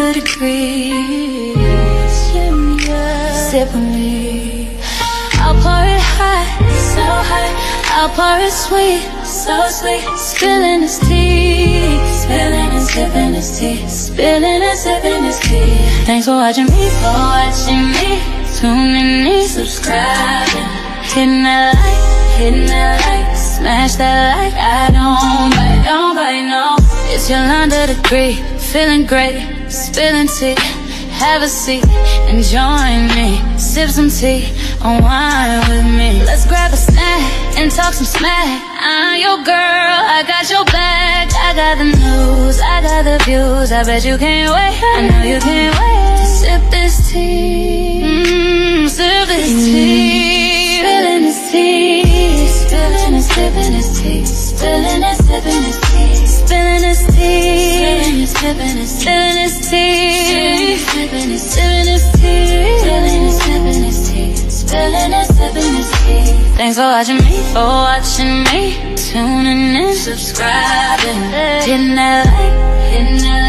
under the degrees. Sip on me. I'll pour it hot, so hot. I'll pour it sweet, so sweet. Spilling his tea, spilling and sipping his tea, spilling and sipping his tea. Thanks for watching me, tuning in, subscribing, hitting that like, smash that like. I don't bite, no. It's your under degree, feeling great, spilling tea. Have a seat and join me. Sip some tea, unwind with me. Let's grab a snack and talk some smack. I'm your girl, I got your back. I got the news, I got the views. I bet you can't wait, I know you can't wait to sip this tea. Sip this tea. Spilling this tea. Spilling and sipping this tea. Spilling and sipping this tea. Spilling this tea. Spilling and sipping this tea. Spilling and sipping this tea. Spilling and sipping this tea. Spilling and sipping this tea. Thanks for watching me, tuning in, subscribing, hitting that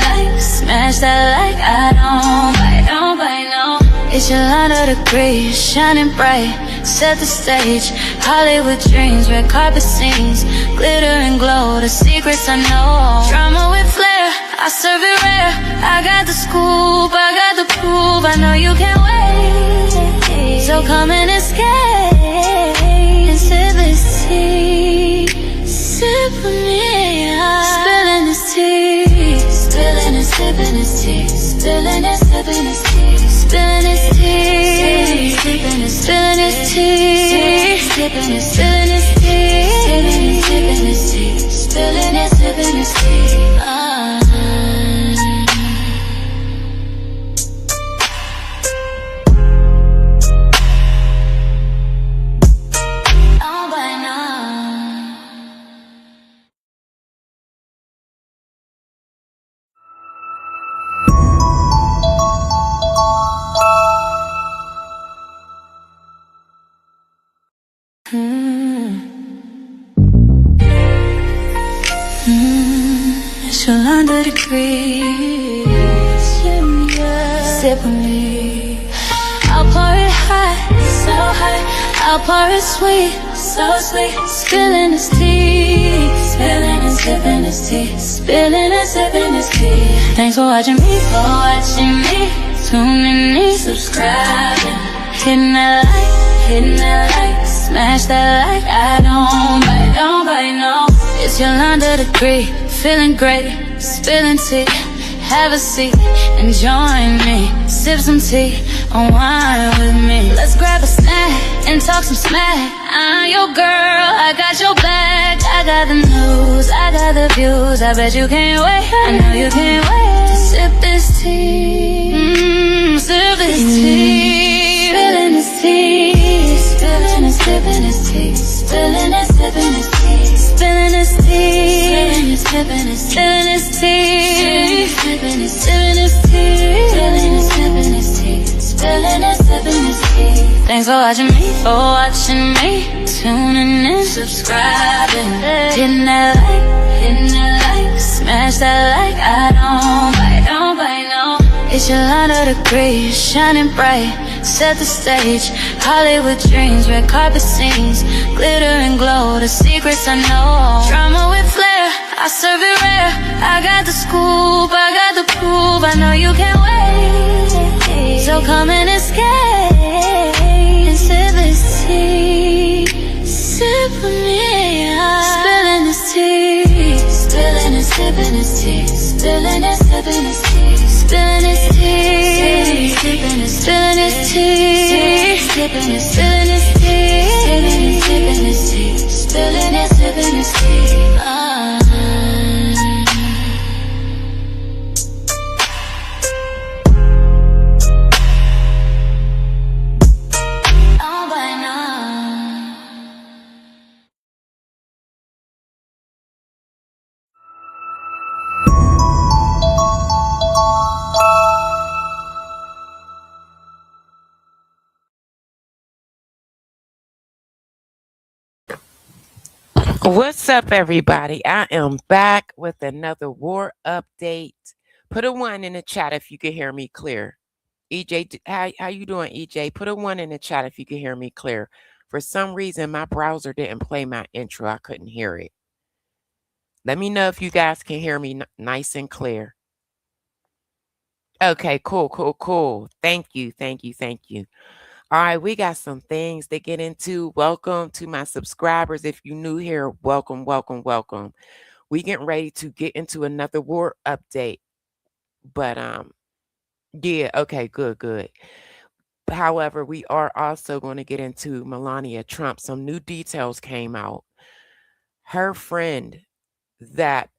like, smash that like. I don't bite, no. It's your under degree, shining bright, set the stage. Hollywood dreams, red carpet scenes, glitter and glow, the secrets I know. Drama with flair, I serve it rare. I got the scoop, I got the proof. I know you can't wait, so come and escape and sip this tea. Sip with me, spilling this tea, spilling and sipping this tea, spilling and sipping this tea, spilling this tea, spilling this tea, spilling this tea, spilling this tea, spilling and sipping this tea. It's your under degrees. Sip on me. I'll pour it hot, so hot. I'll pour it sweet, so sweet. Spilling this tea, spilling and sipping this tea, spilling and sipping this tea. Thanks for watching me, tuning in, subscribing, hitting that like, smash that like. I don't bite, no. It's your under degree, feeling great, spilling tea. Have a seat and join me. Sip some tea, unwind with me. Let's grab a snack and talk some smack. I'm your girl, I got your back. I got the news, I got the views. I bet you can't wait, I know you can't wait to sip this tea. Sip this tea. Spilling this tea. Spilling and sipping this tea. Spilling and sipping this tea. Spilling this tea. Spilling and sipping this tea. Spilling and sipping this tea. Spilling and sipping this tea. Spilling and sipping this tea. Thanks for watching me, tuning in, subscribing, hitting that like, smash that like. I don't bite, no. It's your under degree, shining bright, set the stage. Hollywood dreams, red carpet scenes, glitter and glow, the secrets I know. Drama with flair, I serve it rare. I got the scoop, I got the proof. I know you can't wait, so come and escape and sip this tea. Sip with me, spilling this tea, spilling and sipping this tea, spilling and sipping this tea, spilling this tea, spilling this tea, spilling this tea, spilling and sipping this tea, spilling and sipping this tea. What's up, everybody? I am back with another war update Put a 1 in the chat if you can hear me clear. EJ, how you doing, EJ? Put a 1 in the chat if you can hear me clear. For some reason, my browser didn't play my intro. I couldn't hear it. Let me know if you guys can hear me nice and clear. Okay, cool. Thank you. All right, we got some things to get into. Welcome to my subscribers. If you're new here, welcome. We getting ready to get into another war update. But yeah, okay, good. However, we are also going to get into Melania Trump. Some new details came out. Her friend that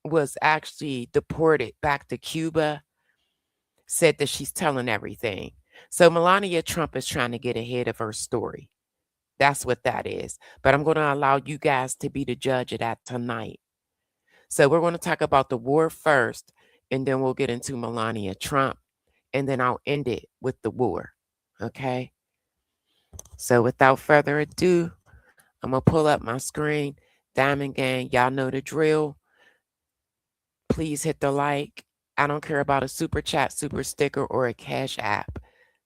was actually deported back to Cuba said that she's telling everything. So Melania Trump is trying to get ahead of her story. That's what that is. But I'm going to allow you guys to be the judge of that tonight. So we're going to talk about the war first, and then we'll get into Melania Trump, and then I'll end it with the war. Okay? So without further ado, I'm going to pull up my screen. Diamond Gang, y'all know the drill. Please hit the like. I don't care about a super chat, super sticker, or a cash app.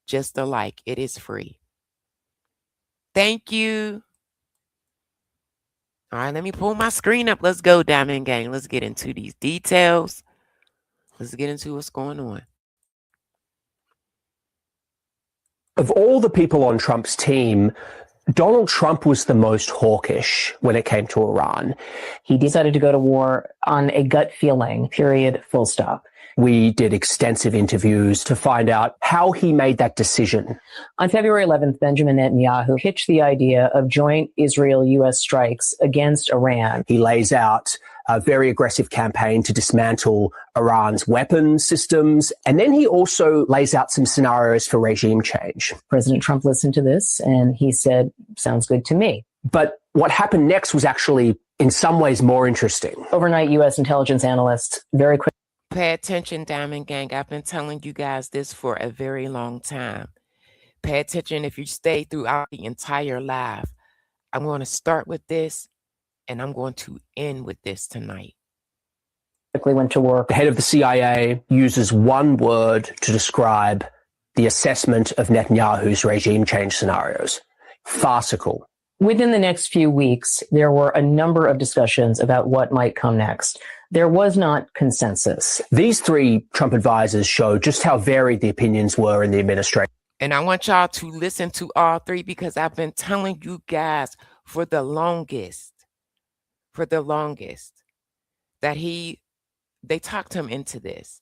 Just a like. It is free. Thank you. All right, let me pull my screen up. Let's go, Diamond Gang. Let's get into these details. Let's get into what's going on. Of all the people on Trump's team, Donald Trump was the most hawkish when it came to Iran. He decided to go to war on a gut feeling, period, full stop. We did extensive interviews to find out how he made that decision. On February 11th, Benjamin Netanyahu pitched the idea of joint Israel-U.S. strikes against Iran. He lays out a very aggressive campaign to dismantle Iran's weapons systems. And then he also lays out some scenarios for regime change. President Trump listened to this and he said, sounds good to me. But what happened next was actually in some ways more interesting. Overnight, U.S. intelligence analysts very quickly. Pay attention, Diamond Gang. I've been telling you guys this for a very long time. Pay attention if you stay throughout the entire live. I'm going to start with this, and I'm going to end with this tonight. Quickly went to work. The head of the CIA uses one word to describe the assessment of Netanyahu's regime change scenarios: farcical. Within the next few weeks, there were a number of discussions about what might come next. There was not consensus. These three Trump advisors show just how varied the opinions were in the administration. And I want y'all to listen to all three because I've been telling you guys for the longest, that they talked him into this.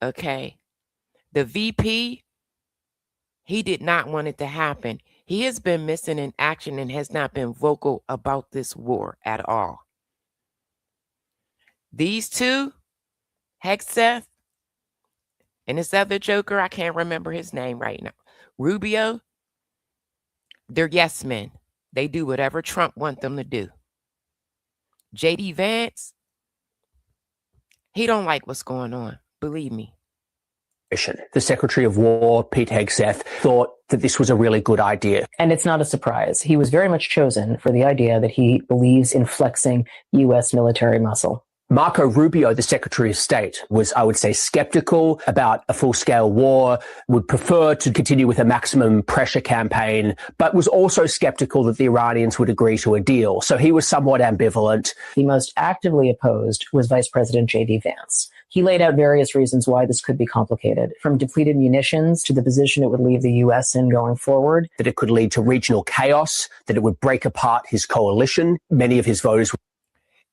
Okay. The VP, he did not want it to happen. He has been missing in action and has not been vocal about this war at all. These two, Hegseth, and this other joker, I can't remember his name right now, Rubio, they're yes men. They do whatever Trump wants them to do. JD Vance, he don't like what's going on, believe me. The Secretary of War, Pete Hegseth, thought that this was a really good idea. And it's not a surprise. He was very much chosen for the idea that he believes in flexing U.S. military muscle. Marco Rubio, the Secretary of State, was, I would say, skeptical about a full-scale war, would prefer to continue with a maximum pressure campaign, but was also skeptical that the Iranians would agree to a deal. So he was somewhat ambivalent. The most actively opposed was Vice President J.D. Vance. He laid out various reasons why this could be complicated, from depleted munitions to the position it would leave the U.S. in going forward. That it could lead to regional chaos, that it would break apart his coalition. Many of his voters.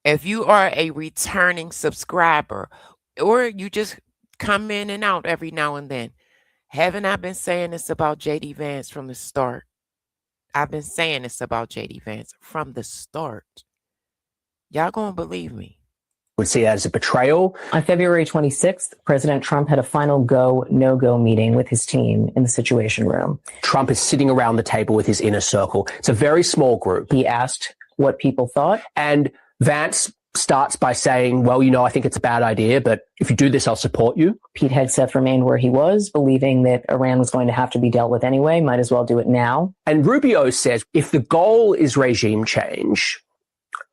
If you are a returning subscriber or you just come in and out every now and then, haven't I been saying this about J.D. Vance from the start? I've been saying this about J.D. Vance from the start. Y'all gonna believe me? Would see that as a betrayal. On February 26th, President Trump had a final go, no-go meeting with his team in the Situation Room. Trump is sitting around the table with his inner circle. It's a very small group. He asked what people thought. And Vance starts by saying, well, I think it's a bad idea, but if you do this, I'll support you. Pete Hegseth remained where he was, believing that Iran was going to have to be dealt with anyway, might as well do it now. And Rubio says, if the goal is regime change,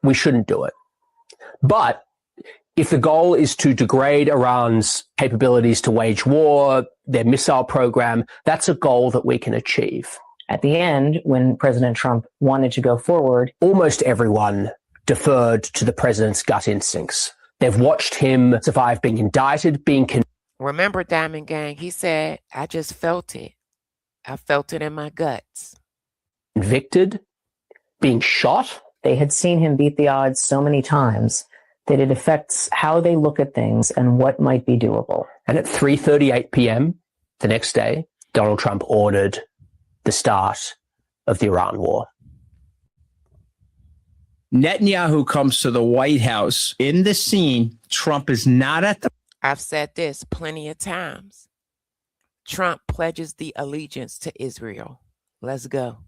we shouldn't do it. But If the goal is to degrade Iran's capabilities to wage war, their missile program, that's a goal that we can achieve. At the end, when President Trump wanted to go forward, almost everyone deferred to the president's gut instincts. They've watched him survive being indicted, being Remember, Diamond Gang, he said, I just felt it. I felt it in my guts. convicted, being shot. They had seen him beat the odds so many times that it affects how they look at things and what might be doable. And at 3:38 p.m. the next day, Donald Trump ordered the start of the Iran war. Netanyahu comes to the White House. In the scene, Trump is not at the... I've said this plenty of times. Trump pledges the allegiance to Israel. Let's go.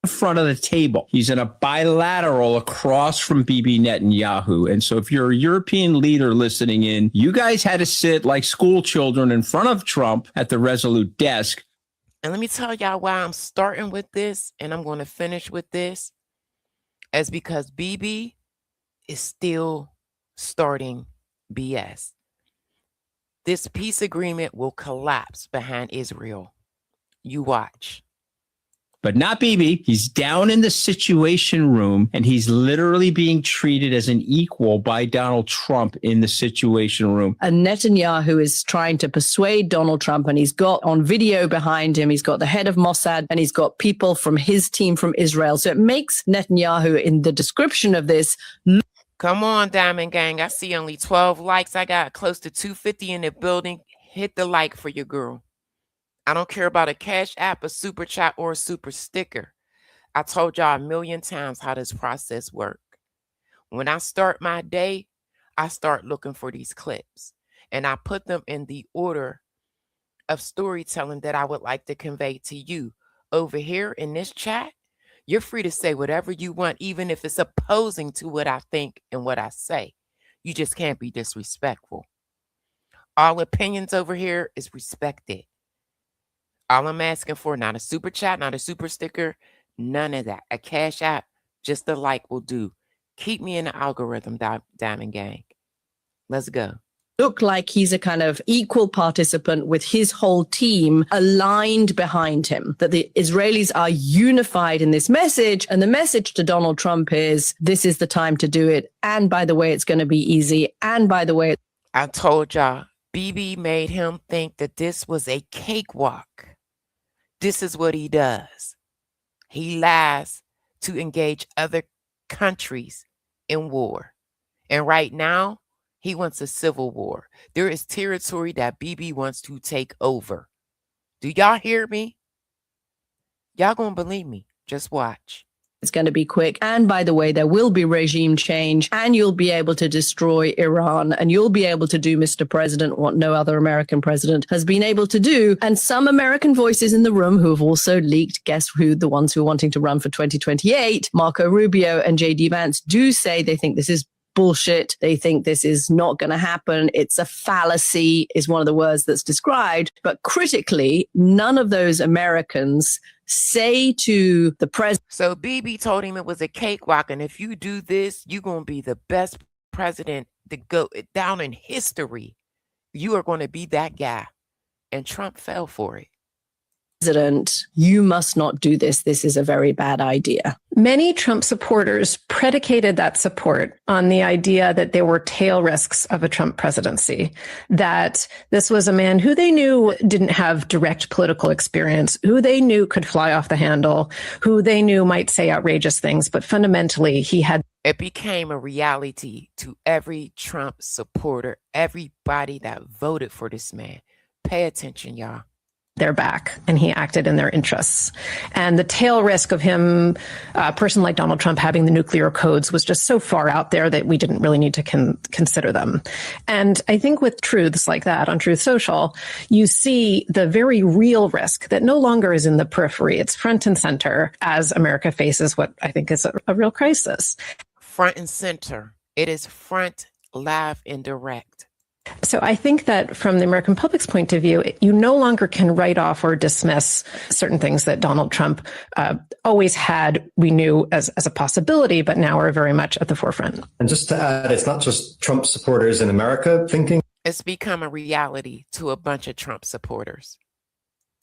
front of the table. He's in a bilateral across from Bibi Netanyahu. And so if you're a European leader listening in, you guys had to sit like school children in front of Trump at the Resolute desk. And let me tell y'all why I'm starting with this and I'm going to finish with this. As because Bibi is still starting BS. This peace agreement will collapse behind Israel. You watch. But not Bibi. He's down in the Situation Room, and he's literally being treated as an equal by Donald Trump in the Situation Room. And Netanyahu is trying to persuade Donald Trump, and he's got on video behind him, he's got the head of Mossad, and he's got people from his team from Israel. So it makes Netanyahu, in the description of this, come on, Diamond Gang. I see only 12 likes. I got close to 250 in the building. Hit the like for your girl. I don't care about a cash app, a super chat, or a super sticker. I told y'all a million times how this process works. When I start my day, I start looking for these clips. And I put them in the order of storytelling that I would like to convey to you. Over here in this chat, you're free to say whatever you want, even if it's opposing to what I think and what I say. You just can't be disrespectful. All opinions over here is respected. All I'm asking for, not a super chat, not a super sticker, none of that. A cash app, just a like will do. Keep me in the algorithm, Diamond Gang. Let's go. look like he's a kind of equal participant with his whole team aligned behind him, that the Israelis are unified in this message. And the message to Donald Trump is, this is the time to do it. And by the way, it's going to be easy. And by the way, I told y'all, Bibi made him think that this was a cakewalk. This is what he does. He lies to engage other countries in war. And right now, he wants a civil war. There is territory that Bibi wants to take over. Do y'all hear me? Y'all gonna believe me. Just watch. it's going to be quick. And by the way, there will be regime change and you'll be able to destroy Iran and you'll be able to do, Mr. President, what no other American president has been able to do. And some American voices in the room who have also leaked, guess who, the ones who are wanting to run for 2028, Marco Rubio and JD Vance, do say they think this is bullshit. They think this is not going to happen. It's a fallacy is one of the words that's described. But critically, none of those Americans say to the president. So Bibi told him it was a cakewalk. And if you do this, you're going to be the best president to go down in history. You are going to be that guy. And Trump fell for it. President, you must not do this. This is a very bad idea. Many Trump supporters predicated that support on the idea that there were tail risks of a Trump presidency, that this was a man who they knew didn't have direct political experience, who they knew could fly off the handle, who they knew might say outrageous things, but fundamentally he had. It became a reality to every Trump supporter, everybody that voted for this man. Pay attention, y'all. Their back, and he acted in their interests. And the tail risk of him, a person like Donald Trump, having the nuclear codes was just so far out there that we didn't really need to consider them. And I think with truths like that on Truth Social, you see the very real risk that no longer is in the periphery. It's front and center as America faces what I think is a real crisis. Front and center. It is front, live, and direct. So I think that from the American public's point of view, you no longer can write off or dismiss certain things that Donald Trump always had, we knew as a possibility, but now are very much at the forefront. And just to add, it's not just Trump supporters in America thinking. It's become a reality to a bunch of Trump supporters.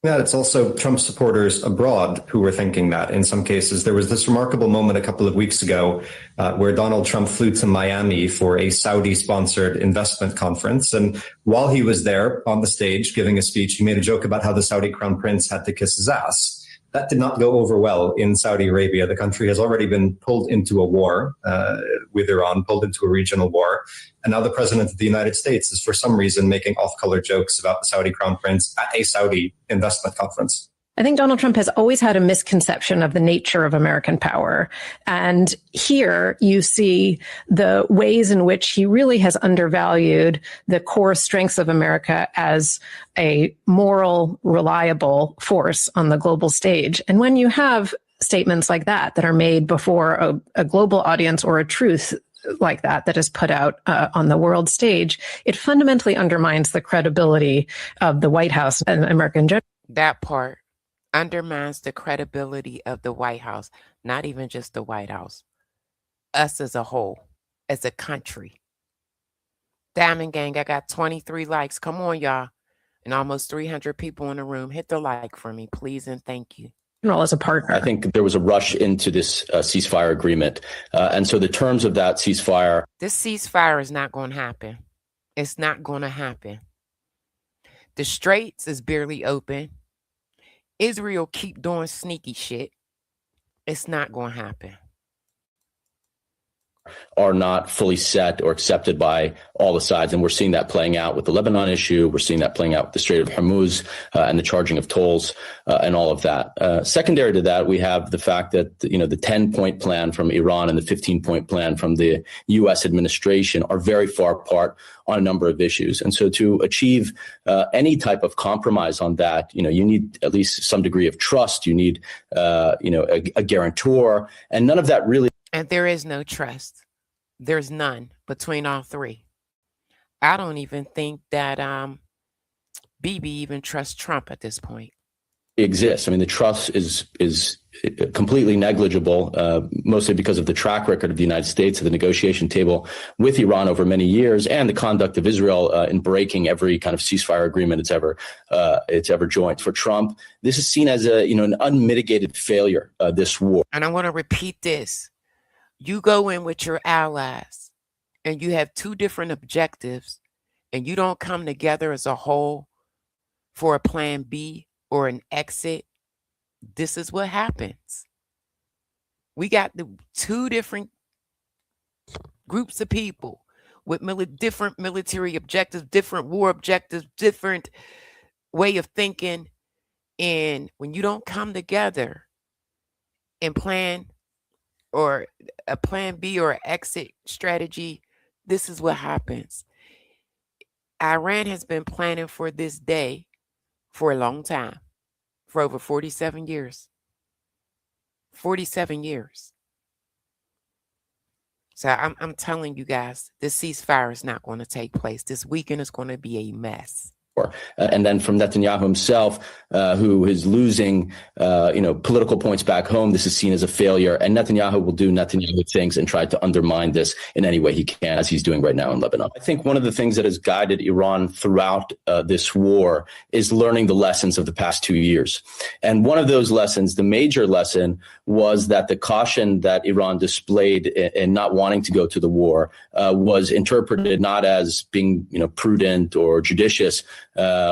Yeah, it's also Trump supporters abroad who were thinking that in some cases. There was this remarkable moment a couple of weeks ago where Donald Trump flew to Miami for a Saudi-sponsored investment conference. And while he was there on the stage giving a speech, he made a joke about how the Saudi crown prince had to kiss his ass. That did not go over well in Saudi Arabia. The country has already been pulled into a war with Iran, pulled into a regional war. And now the president of the United States is for some reason making off-color jokes about the Saudi crown prince at a Saudi investment conference. I think Donald Trump has always had a misconception of the nature of American power. And here you see the ways in which he really has undervalued the core strengths of America as a moral, reliable force on the global stage. And when you have statements like that are made before a global audience or a truth like that is put out on the world stage, it fundamentally undermines the credibility of the White House and American general. That part undermines the credibility of the White House, not even just the White House, us as a whole, as a country. Diamond Gang, I got 23 likes. Come on, y'all. And almost 300 people in the room. Hit the like for me, please, and thank you. As a partner. I think there was a rush into this ceasefire agreement. And so the terms of that ceasefire. This ceasefire is not going to happen. It's not going to happen. The Straits is barely open. Israel keep doing sneaky shit. It's not going to happen. Are not fully set or accepted by all the sides. And we're seeing that playing out with the Lebanon issue. We're seeing that playing out with the Strait of Hormuz and the charging of tolls and all of that. Secondary to that, we have the fact that, the 10-point plan from Iran and the 15-point plan from the U.S. administration are very far apart on a number of issues. And so to achieve any type of compromise on that, you need at least some degree of trust. You need, a guarantor, and none of that really. And there is no trust. There's none between all three. I don't even think that Bibi even trusts Trump at this point. Exists. I mean, the trust is completely negligible, mostly because of the track record of the United States at the negotiation table with Iran over many years, and the conduct of Israel in breaking every kind of ceasefire agreement it's ever joined. For Trump, this is seen as an unmitigated failure. This war. And I want to repeat this: you go in with your allies, and you have two different objectives, and you don't come together as a whole for a plan B or an exit. This is what happens. We got the two different groups of people with different military objectives, different war objectives, different way of thinking. And when you don't come together and plan or a plan B or an exit strategy, this is what happens. Iran has been planning for this day for a long time, for over 47 years. 47 years. So I'm telling you guys, this ceasefire is not going to take place. This weekend is going to be a mess. And then from Netanyahu himself, who is losing, political points back home, this is seen as a failure. And Netanyahu will do Netanyahu things and try to undermine this in any way he can, as he's doing right now in Lebanon. I think one of the things that has guided Iran throughout this war is learning the lessons of the past 2 years. And one of those lessons, the major lesson, was that the caution that Iran displayed in not wanting to go to the war was interpreted not as being, prudent or judicious,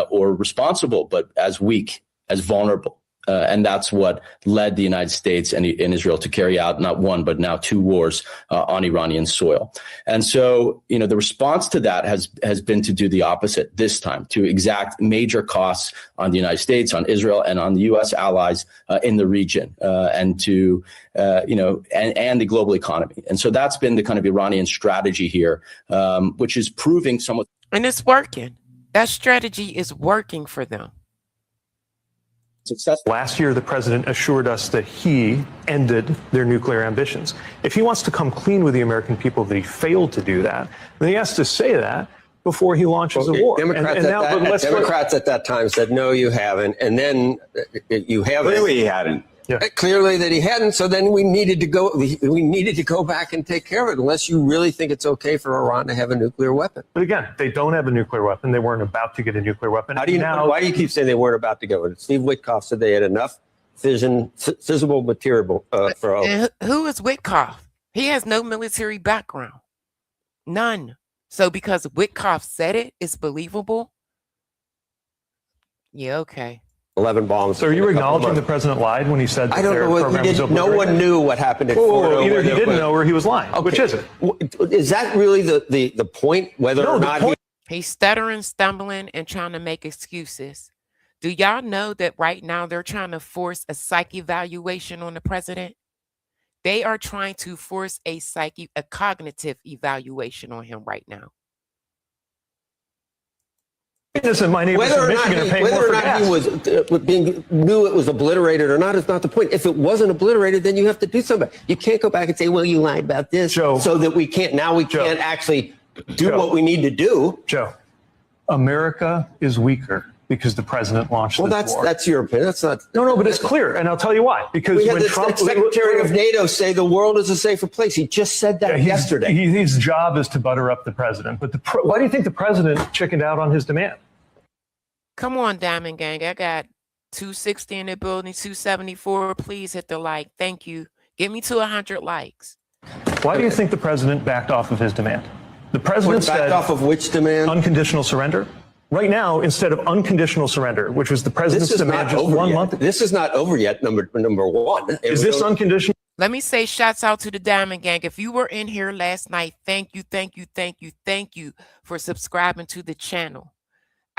or responsible, but as weak, as vulnerable. And that's what led the United States and Israel to carry out not one, but now two wars on Iranian soil. And so, the response to that has been to do the opposite this time, to exact major costs on the United States, on Israel, and on the U.S. allies in the region, and to, and the global economy. And so that's been the kind of Iranian strategy here, which is proving somewhat. And it's working. That strategy is working for them. Successful. Last year, the president assured us that he ended their nuclear ambitions. If he wants to come clean with the American people that he failed to do that, then he has to say that before he launches a war. Democrats at that time said, no, you haven't. And then you haven't. Clearly he hadn't. Yeah. Clearly that he hadn't. So then we needed to go back and take care of it, unless you really think it's okay for Iran to have a nuclear weapon. But again, they don't have a nuclear weapon. They weren't about to get a nuclear weapon. Why do you keep saying they weren't about to go? Steve Witkoff said they had enough fissible material for. And who is Witkoff? He has no military background. None. So because Witkoff said it, it's believable? Yeah, okay. 11 bombs. So are you acknowledging the president lied when he said that I don't know what he did. No one knew what happened at Fordo. Either he didn't know or he was lying. Okay. Which is it? Is that really the point? Whether or not he's stuttering, stumbling, and trying to make excuses. Do y'all know that right now they're trying to force a psych evaluation on the president? They are trying to force a cognitive evaluation on him right now. My neighbors whether or in Michigan are paying more for gas. He was knew it was obliterated or not is not the point. If it wasn't obliterated, then you have to do something. You can't go back and say, well, you lied about this, Joe, so that we can't actually do what we need to do. Joe, America is weaker because the president launched this war. That's your opinion. That's not. No, but it's clear, and I'll tell you why. Because we had when the Trump, Secretary of NATO say the world is a safer place. He just said that yesterday. His job is to butter up the president. But why do you think the president chickened out on his demand? Come on, Diamond Gang. I got 260 in the building, 274. Please hit the like. Thank you. Get me to 100 likes. Why do you think the president backed off of his demand? The president backed off of which demand? Unconditional surrender. Right now, instead of unconditional surrender, which was the president's demand just 1 month ago. This is not over yet, number one. Is this unconditional? Let me say shouts out to the Diamond Gang. If you were in here last night, thank you for subscribing to the channel.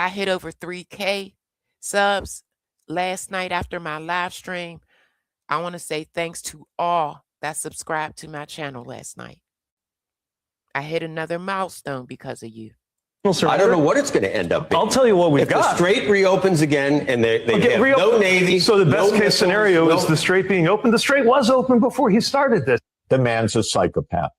I hit over 3K subs last night after my live stream. I want to say thanks to all that subscribed to my channel last night. I hit another milestone because of you. I don't know what it's going to end up being. I'll tell you what we've got. If the Strait reopens again and they have no Navy. So the best case scenario is the Strait being open. The Strait was open before he started this. The man's a psychopath.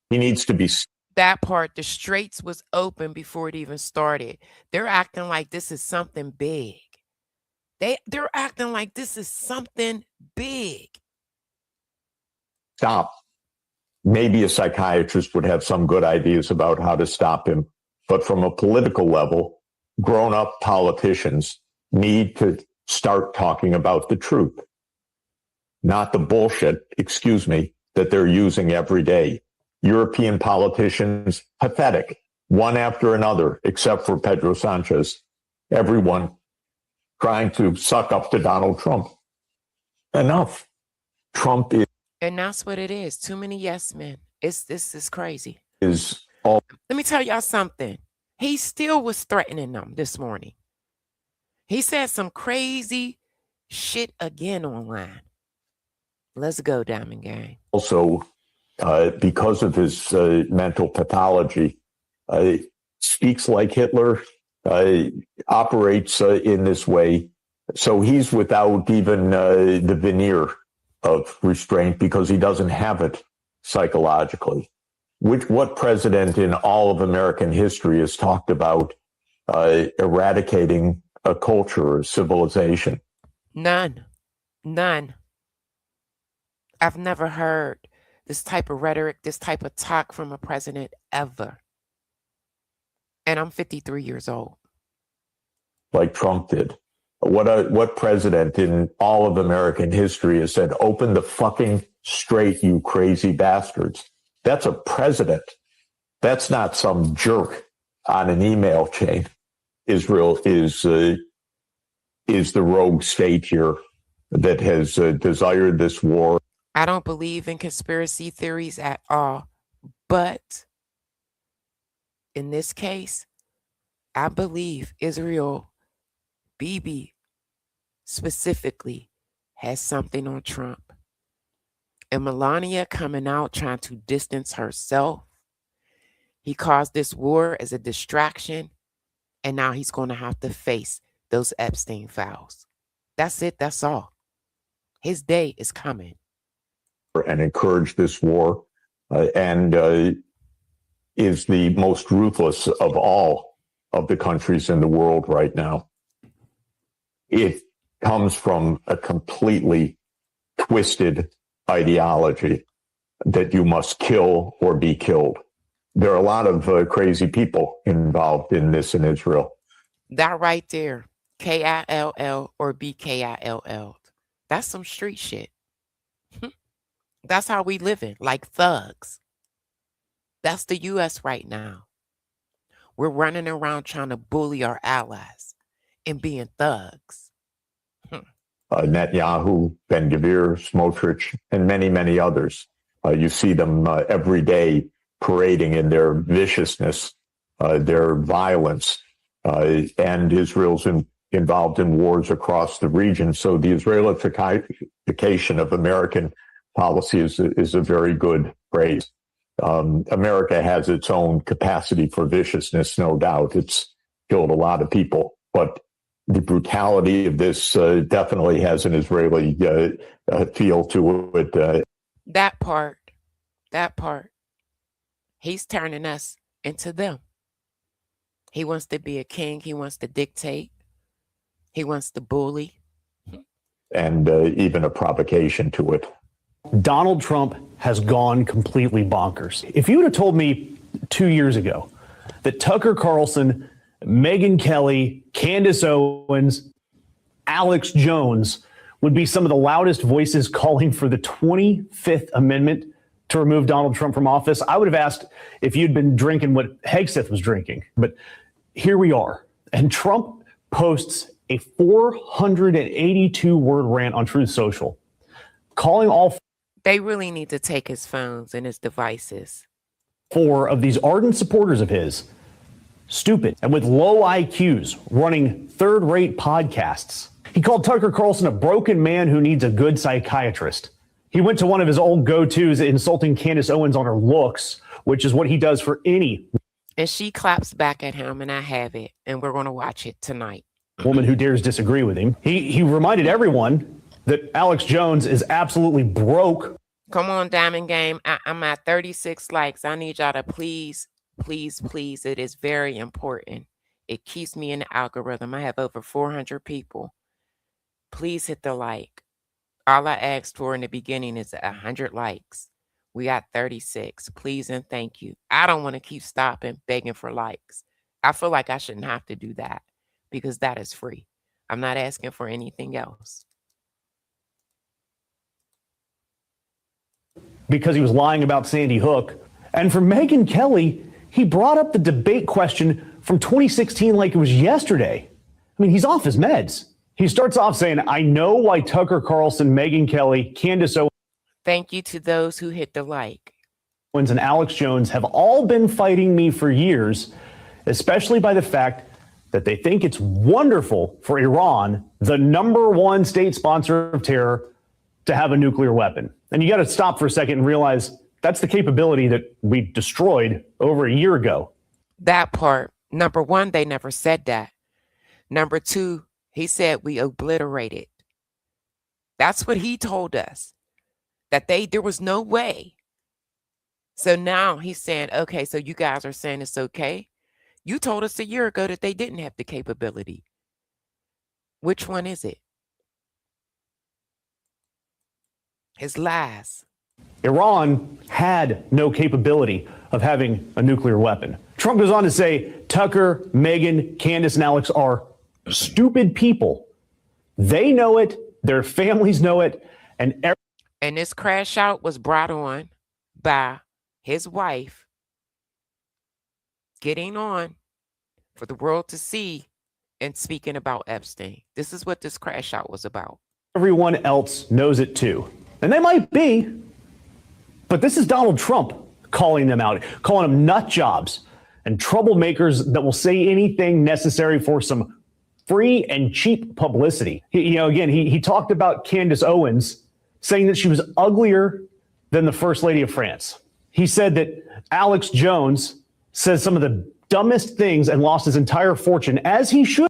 He needs to be. That part, the Straits was open before it even started. They're acting like this is something big. They're acting like this is something big. Stop. Maybe a psychiatrist would have some good ideas about how to stop him. But from a political level, grown-up politicians need to start talking about the truth, not the bullshit, that they're using every day. European politicians, pathetic, one after another, except for Pedro Sanchez. Everyone trying to suck up to Donald Trump. Enough. Trump is. And that's what it is. Too many yes men. This is crazy. Let me tell y'all something. He still was threatening them this morning. He said some crazy shit again online. Let's go, Diamond Gang. Also, because of his mental pathology, speaks like Hitler, operates in this way. So he's without even the veneer of restraint because he doesn't have it psychologically. What president in all of American history has talked about eradicating a culture or civilization? None. I've never heard this type of rhetoric, this type of talk from a president ever. And I'm 53 years old. Like Trump did. What president in all of American history has said, open the fucking Strait, you crazy bastards? That's a president. That's not some jerk on an email chain. Israel is the rogue state here that has desired this war. I don't believe in conspiracy theories at all. But in this case, I believe Israel, Bibi specifically, has something on Trump. And Melania coming out trying to distance herself. He caused this war as a distraction. And now he's going to have to face those Epstein files. That's it. That's all. His day is coming. And encourage this war. And is the most ruthless of all of the countries in the world right now. It comes from a completely twisted ideology that you must kill or be killed. There are a lot of crazy people involved in this in Israel. That right there, KILL or BKILL. That's some street shit. That's how we living, like thugs. That's the U.S. right now. We're running around trying to bully our allies and being thugs. Netanyahu, Ben-Gvir, Smotrich, and many, many others. You see them every day parading in their viciousness, their violence, and Israel's involved in wars across the region. So the Israelification of American policy is a very good phrase. America has its own capacity for viciousness, no doubt. It's killed a lot of people, but the brutality of this definitely has an Israeli feel to it. That part. He's turning us into them. He wants to be a king. He wants to dictate. He wants to bully. And even a provocation to it. Donald Trump has gone completely bonkers. If you would have told me 2 years ago that Tucker Carlson, Megyn Kelly, Candace Owens, Alex Jones would be some of the loudest voices calling for the 25th Amendment to remove Donald Trump from office, I would have asked if you'd been drinking what Hegseth was drinking. But here we are. And Trump posts a 482-word rant on Truth Social, calling all They really need to take his phones and his devices. 4 of these ardent supporters of his stupid and with low IQs running third-rate podcasts. He called Tucker Carlson a broken man who needs a good psychiatrist. He went to one of his old go-tos, insulting Candace Owens on her looks, which is what he does for any. And she claps back at him, and I have it, and we're going to watch it tonight. Woman who dares disagree with him. He reminded everyone that Alex Jones is absolutely broke. Come on, Diamond Game. I'm at 36 likes. I need y'all to please. It is very important. It keeps me in the algorithm. I have over 400 people. Please hit the like. All I asked for in the beginning is 100 likes. We got 36. Please and thank you. I don't want to keep stopping, begging for likes. I feel like I shouldn't have to do that because that is free. I'm not asking for anything else. Because he was lying about Sandy Hook. And for Megyn Kelly, he brought up the debate question from 2016 like it was yesterday. I mean, he's off his meds. He starts off saying, I know why Tucker Carlson, Megyn Kelly, Candace Owens. Thank you to those who hit the like. And Alex Jones have all been fighting me for years, especially by the fact that they think it's wonderful for Iran, the #1 state sponsor of terror, to have a nuclear weapon. And you got to stop for a second and realize that's the capability that we destroyed over a year ago. That part. Number one, they never said that. Number two, he said we obliterated. That's what he told us. That there was no way. So now he's saying, okay, so you guys are saying it's okay. You told us a year ago that they didn't have the capability. Which one is it? His lies. Iran had no capability of having a nuclear weapon. Trump goes on to say Tucker, Megyn, Candace, and Alex are stupid people. They know it. Their families know it. And this crash out was brought on by his wife getting on for the world to see and speaking about Epstein. This is what this crash out was about. Everyone else knows it too. And they might be, but this is Donald Trump calling them out, calling them nut jobs and troublemakers that will say anything necessary for some free and cheap publicity. He talked about Candace Owens saying that she was uglier than the First Lady of France. He said that Alex Jones says some of the dumbest things and lost his entire fortune, as he should.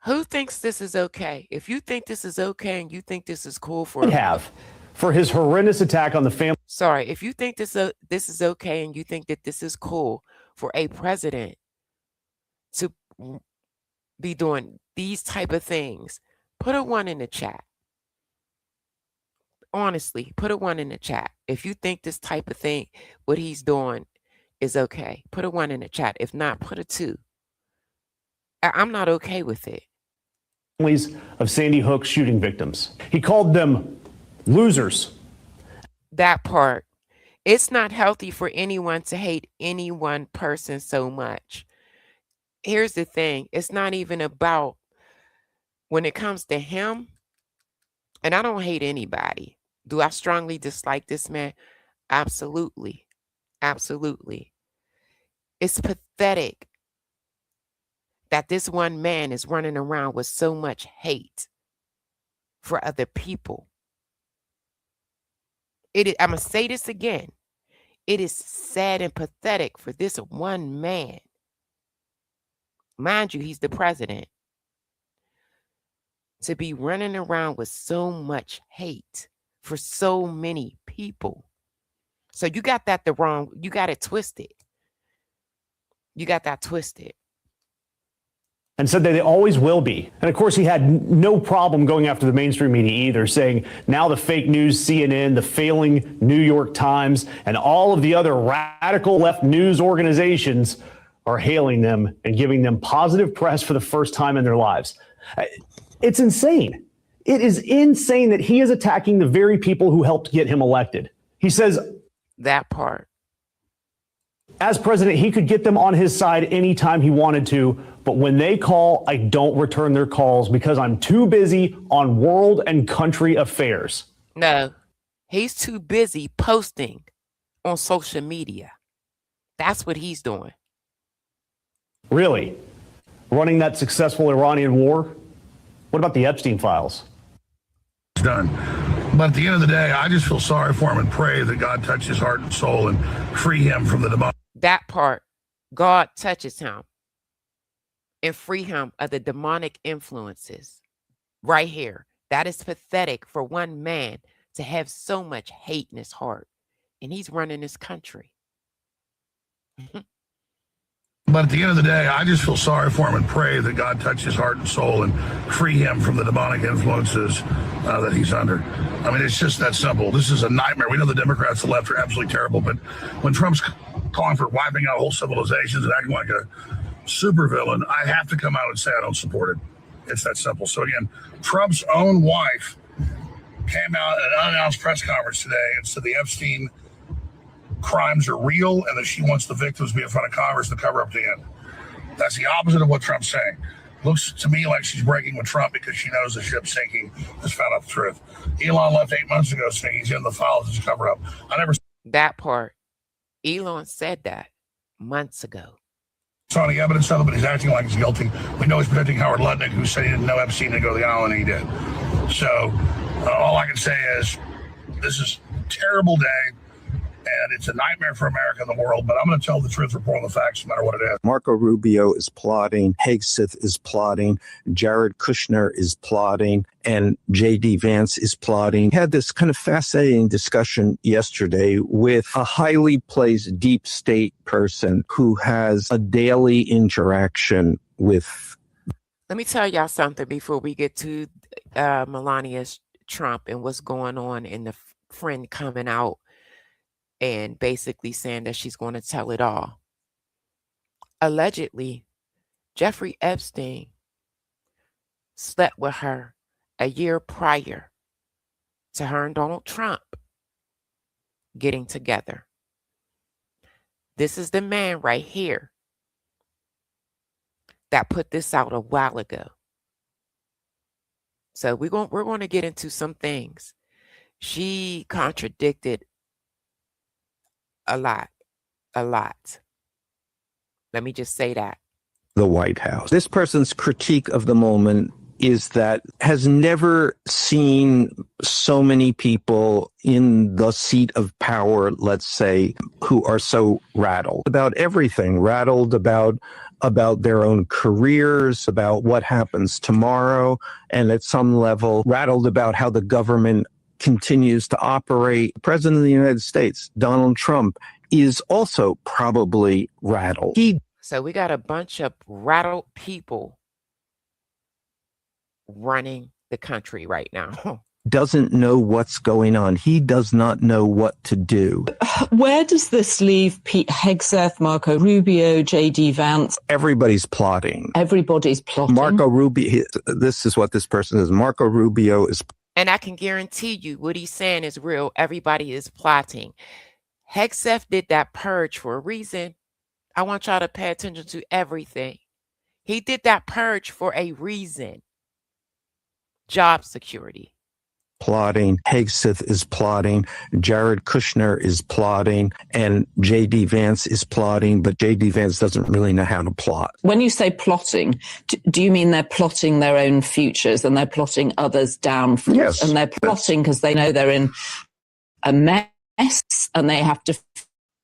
Who thinks this is okay? If you think this is okay and you think this is cool for his horrendous attack on the family. Sorry, if you think this is okay and you think that this is cool for a president to be doing these type of things. Put a 1 in the chat. Honestly, put a 1 in the chat. If you think this type of thing, what he's doing is okay, put a 1 in the chat. If not, put a 2. I'm not okay with it. Families of Sandy Hook shooting victims. He called them losers. That part. It's not healthy for anyone to hate any one person so much. Here's the thing. It's not even about, when it comes to him, and I don't hate anybody. Do I strongly dislike this man? Absolutely. Absolutely. It's pathetic that this one man is running around with so much hate for other people. I'm going to say this again. It is sad and pathetic for this one man. Mind you, he's the president. To be running around with so much hate for so many people. So you got that you got it twisted. You got that twisted. And said that they always will be. And of course, he had no problem going after the mainstream media either, saying now the fake news CNN, the failing New York Times, and all of the other radical left news organizations are hailing them and giving them positive press for the first time in their lives. It's insane. It is insane that he is attacking the very people who helped get him elected. He says that part. As president, he could get them on his side anytime he wanted to. But when they call, I don't return their calls because I'm too busy on world and country affairs. No, he's too busy posting on social media. That's what he's doing. Really? Running that successful Iranian war? What about the Epstein files? It's done. But at the end of the day, I just feel sorry for him and pray that God touch his heart and soul and free him from the demonic. That part, God touches him and free him of the demonic influences. Right here. That is pathetic for one man to have so much hate in his heart. And he's running this country. But at the end of the day, I just feel sorry for him and pray that God touch his heart and soul and free him from the demonic influences that he's under. I mean, it's just that simple. This is a nightmare. We know the Democrats, the left, are absolutely terrible. But when Trump's calling for wiping out whole civilizations and acting like a supervillain, I have to come out and say I don't support it. It's that simple. So again, Trump's own wife came out at an unannounced press conference today and said the Epstein crimes are real and that she wants the victims to be in front of Congress to cover up the end. That's the opposite of what Trump's saying. Looks to me like she's breaking with Trump because she knows the ship's sinking, has found out the truth. Elon left 8 months ago saying he's in the files to cover up. That part. Elon said that months ago. Saw any evidence of it, but he's acting like he's guilty. We know he's protecting Howard Lutnick, who said he didn't know Epstein to go to the island, and he did. So all I can say is this is a terrible day. And it's a nightmare for America and the world, but I'm going to tell the truth, report on the facts, no matter what it is. Marco Rubio is plotting, Hegseth is plotting, Jared Kushner is plotting, and J.D. Vance is plotting. Had this kind of fascinating discussion yesterday with a highly placed deep state person who has a daily interaction with. Let me tell y'all something before we get to Melania Trump and what's going on and the friend coming out and basically saying that she's going to tell it all. Allegedly, Jeffrey Epstein slept with her a year prior to her and Donald Trump getting together. This is the man right here that put this out a while ago. So we're going to get into some things. She contradicted a lot. Let me just say that. The White House. This person's critique of the moment is that has never seen so many people in the seat of power, let's say, who are so rattled about everything, rattled about their own careers, about what happens tomorrow, and at some level rattled about how the government continues to operate. The President of the United States, Donald Trump, is also probably rattled. So we got a bunch of rattled people running the country right now. Doesn't know what's going on. He does not know what to do. Where does this leave Pete Hegseth, Marco Rubio, J.D. Vance? Everybody's plotting. Everybody's plotting. Marco Rubio, this is what this person is. Marco Rubio is. And I can guarantee you what he's saying is real. Everybody is plotting. Hegseth did that purge for a reason. I want y'all to pay attention to everything. He did that purge for a reason. Job security. Plotting. Hegseth is plotting. Jared Kushner is plotting. And J.D. Vance is plotting. But J.D. Vance doesn't really know how to plot. When you say plotting, do you mean they're plotting their own futures and they're plotting others down? Yes. And they're plotting because they know they're in a mess and they have to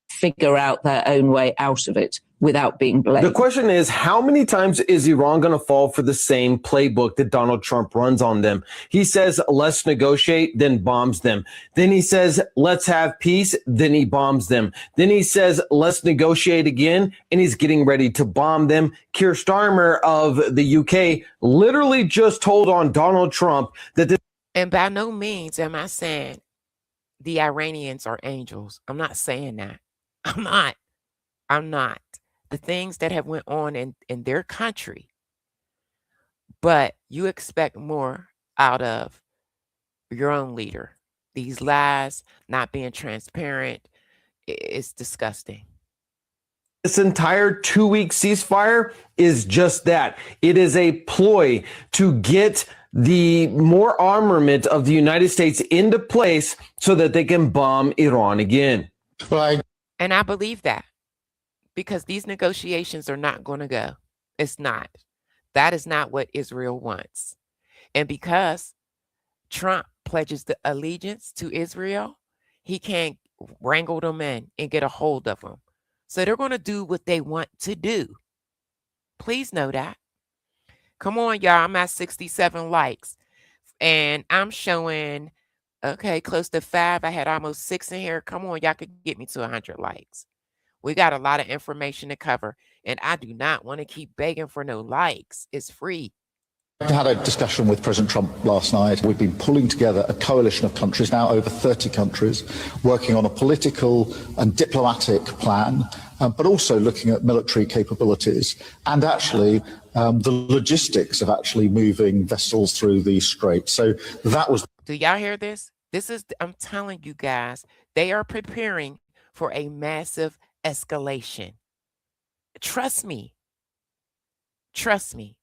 figure out their own way out of it without being blamed. The question is, how many times is Iran going to fall for the same playbook that Donald Trump runs on them? He says, let's negotiate, then bombs them. Then he says, let's have peace, then he bombs them. Then he says, let's negotiate again, and he's getting ready to bomb them. Keir Starmer of the UK literally just told on Donald Trump that this. And by no means am I saying the Iranians are angels. I'm not saying that. I'm not. The things that have went on in their country. But you expect more out of your own leader. These lies, not being transparent, it's disgusting. This entire 2-week ceasefire is just that. It is a ploy to get the more armament of the United States into place so that they can bomb Iran again. And I believe that. Because these negotiations are not going to go. It's not. That is not what Israel wants. And because Trump pledges the allegiance to Israel, he can't wrangle them in and get a hold of them. So they're going to do what they want to do. Please know that. Come on, y'all. I'm at 67 likes. And I'm showing, okay, close to 5. I had almost 6 in here. Come on, y'all could get me to 100 likes. We got a lot of information to cover, and I do not want to keep begging for no likes. It's free. I had a discussion with President Trump last night. We've been pulling together a coalition of countries, now over 30 countries, working on a political and diplomatic plan, but also looking at military capabilities and actually the logistics of actually moving vessels through the strait. So that was. Do y'all hear this? I'm telling you guys, they are preparing for a massive escalation. Trust me. Trust me.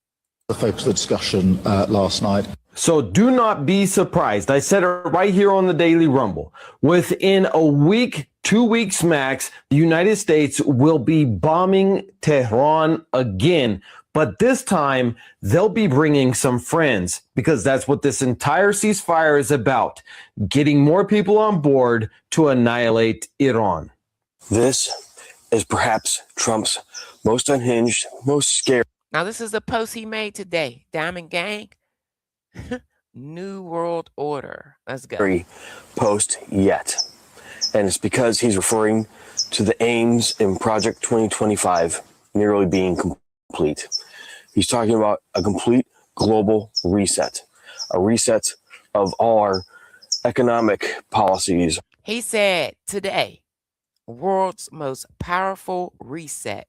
The focus of the discussion last night. So do not be surprised. I said it right here on the Daily Rumble. Within a week, 2 weeks max, the United States will be bombing Tehran again. But this time, they'll be bringing some friends because that's what this entire ceasefire is about. Getting more people on board to annihilate Iran. This is perhaps Trump's most unhinged, most scary. Now, this is a post he made today. Diamond Gang, New World Order. Let's go. Post yet. And it's because he's referring to the aims in Project 2025 nearly being complete. He's talking about a complete global reset, a reset of all our economic policies. He said today, world's most powerful reset.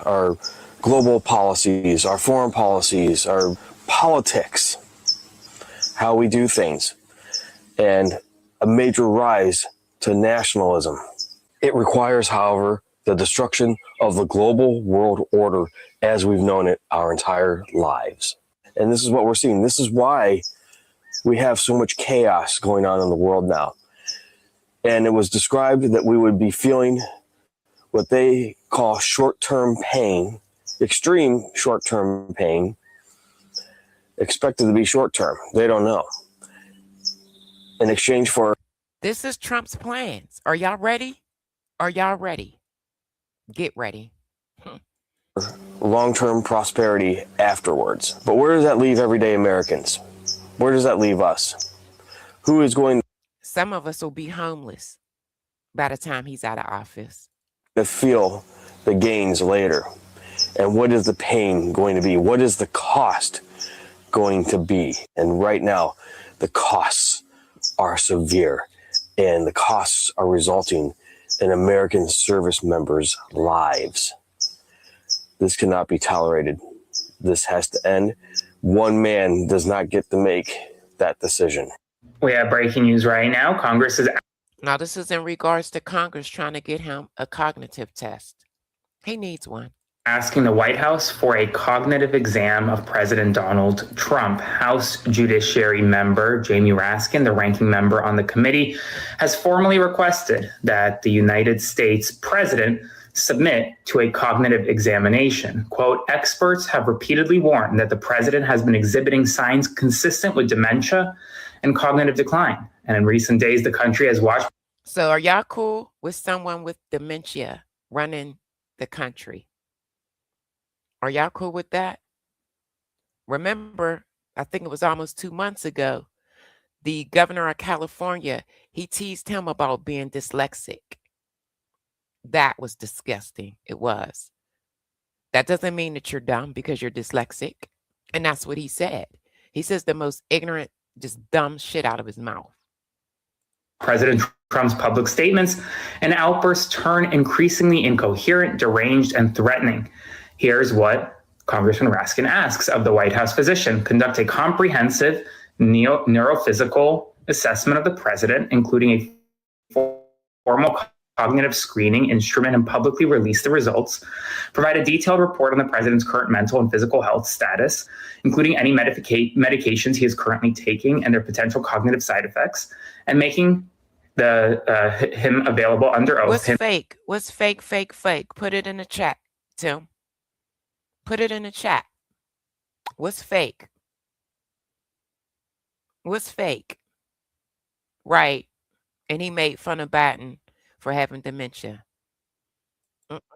Our global policies, our foreign policies, our politics, how we do things, and a major rise to nationalism. It requires, however, the destruction of the global world order as we've known it our entire lives. And this is what we're seeing. This is why we have so much chaos going on in the world now. And it was described that we would be feeling what they call short-term pain, extreme short-term pain, expected to be short-term. They don't know. In exchange for... This is Trump's plans. Are y'all ready? Are y'all ready? Get ready. Long-term prosperity afterwards. But where does that leave everyday Americans? Where does that leave us? Who is going Some of us will be homeless by the time he's out of office. to feel the gains later? And what is the pain going to be? What is the cost going to be? And right now, the costs are severe, and the costs are resulting in American service members' lives. This cannot be tolerated. This has to end. One man does not get to make that decision. We have breaking news right now. Congress is Now, this is in regards to Congress trying to get him a cognitive test. He needs one. asking the White House for a cognitive exam of President Donald Trump. House Judiciary member Jamie Raskin, the ranking member on the committee, has formally requested that the United States president submit to a cognitive examination. Quote, experts have repeatedly warned that the president has been exhibiting signs consistent with dementia and cognitive decline. And in recent days, the country has watched. So are y'all cool with someone with dementia running the country? Are y'all cool with that? Remember, I think it was almost 2 months ago, the governor of California, he teased him about being dyslexic. That was disgusting. It was. That doesn't mean that you're dumb because you're dyslexic. And that's what he said. He says the most ignorant, just dumb shit out of his mouth. President Trump's public statements and outbursts turn increasingly incoherent, deranged, and threatening. Here's what Congressman Raskin asks of the White House physician: conduct a comprehensive neurophysical assessment of the president, including a formal cognitive screening instrument, and publicly release the results. Provide a detailed report on the president's current mental and physical health status, including any medications he is currently taking and their potential cognitive side effects, and making him available under oath. What's fake? What's fake? Put it in the chat, Tim. Put it in the chat. What's fake? What's fake? Right. And he made fun of Biden for having dementia.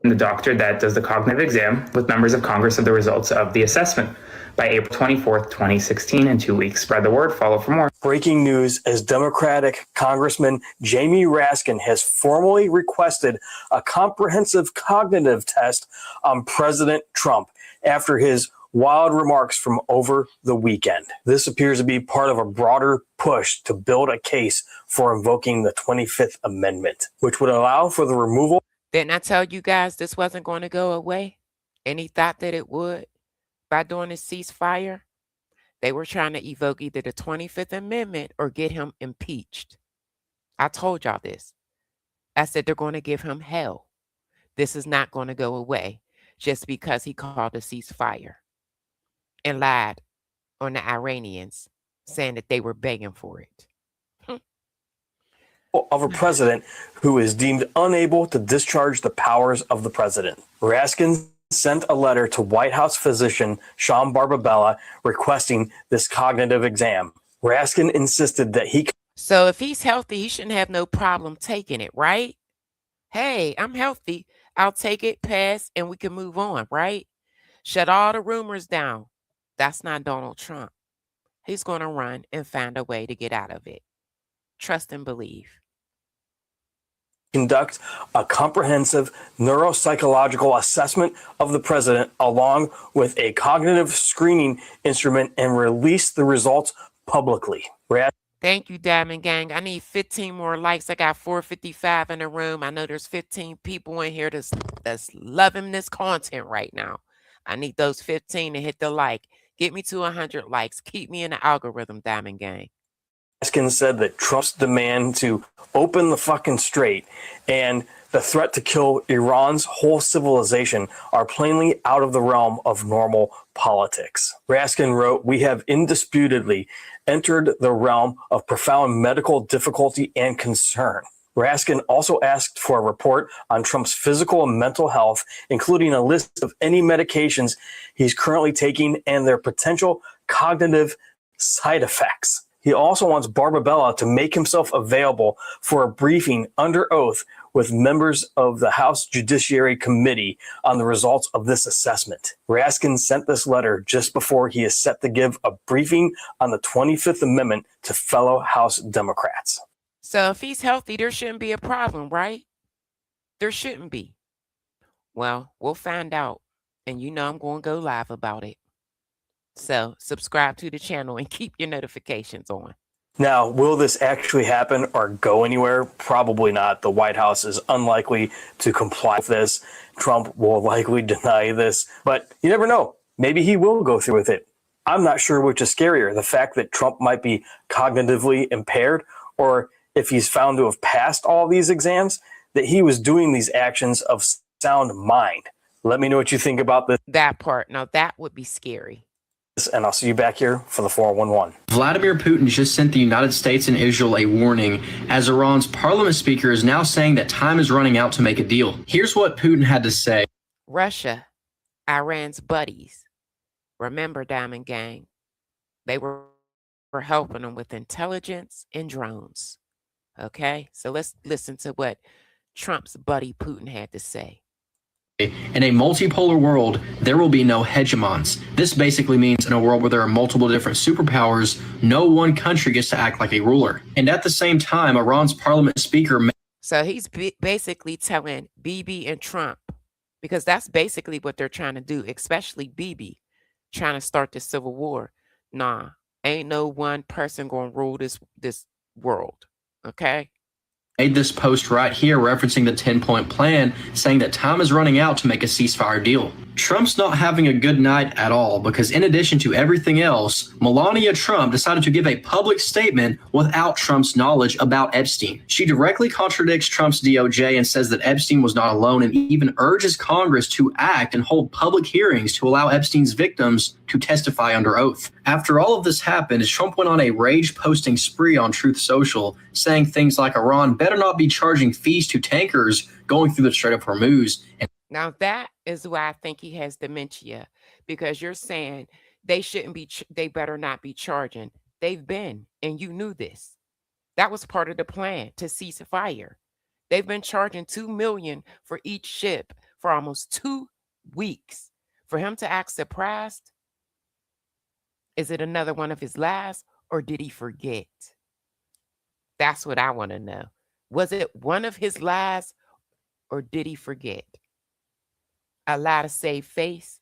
The doctor that does the cognitive exam with members of Congress of the results of the assessment by April 24th, 2016, in 2 weeks. Spread the word. Follow for more. Breaking news as Democratic Congressman Jamie Raskin has formally requested a comprehensive cognitive test on President Trump after his wild remarks from over the weekend. This appears to be part of a broader push to build a case for invoking the 25th Amendment, which would allow for the removal. Didn't I tell you guys this wasn't going to go away? And he thought that it would by doing a ceasefire. They were trying to evoke either the 25th Amendment or get him impeached. I told y'all this. I said they're going to give him hell. This is not going to go away just because he called a ceasefire and lied on the Iranians, saying that they were begging for it. Of a president who is deemed unable to discharge the powers of the president. Raskin sent a letter to White House physician Sean Barbabella requesting this cognitive exam. Raskin insisted that he... So if he's healthy, he shouldn't have no problem taking it, right? Hey, I'm healthy. I'll take it, pass, and we can move on, right? Shut all the rumors down. That's not Donald Trump. He's going to run and find a way to get out of it. Trust and believe. Conduct a comprehensive neuropsychological assessment of the president along with a cognitive screening instrument and release the results publicly. Thank you, Diamond Gang. I need 15 more likes. I got 455 in the room. I know there's 15 people in here that's loving this content right now. I need those 15 to hit the like. Get me to 100 likes. Keep me in the algorithm, Diamond Gang. Raskin said that Trump's demand to open the fucking strait and the threat to kill Iran's whole civilization are plainly out of the realm of normal politics. Raskin wrote, "We have indisputably entered the realm of profound medical difficulty and concern." Raskin also asked for a report on Trump's physical and mental health, including a list of any medications he's currently taking and their potential cognitive side effects. He also wants Barbabella to make himself available for a briefing under oath with members of the House Judiciary Committee on the results of this assessment. Raskin sent this letter just before he is set to give a briefing on the 25th Amendment to fellow House Democrats. So if he's healthy, there shouldn't be a problem, right? There shouldn't be. Well, we'll find out. And you know I'm going to go live about it. So subscribe to the channel and keep your notifications on. Now, will this actually happen or go anywhere? Probably not. The White House is unlikely to comply with this. Trump will likely deny this, but you never know. Maybe he will go through with it. I'm not sure which is scarier, the fact that Trump might be cognitively impaired, or if he's found to have passed all these exams, that he was doing these actions of sound mind. Let me know what you think about this. That part. Now, that would be scary. And I'll see you back here for the 411. Vladimir Putin just sent the United States and Israel a warning, as Iran's parliament speaker is now saying that time is running out to make a deal. Here's what Putin had to say. Russia, Iran's buddies. Remember, Diamond Gang, they were helping them with intelligence and drones. Okay, so let's listen to what Trump's buddy Putin had to say. In a multipolar world, there will be no hegemons. This basically means in a world where there are multiple different superpowers, no one country gets to act like a ruler. And at the same time, Iran's parliament speaker... So he's basically telling Bibi and Trump, because that's basically what they're trying to do, especially Bibi, trying to start the civil war. Nah, ain't no one person going to rule this world, okay? Made this post right here referencing the 10-point plan, saying that time is running out to make a ceasefire deal. Trump's not having a good night at all, because in addition to everything else, Melania Trump decided to give a public statement without Trump's knowledge about Epstein. She directly contradicts Trump's DOJ and says that Epstein was not alone, and even urges Congress to act and hold public hearings to allow Epstein's victims to testify under oath. After all of this happened, Trump went on a rage-posting spree on Truth Social, saying things like Iran better not be charging fees to tankers going through the Strait of Hormuz. And now that is why I think he has dementia, because you're saying they shouldn't be, they better not be charging. They've been, and you knew this. That was part of the plan to cease fire. They've been charging $2 million for each ship for almost 2 weeks. For him to act surprised, is it another one of his lies, or did he forget? That's what I want to know. Was it one of his lies, or did he forget? A lie to save face?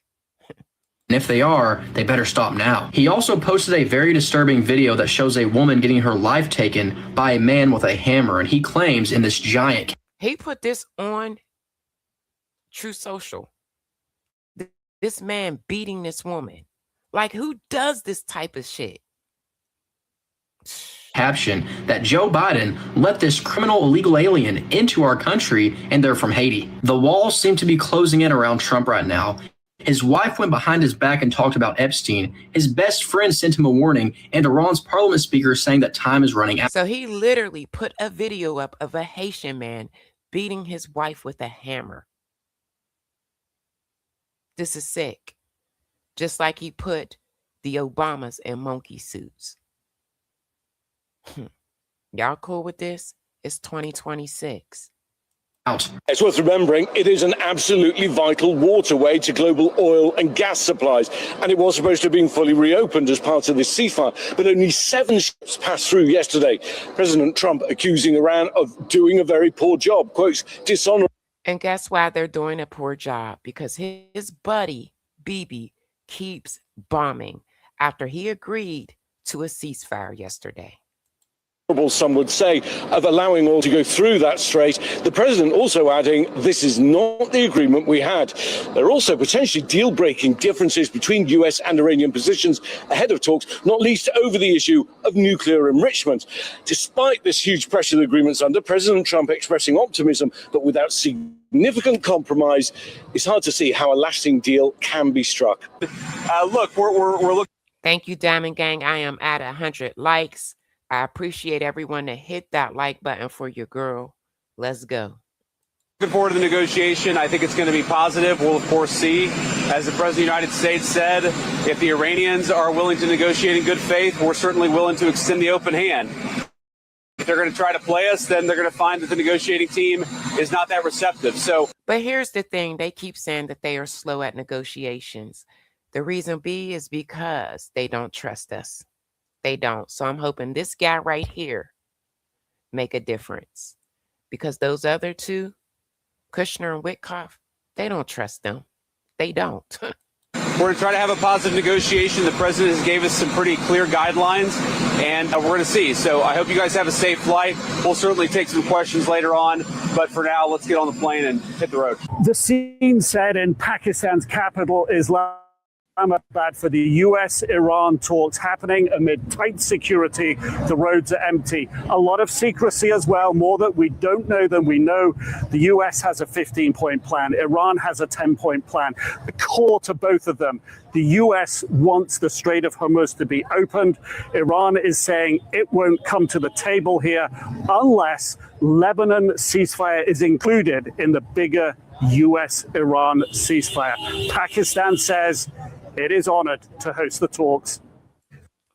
And if they are, they better stop now. He also posted a very disturbing video that shows a woman getting her life taken by a man with a hammer, and he claims in this giant... He put this on Truth Social. This man beating this woman. Like, who does this type of shit? Caption that Joe Biden let this criminal illegal alien into our country, and they're from Haiti. The walls seem to be closing in around Trump right now. His wife went behind his back and talked about Epstein. His best friend sent him a warning, and Iran's parliament speaker saying that time is running out. So he literally put a video up of a Haitian man beating his wife with a hammer. This is sick. Just like he put the Obamas in monkey suits. Y'all cool with this? It's 2026. It's worth remembering it is an absolutely vital waterway to global oil and gas supplies, and it was supposed to have been fully reopened as part of this ceasefire, but only 7 ships passed through yesterday. President Trump accusing Iran of doing a very poor job, quotes, dishonorable. And guess why they're doing a poor job? Because his buddy, Bibi, keeps bombing after he agreed to a ceasefire yesterday. Some would say, of allowing oil to go through that strait. The president also adding, this is not the agreement we had. There are also potentially deal-breaking differences between US and Iranian positions ahead of talks, not least over the issue of nuclear enrichment. Despite this huge pressure the agreement's under, President Trump expressing optimism, but without significant compromise, it's hard to see how a lasting deal can be struck. Look, we're looking. Thank you, Diamond Gang. I am at 100 likes. I appreciate everyone that hit that like button for your girl. Let's go. Looking forward to the negotiation. I think it's going to be positive. We'll, of course, see. As the President of the United States said, if the Iranians are willing to negotiate in good faith, we're certainly willing to extend the open hand. If they're going to try to play us, then they're going to find that the negotiating team is not that receptive. So, but here's the thing. They keep saying that they are slow at negotiations. The reason is because they don't trust us. They don't. So I'm hoping this guy right here make a difference, because those other two, Kushner and Witkoff, they don't trust them. They don't. we're going to try to have a positive negotiation. The president has gave us some pretty clear guidelines, and we're going to see. So I hope you guys have a safe flight. We'll certainly take some questions later on, but for now, let's get on the plane and hit the road. The scene set in Pakistan's capital, Islamabad, for the US-Iran talks happening amid tight security. The roads are empty. A lot of secrecy as well, more that we don't know than we know. The US has a 15-point plan. Iran has a 10-point plan. The core to both of them, the US wants the Strait of Hormuz to be opened. Iran is saying it won't come to the table here unless Lebanon ceasefire is included in the bigger US-Iran ceasefire. Pakistan says it is honored to host the talks.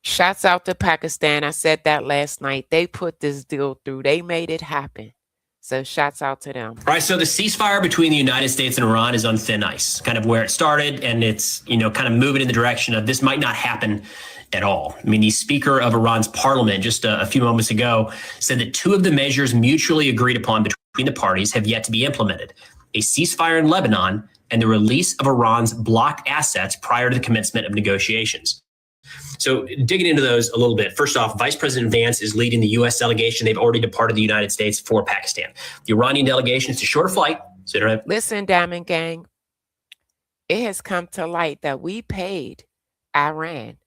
Shouts out to Pakistan. I said that last night. They put this deal through. They made it happen. So shouts out to them. All right. So the ceasefire between the United States and Iran is on thin ice, kind of where it started. And it's, kind of moving in the direction of this might not happen at all. I mean, the Speaker of Iran's parliament just a few moments ago said that two of the measures mutually agreed upon between the parties have yet to be implemented: a ceasefire in Lebanon and the release of Iran's blocked assets prior to the commencement of negotiations. So digging into those a little bit, first off, Vice President Vance is leading the U.S. delegation. They've already departed the United States for Pakistan. The Iranian delegation is a shorter flight. So they don't have- Listen, Diamond Gang, it has come to light that we paid Iran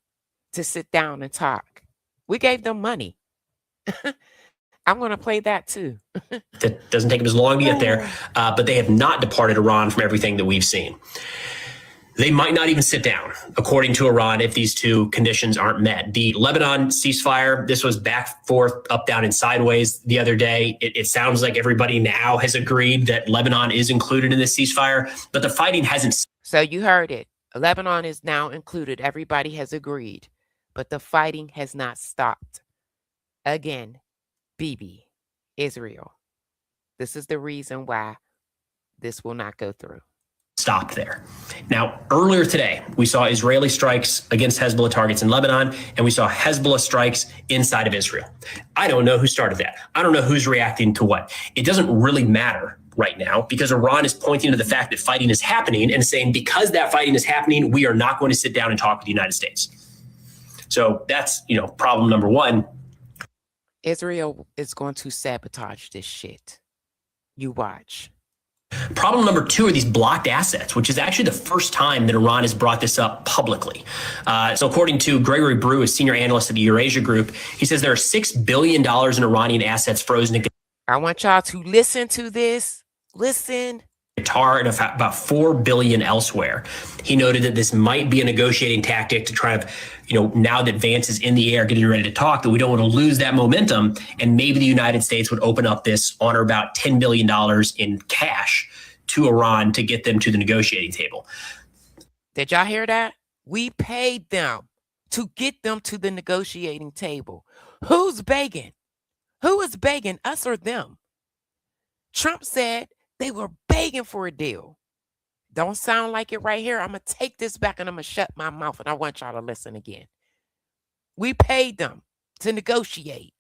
to sit down and talk. We gave them money. I'm going to play that too. That doesn't take them as long to get there, but they have not departed Iran from everything that we've seen. They might not even sit down, according to Iran, if these two conditions aren't met. The Lebanon ceasefire, this was back, forth, up, down, and sideways the other day. It sounds like everybody now has agreed that Lebanon is included in the ceasefire, but the fighting hasn't. So you heard it. Lebanon is now included. Everybody has agreed, but the fighting has not stopped. Again, Bibi, Israel. This is the reason why this will not go through. Stopped there. Now, earlier today, we saw Israeli strikes against Hezbollah targets in Lebanon, and we saw Hezbollah strikes inside of Israel. I don't know who started that. I don't know who's reacting to what. It doesn't really matter right now, because Iran is pointing to the fact that fighting is happening and saying, because that fighting is happening, we are not going to sit down and talk with the United States. So that's, problem number one. Israel is going to sabotage this shit. You watch. Problem number two are these blocked assets, which is actually the first time that Iran has brought this up publicly. So according to Gregory Brew, a senior analyst at the Eurasia Group, he says there are $6 billion in Iranian assets frozen in I want y'all to listen to this. Listen. Qatar and about $4 billion elsewhere. He noted that this might be a negotiating tactic to try to, now that Vance is in the air getting ready to talk, that we don't want to lose that momentum. And maybe the United States would open up this on or about $10 billion in cash to Iran to get them to the negotiating table. Did y'all hear that? We paid them to get them to the negotiating table. Who's begging? Who is begging, us or them? Trump said they were begging for a deal. Don't sound like it right here. I'm going to take this back and I'm going to shut my mouth, and I want y'all to listen again. We paid them to negotiate.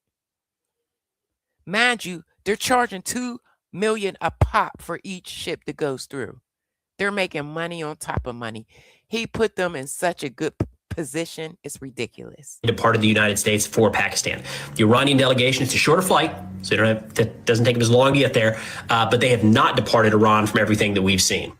Mind you, they're charging $2 million a pop for each ship that goes through. They're making money on top of money. He put them in such a good position. It's ridiculous. Departed the United States for Pakistan. The Iranian delegation, it's a shorter flight, so that doesn't take them as long to get there, but they have not departed Iran from everything that we've seen.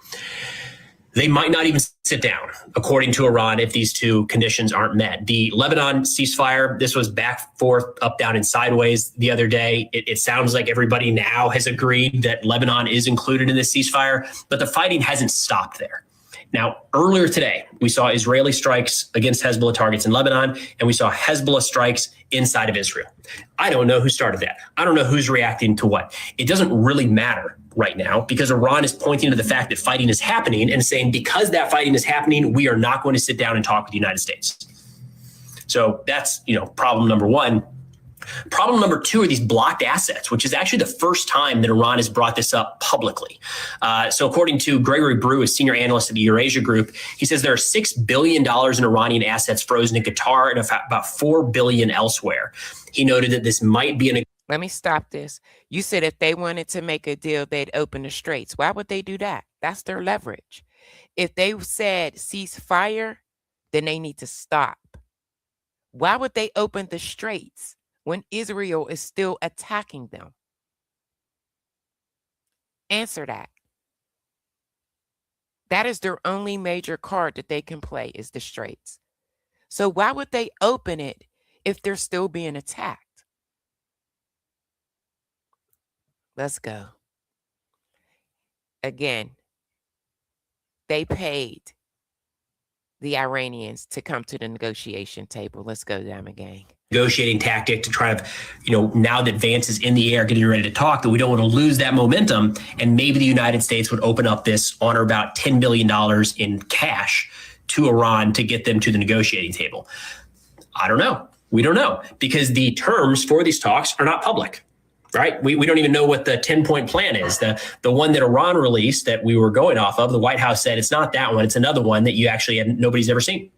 They might not even sit down, according to Iran, if these two conditions aren't met. The Lebanon ceasefire, this was back, forth, up, down, and sideways the other day. It sounds like everybody now has agreed that Lebanon is included in this ceasefire, but the fighting hasn't stopped there. Now, earlier today, we saw Israeli strikes against Hezbollah targets in Lebanon, and we saw Hezbollah strikes inside of Israel. I don't know who started that. I don't know who's reacting to what. It doesn't really matter right now, because Iran is pointing to the fact that fighting is happening and saying, because that fighting is happening, we are not going to sit down and talk with the United States. So that's, problem number one. Problem number two are these blocked assets, which is actually the first time that Iran has brought this up publicly. So according to Gregory Brew, a senior analyst at the Eurasia Group, he says there are $6 billion in Iranian assets frozen in Qatar and about $4 billion elsewhere. He noted that this might be an... Let me stop this. You said if they wanted to make a deal, they'd open the straits. Why would they do that? That's their leverage. If they said ceasefire, then they need to stop. Why would they open the straits when Israel is still attacking them? Answer that. That is their only major card that they can play, is the straits. So why would they open it if they're still being attacked? Let's go. Again, they paid the Iranians to come to the negotiation table. Let's go, Diamond Gang. Negotiating tactic to try to, now that Vance is in the air getting ready to talk, that we don't want to lose that momentum. And maybe the United States would open up this on or about $10 billion in cash to Iran to get them to the negotiating table. I don't know. We don't know, because the terms for these talks are not public, right? We don't even know what the 10-point plan is. The one that Iran released that we were going off of, the White House said it's not that one. It's another one that nobody's ever seen.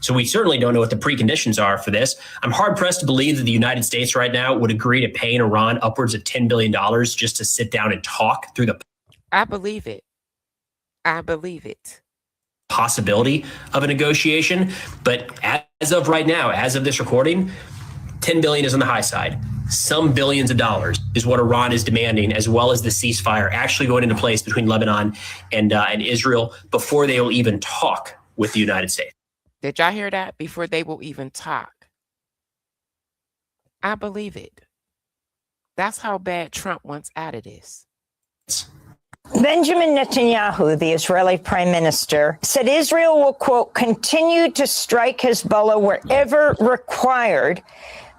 So we certainly don't know what the preconditions are for this. I'm hard pressed to believe that the United States right now would agree to paying Iran upwards of $10 billion just to sit down and talk through the... I believe it. I believe it. Possibility of a negotiation. But as of right now, as of this recording, $10 billion is on the high side. Some billions of dollars is what Iran is demanding, as well as the ceasefire actually going into place between Lebanon and Israel before they will even talk with the United States. Did y'all hear that? Before they will even talk. I believe it. That's how bad Trump wants out of this. Benjamin Netanyahu, the Israeli prime minister, said Israel will, quote, continue to strike Hezbollah wherever required,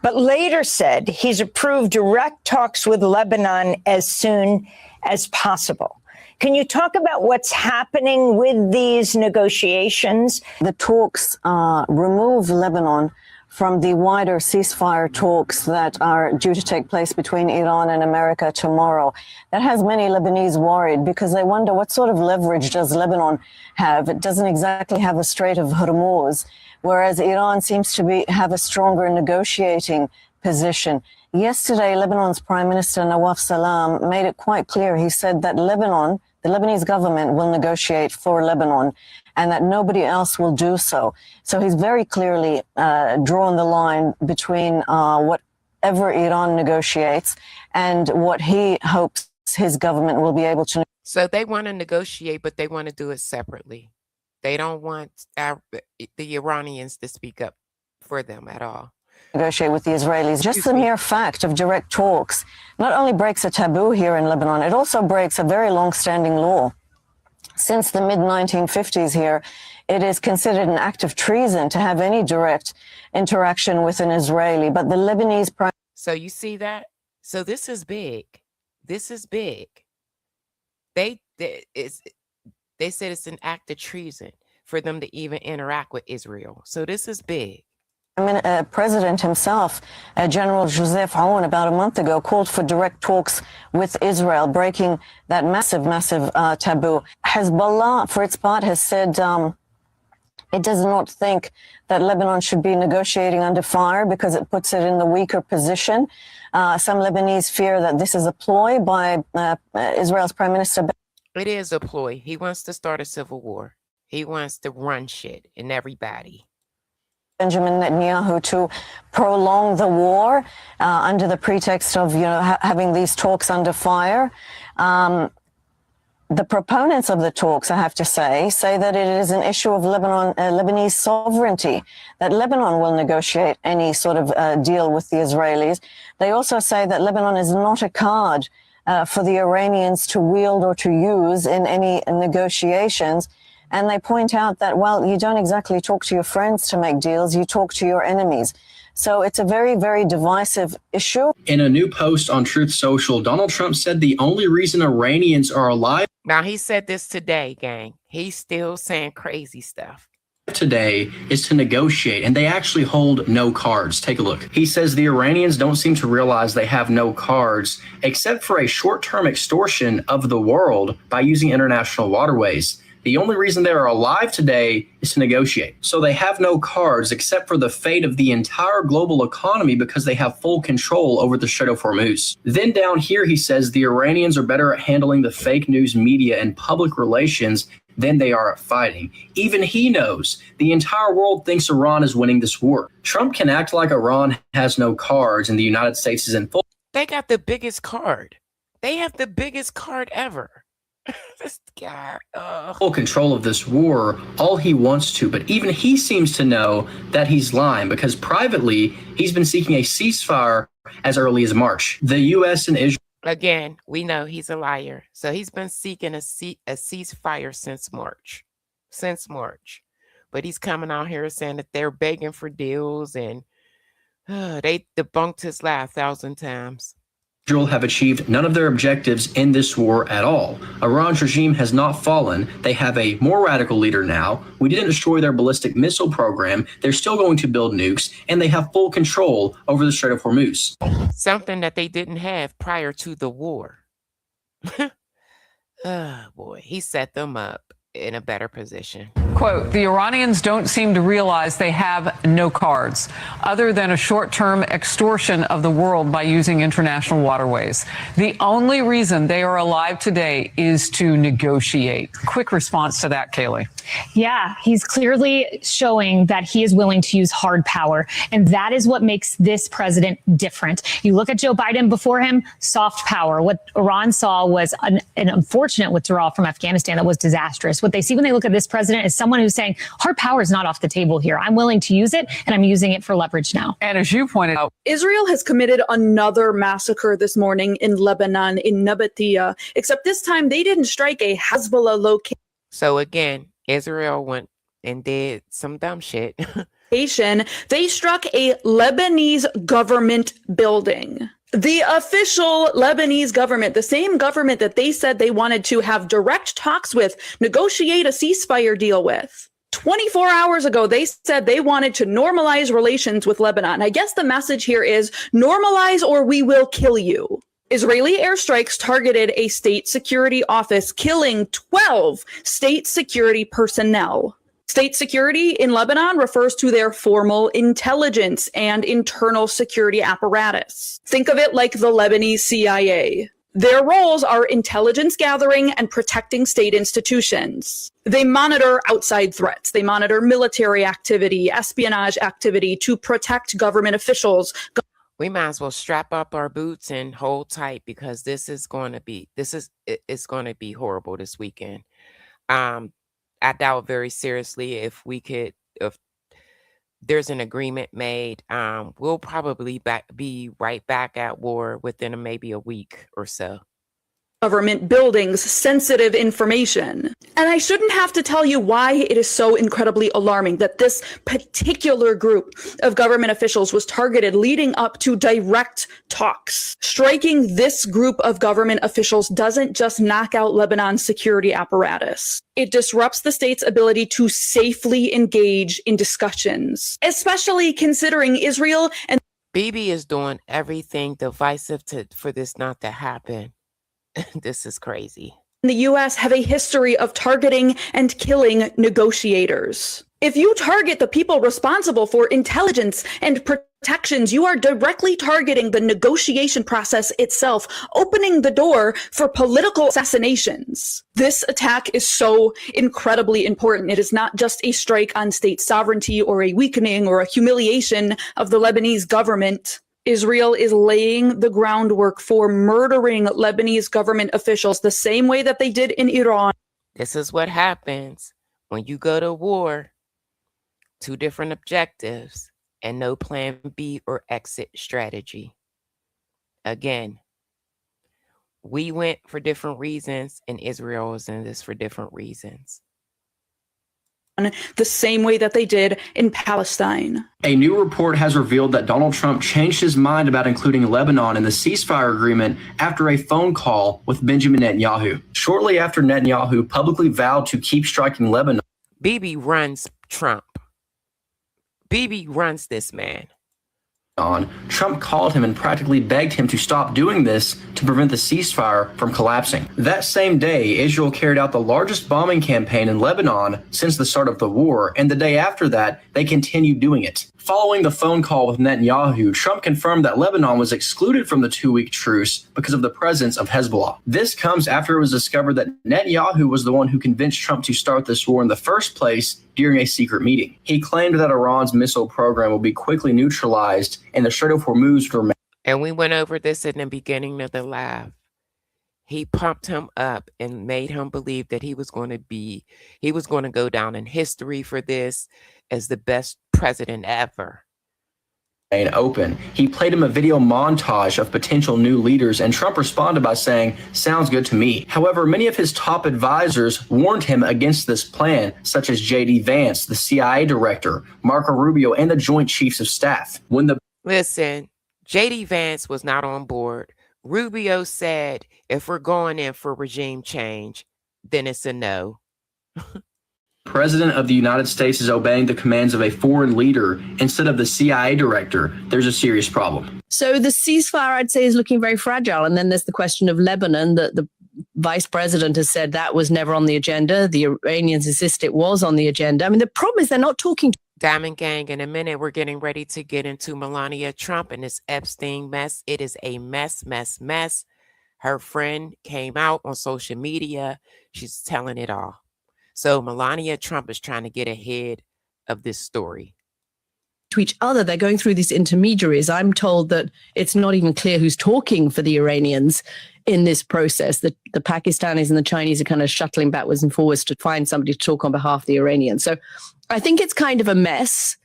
but later said he's approved direct talks with Lebanon as soon as possible. Can you talk about what's happening with these negotiations? The talks remove Lebanon from the wider ceasefire talks that are due to take place between Iran and America tomorrow. That has many Lebanese worried because they wonder what sort of leverage does Lebanon have? It doesn't exactly have a Strait of Hormuz, whereas Iran seems to have a stronger negotiating position. Yesterday, Lebanon's Prime Minister Nawaf Salam made it quite clear. He said that Lebanon, the Lebanese government, will negotiate for Lebanon and that nobody else will do so. So he's very clearly drawn the line between whatever Iran negotiates and what he hopes his government will be able to. So they want to negotiate, but they want to do it separately. They don't want the Iranians to speak up for them at all. Negotiate with the Israelis. Just the mere fact of direct talks not only breaks a taboo here in Lebanon, it also breaks a very long-standing law. Since the mid-1950s here, it is considered an act of treason to have any direct interaction with an Israeli. But the Lebanese prime... So you see that? So this is big. This is big. They said it's an act of treason for them to even interact with Israel. So this is big. President himself, General Joseph Aoun, about a month ago, called for direct talks with Israel, breaking that massive taboo. Hezbollah, for its part, has said it does not think that Lebanon should be negotiating under fire because it puts it in the weaker position. Some Lebanese fear that this is a ploy by Israel's Prime Minister. It is a ploy. He wants to start a civil war. He wants to run shit in everybody. Benjamin Netanyahu to prolong the war under the pretext of, having these talks under fire. The proponents of the talks, I have to say that it is an issue of Lebanese sovereignty, that Lebanon will negotiate any sort of deal with the Israelis. They also say that Lebanon is not a card for the Iranians to wield or to use in any negotiations. And they point out that, well, you don't exactly talk to your friends to make deals, you talk to your enemies. So it's a very, very divisive issue. In a new post on Truth Social, Donald Trump said the only reason Iranians are alive. Now, he said this today, gang. He's still saying crazy stuff. today is to negotiate, and they actually hold no cards. Take a look. He says the Iranians don't seem to realize they have no cards except for a short-term extortion of the world by using international waterways. The only reason they are alive today is to negotiate. So they have no cards except for the fate of the entire global economy because they have full control over the Strait of Hormuz. Then down here, he says the Iranians are better at handling the fake news media and public relations than they are at fighting. Even he knows the entire world thinks Iran is winning this war. Trump can act like Iran has no cards and the United States is in full. They got the biggest card. They have the biggest card ever. This guy, full control of this war all he wants to, but even he seems to know that he's lying because privately he's been seeking a ceasefire as early as March. The U.S. and Israel. Again, we know he's a liar. So he's been seeking a ceasefire since March. But he's coming out here saying that they're begging for deals, and they debunked his lie 1,000 times. Israel have achieved none of their objectives in this war at all. Iran's regime has not fallen. They have a more radical leader now. We didn't destroy their ballistic missile program. They're still going to build nukes, and they have full control over the Strait of Hormuz. Something that they didn't have prior to the war. Oh, boy, he set them up in a better position. Quote, the Iranians don't seem to realize they have no cards other than a short-term extortion of the world by using international waterways. The only reason they are alive today is to negotiate. Quick response to that, Kaylee. Yeah, he's clearly showing that he is willing to use hard power. And that is what makes this president different. You look at Joe Biden before him, soft power. What Iran saw was an unfortunate withdrawal from Afghanistan that was disastrous. What they see when they look at this president is someone who's saying hard power is not off the table here. I'm willing to use it, and I'm using it for leverage now. And as you pointed out, Israel has committed another massacre this morning in Lebanon, in Nabatea, except this time they didn't strike a Hezbollah location. So again, Israel went and did some dumb shit. They struck a Lebanese government building. The official Lebanese government, the same government that they said they wanted to have direct talks with, negotiate a ceasefire deal with. 24 hours ago, they said they wanted to normalize relations with Lebanon. I guess the message here is normalize or we will kill you. Israeli airstrikes targeted a state security office, killing 12 state security personnel. State security in Lebanon refers to their formal intelligence and internal security apparatus. Think of it like the Lebanese CIA. Their roles are intelligence gathering and protecting state institutions. They monitor outside threats. They monitor military activity, espionage activity to protect government officials. We might as well strap up our boots and hold tight because it's going to be horrible this weekend. I doubt very seriously if there's an agreement made, we'll probably be right back at war within maybe a week or so. Government buildings, sensitive information. And I shouldn't have to tell you why it is so incredibly alarming that this particular group of government officials was targeted leading up to direct talks. Striking this group of government officials doesn't just knock out Lebanon's security apparatus. It disrupts the state's ability to safely engage in discussions, especially considering Israel and Bibi is doing everything divisive for this not to happen. This is crazy. The U.S. have a history of targeting and killing negotiators. If you target the people responsible for intelligence and protections, you are directly targeting the negotiation process itself, opening the door for political assassinations. This attack is so incredibly important. It is not just a strike on state sovereignty or a weakening or a humiliation of the Lebanese government. Israel is laying the groundwork for murdering Lebanese government officials the same way that they did in Iran. This is what happens when you go to war. Two different objectives and no plan B or exit strategy. Again, we went for different reasons and Israel is in this for different reasons. The same way that they did in Palestine. A new report has revealed that Donald Trump changed his mind about including Lebanon in the ceasefire agreement after a phone call with Benjamin Netanyahu. Shortly after Netanyahu publicly vowed to keep striking Lebanon, Bibi runs Trump. Bibi runs this man. Trump called him and practically begged him to stop doing this to prevent the ceasefire from collapsing. That same day, Israel carried out the largest bombing campaign in Lebanon since the start of the war, and the day after that, they continued doing it. Following the phone call with Netanyahu, Trump confirmed that Lebanon was excluded from the 2-week truce because of the presence of Hezbollah. This comes after it was discovered that Netanyahu was the one who convinced Trump to start this war in the first place during a secret meeting. He claimed that Iran's missile program will be quickly neutralized and the Strait of Hormuz remain. And we went over this in the beginning of the live. He pumped him up and made him believe that he was going to go down in history for this as the best president ever. Open. He played him a video montage of potential new leaders, and Trump responded by saying, "Sounds good to me." However, many of his top advisors warned him against this plan, such as J.D. Vance, the CIA director, Marco Rubio, and the Joint Chiefs of Staff. Listen, J.D. Vance was not on board. Rubio said, if we're going in for regime change, then it's a no. President of the United States is obeying the commands of a foreign leader instead of the CIA director. There's a serious problem. So the ceasefire, I'd say, is looking very fragile. And then there's the question of Lebanon that the vice president has said that was never on the agenda. The Iranians insist it was on the agenda. I mean, the problem is they're not talking. Diamond Gang, in a minute, we're getting ready to get into Melania Trump and this Epstein mess. It is a mess. Her friend came out on social media. She's telling it all. So Melania Trump is trying to get ahead of this story. To each other, they're going through these intermediaries. I'm told that it's not even clear who's talking for the Iranians in this process. The Pakistanis and the Chinese are kind of shuttling backwards and forwards to find somebody to talk on behalf of the Iranians. So I think it's kind of a mess.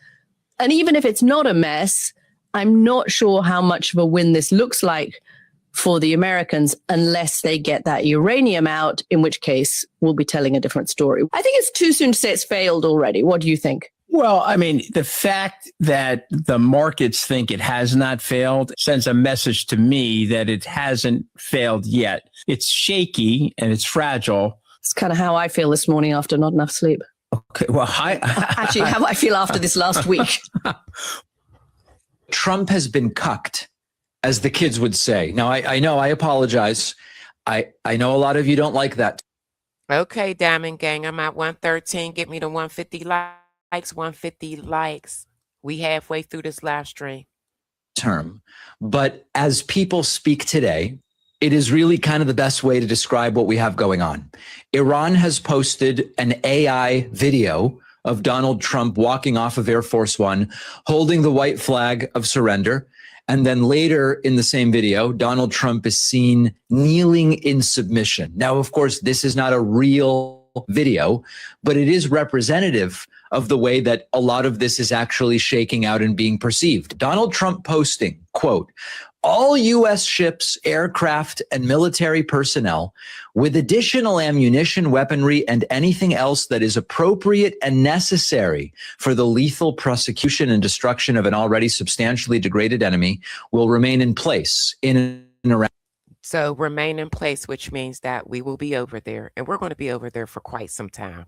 And even if it's not a mess, I'm not sure how much of a win this looks like for the Americans unless they get that uranium out, in which case we'll be telling a different story. I think it's too soon to say it's failed already. What do you think? Well, I mean, the fact that the markets think it has not failed sends a message to me that it hasn't failed yet. It's shaky and it's fragile. It's kind of how I feel this morning after not enough sleep. Okay, well, actually, how I feel after this last week. Trump has been cucked, as the kids would say. Now, I know, I apologize. I know a lot of you don't like that. Okay, Diamond Gang, I'm at 113. Get me to 150 likes, 150 likes. We halfway through this live stream. Term. But as people speak today, it is really kind of the best way to describe what we have going on. Iran has posted an AI video of Donald Trump walking off of Air Force One, holding the white flag of surrender. And then later in the same video, Donald Trump is seen kneeling in submission. Now, of course, this is not a real video, but it is representative of the way that a lot of this is actually shaking out and being perceived. Donald Trump posting, quote, "All U.S. ships, aircraft, and military personnel with additional ammunition, weaponry, and anything else that is appropriate and necessary for the lethal prosecution and destruction of an already substantially degraded enemy will remain in place in and around." So remain in place, which means that we will be over there, and we're going to be over there for quite some time.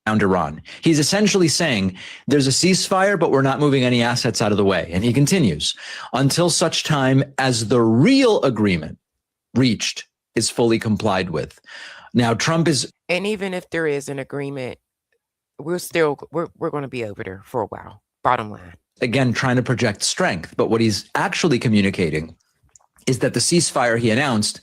Iran. He's essentially saying there's a ceasefire, but we're not moving any assets out of the way. And he continues, until such time as the real agreement reached is fully complied with. Now, Trump is... And even if there is an agreement, we're going to be over there for a while. Bottom line. Again, trying to project strength. But what he's actually communicating is that the ceasefire he announced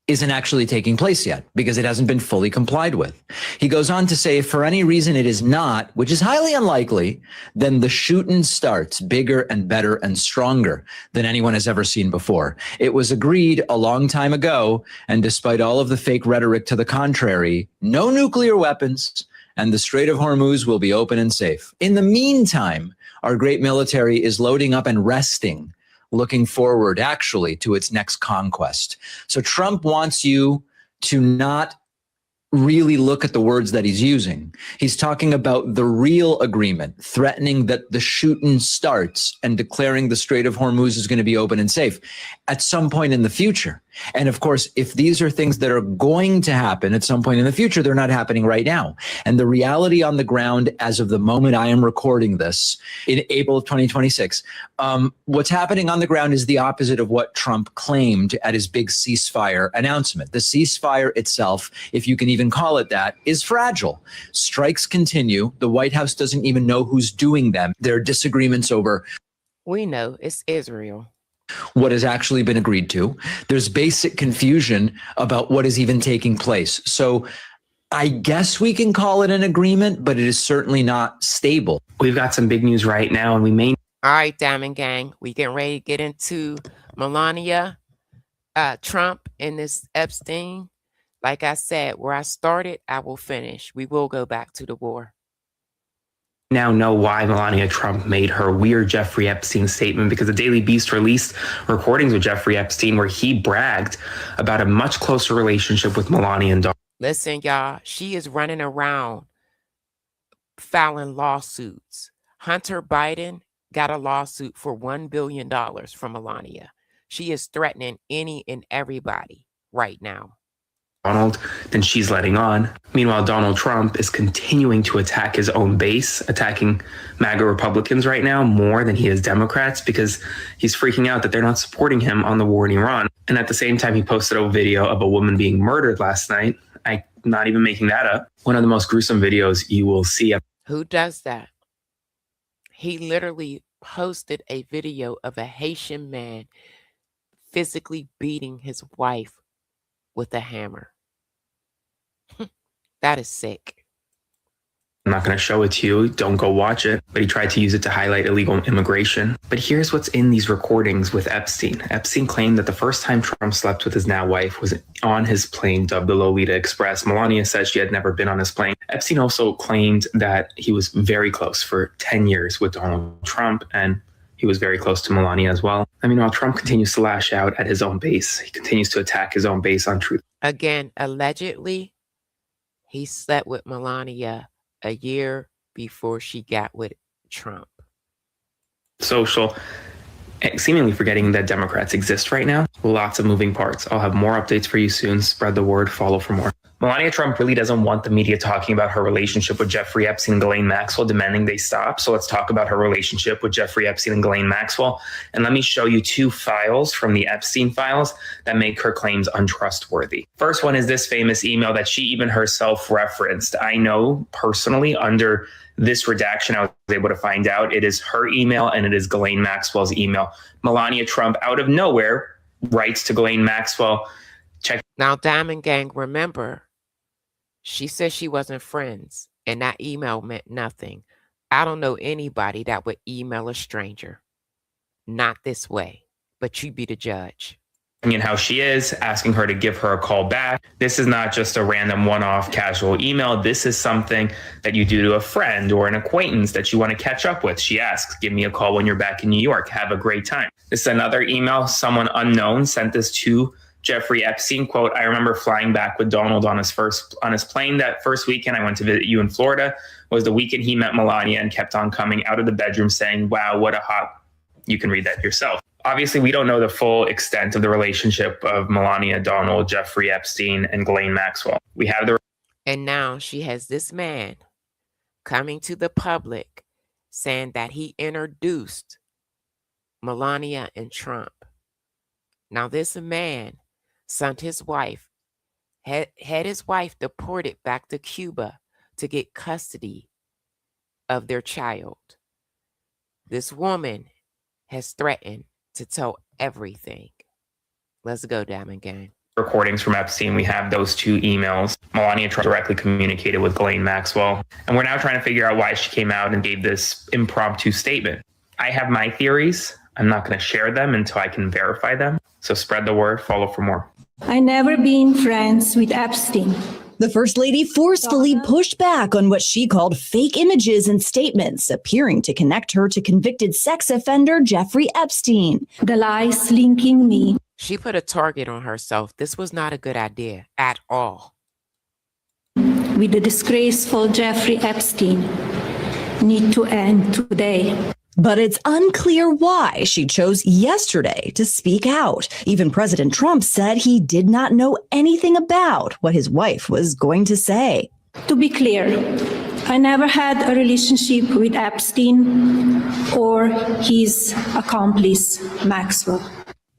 isn't actually taking place yet because it hasn't been fully complied with. He goes on to say, if for any reason it is not, which is highly unlikely, then the shooting starts bigger and better and stronger than anyone has ever seen before. It was agreed a long time ago, and despite all of the fake rhetoric to the contrary, no nuclear weapons, and the Strait of Hormuz will be open and safe. In the meantime, our great military is loading up and resting, looking forward actually to its next conquest. So Trump wants you to not really look at the words that he's using. He's talking about the real agreement, threatening that the shooting starts and declaring the Strait of Hormuz is going to be open and safe at some point in the future. And of course, if these are things that are going to happen at some point in the future, they're not happening right now. And the reality on the ground, as of the moment I am recording this in April of 2026, what's happening on the ground is the opposite of what Trump claimed at his big ceasefire announcement. The ceasefire itself, if you can even call it that, is fragile. Strikes continue. The White House doesn't even know who's doing them. There are disagreements over. We know it's Israel. What has actually been agreed to. There's basic confusion about what is even taking place. So I guess we can call it an agreement, but it is certainly not stable. We've got some big news right now, and we may. All right, Diamond Gang, we getting ready to get into Melania Trump and this Epstein. Like I said, where I started, I will finish. We will go back to the war. Now know why Melania Trump made her weird Jeffrey Epstein statement, because the Daily Beast released recordings with Jeffrey Epstein where he bragged about a much closer relationship with Melania and Donald. Listen, y'all, she is running around filing lawsuits. Hunter Biden got a lawsuit for $1 billion from Melania. She is threatening any and everybody right now. Then she's letting on. Meanwhile, Donald Trump is continuing to attack his own base, attacking MAGA Republicans right now more than he is Democrats, because he's freaking out that they're not supporting him on the war in Iran. And at the same time, he posted a video of a woman being murdered last night. I'm not even making that up. One of the most gruesome videos you will see. Who does that? He literally posted a video of a Haitian man physically beating his wife with a hammer. That is sick. I'm not going to show it to you. Don't go watch it. But he tried to use it to highlight illegal immigration. But here's what's in these recordings with Epstein. Epstein claimed that the first time Trump slept with his now wife was on his plane dubbed the Lolita Express. Melania said she had never been on his plane. Epstein also claimed that he was very close for 10 years with Donald Trump, and he was very close to Melania as well. I mean, while Trump continues to lash out at his own base, he continues to attack his own base on truth. Again, allegedly, he slept with Melania a year before she got with Trump. Social, seemingly forgetting that Democrats exist right now. Lots of moving parts. I'll have more updates for you soon. Spread the word, follow for more. Melania Trump really doesn't want the media talking about her relationship with Jeffrey Epstein and Ghislaine Maxwell, demanding they stop. So let's talk about her relationship with Jeffrey Epstein and Ghislaine Maxwell. And let me show you two files from the Epstein files that make her claims untrustworthy. First one is this famous email that she even herself referenced. I know personally under this redaction, I was able to find out it is her email and it is Ghislaine Maxwell's email. Melania Trump, out of nowhere, writes to Ghislaine Maxwell. Check. Now, Diamond Gang, remember, she said she wasn't friends, and that email meant nothing. I don't know anybody that would email a stranger. Not this way, but you be the judge. And how she is, asking her to give her a call back. This is not just a random one-off casual email. This is something that you do to a friend or an acquaintance that you want to catch up with. She asks, give me a call when you're back in New York. Have a great time. This is another email. Someone unknown sent this to Jeffrey Epstein. Quote, I remember flying back with Donald on his plane that first weekend I went to visit you in Florida. Was the weekend he met Melania and kept on coming out of the bedroom saying, wow, what a hot. You can read that yourself. Obviously, we don't know the full extent of the relationship of Melania, Donald, Jeffrey Epstein, and Ghislaine Maxwell. We have the. And now she has this man coming to the public saying that he introduced Melania and Trump. Now, this man sent his wife, had his wife deported back to Cuba to get custody of their child. This woman has threatened to tell everything. Let's go, Diamond Gang. Recordings from Epstein. We have those two emails. Melania Trump directly communicated with Ghislaine Maxwell. And we're now trying to figure out why she came out and gave this impromptu statement. I have my theories. I'm not going to share them until I can verify them. So spread the word, follow for more. I never been friends with Epstein. The First Lady forcefully pushed back on what she called fake images and statements, appearing to connect her to convicted sex offender Jeffrey Epstein. The lies linking me. She put a target on herself. This was not a good idea at all. With the disgraceful Jeffrey Epstein need to end today. But it's unclear why she chose yesterday to speak out. Even President Trump said he did not know anything about what his wife was going to say. To be clear, I never had a relationship with Epstein or his accomplice, Maxwell.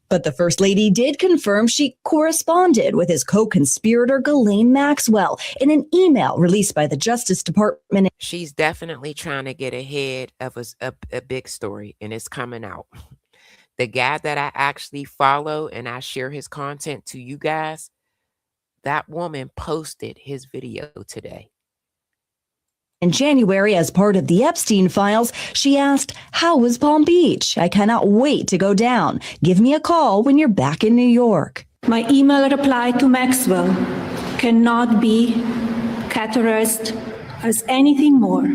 But the First Lady did confirm she corresponded with his co-conspirator Ghislaine Maxwell in an email released by the Justice Department. She's definitely trying to get ahead of a big story, and it's coming out. The guy that I actually follow and I share his content to you guys, that woman posted his video today. In January, as part of the Epstein files, she asked, "How was Palm Beach? I cannot wait to go down. Give me a call when you're back in New York." My email reply to Maxwell cannot be categorized as anything more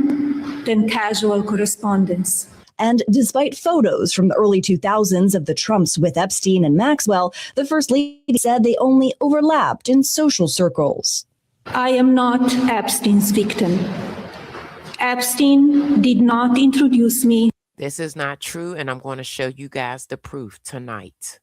than casual correspondence. And despite photos from the early 2000s of the Trumps with Epstein and Maxwell, the First Lady said they only overlapped in social circles. I am not Epstein's victim. Epstein did not introduce me. This is not true, and I'm going to show you guys the proof tonight.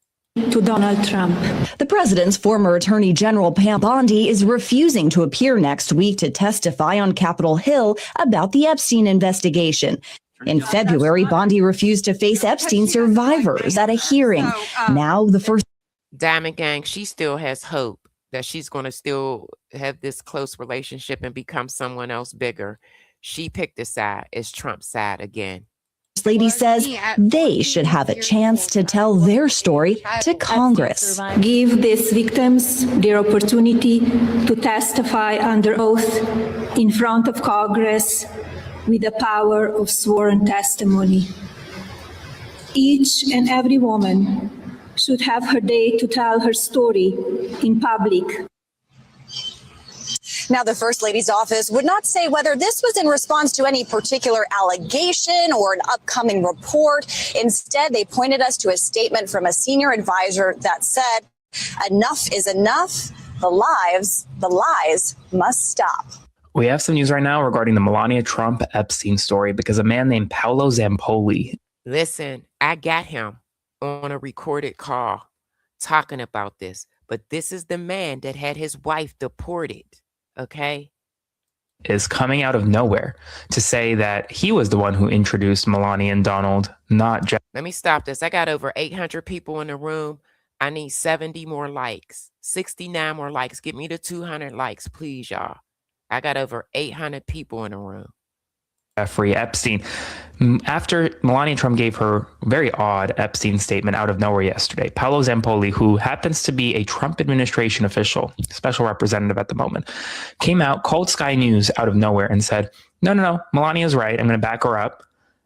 To Donald Trump. The president's former attorney general Pam Bondi is refusing to appear next week to testify on Capitol Hill about the Epstein investigation. In February, Bondi refused to face Epstein survivors at a hearing. Now the first Diamond Gang, she still has hope that she's going to still have this close relationship and become someone else bigger. She picked a side. It's Trump's side again. First Lady says they should have a chance to tell their story to Congress. Give these victims their opportunity to testify under oath in front of Congress with the power of sworn testimony. Each and every woman should have her day to tell her story in public. Now, the First Lady's office would not say whether this was in response to any particular allegation or an upcoming report. Instead, they pointed us to a statement from a senior advisor that said, "Enough is enough. The lies must stop." We have some news right now regarding the Melania Trump Epstein story because a man named Paolo Zampoli. Listen, I got him on a recorded call talking about this, but this is the man that had his wife deported. Okay. Is coming out of nowhere to say that he was the one who introduced Melania and Donald, not Jeff. Let me stop this. I got over 800 people in the room. I need 70 more likes, 69 more likes. Get me to 200 likes, please, y'all. I got over 800 people in the room. Jeffrey Epstein. After Melania Trump gave her very odd Epstein statement out of nowhere yesterday, Paolo Zampoli, who happens to be a Trump administration official, special representative at the moment, came out, called Sky News out of nowhere and said, no, Melania's right. I'm going to back her up.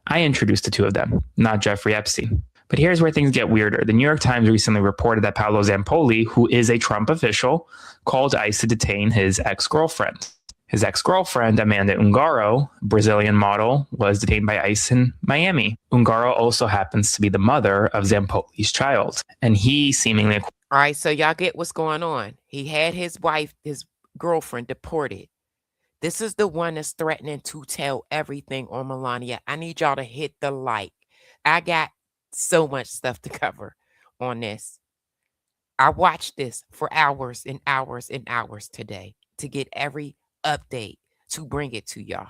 I introduced the two of them, not Jeffrey Epstein. But here's where things get weirder. The New York Times recently reported that Paolo Zampoli, who is a Trump official, called ICE to detain his ex-girlfriend. His ex-girlfriend, Amanda Ungaro, Brazilian model, was detained by ICE in Miami. Ungaro also happens to be the mother of Zampoli's child. And he seemingly... All right, so y'all get what's going on. He had his wife, his girlfriend, deported. This is the one that's threatening to tell everything on Melania. I need y'all to hit the like. I got so much stuff to cover on this. I watched this for hours and hours and hours today to get every update to bring it to y'all.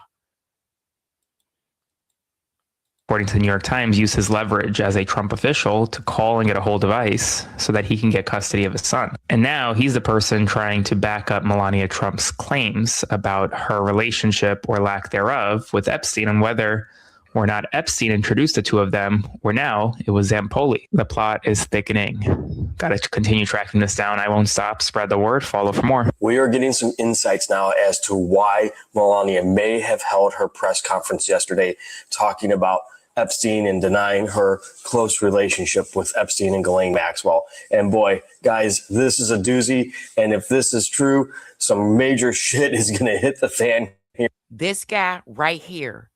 According to the New York Times, used his leverage as a Trump official to call and get a hold of ICE so that he can get custody of his son. And now he's the person trying to back up Melania Trump's claims about her relationship or lack thereof with Epstein and whether or not Epstein introduced the two of them, or now it was Zampoli. The plot is thickening. Got to continue tracking this down. I won't stop. Spread the word. Follow for more. We are getting some insights now as to why Melania may have held her press conference yesterday talking about Epstein and denying her close relationship with Epstein and Ghislaine Maxwell. And boy, guys, this is a doozy. And if this is true, some major shit is going to hit the fan here. This guy right here,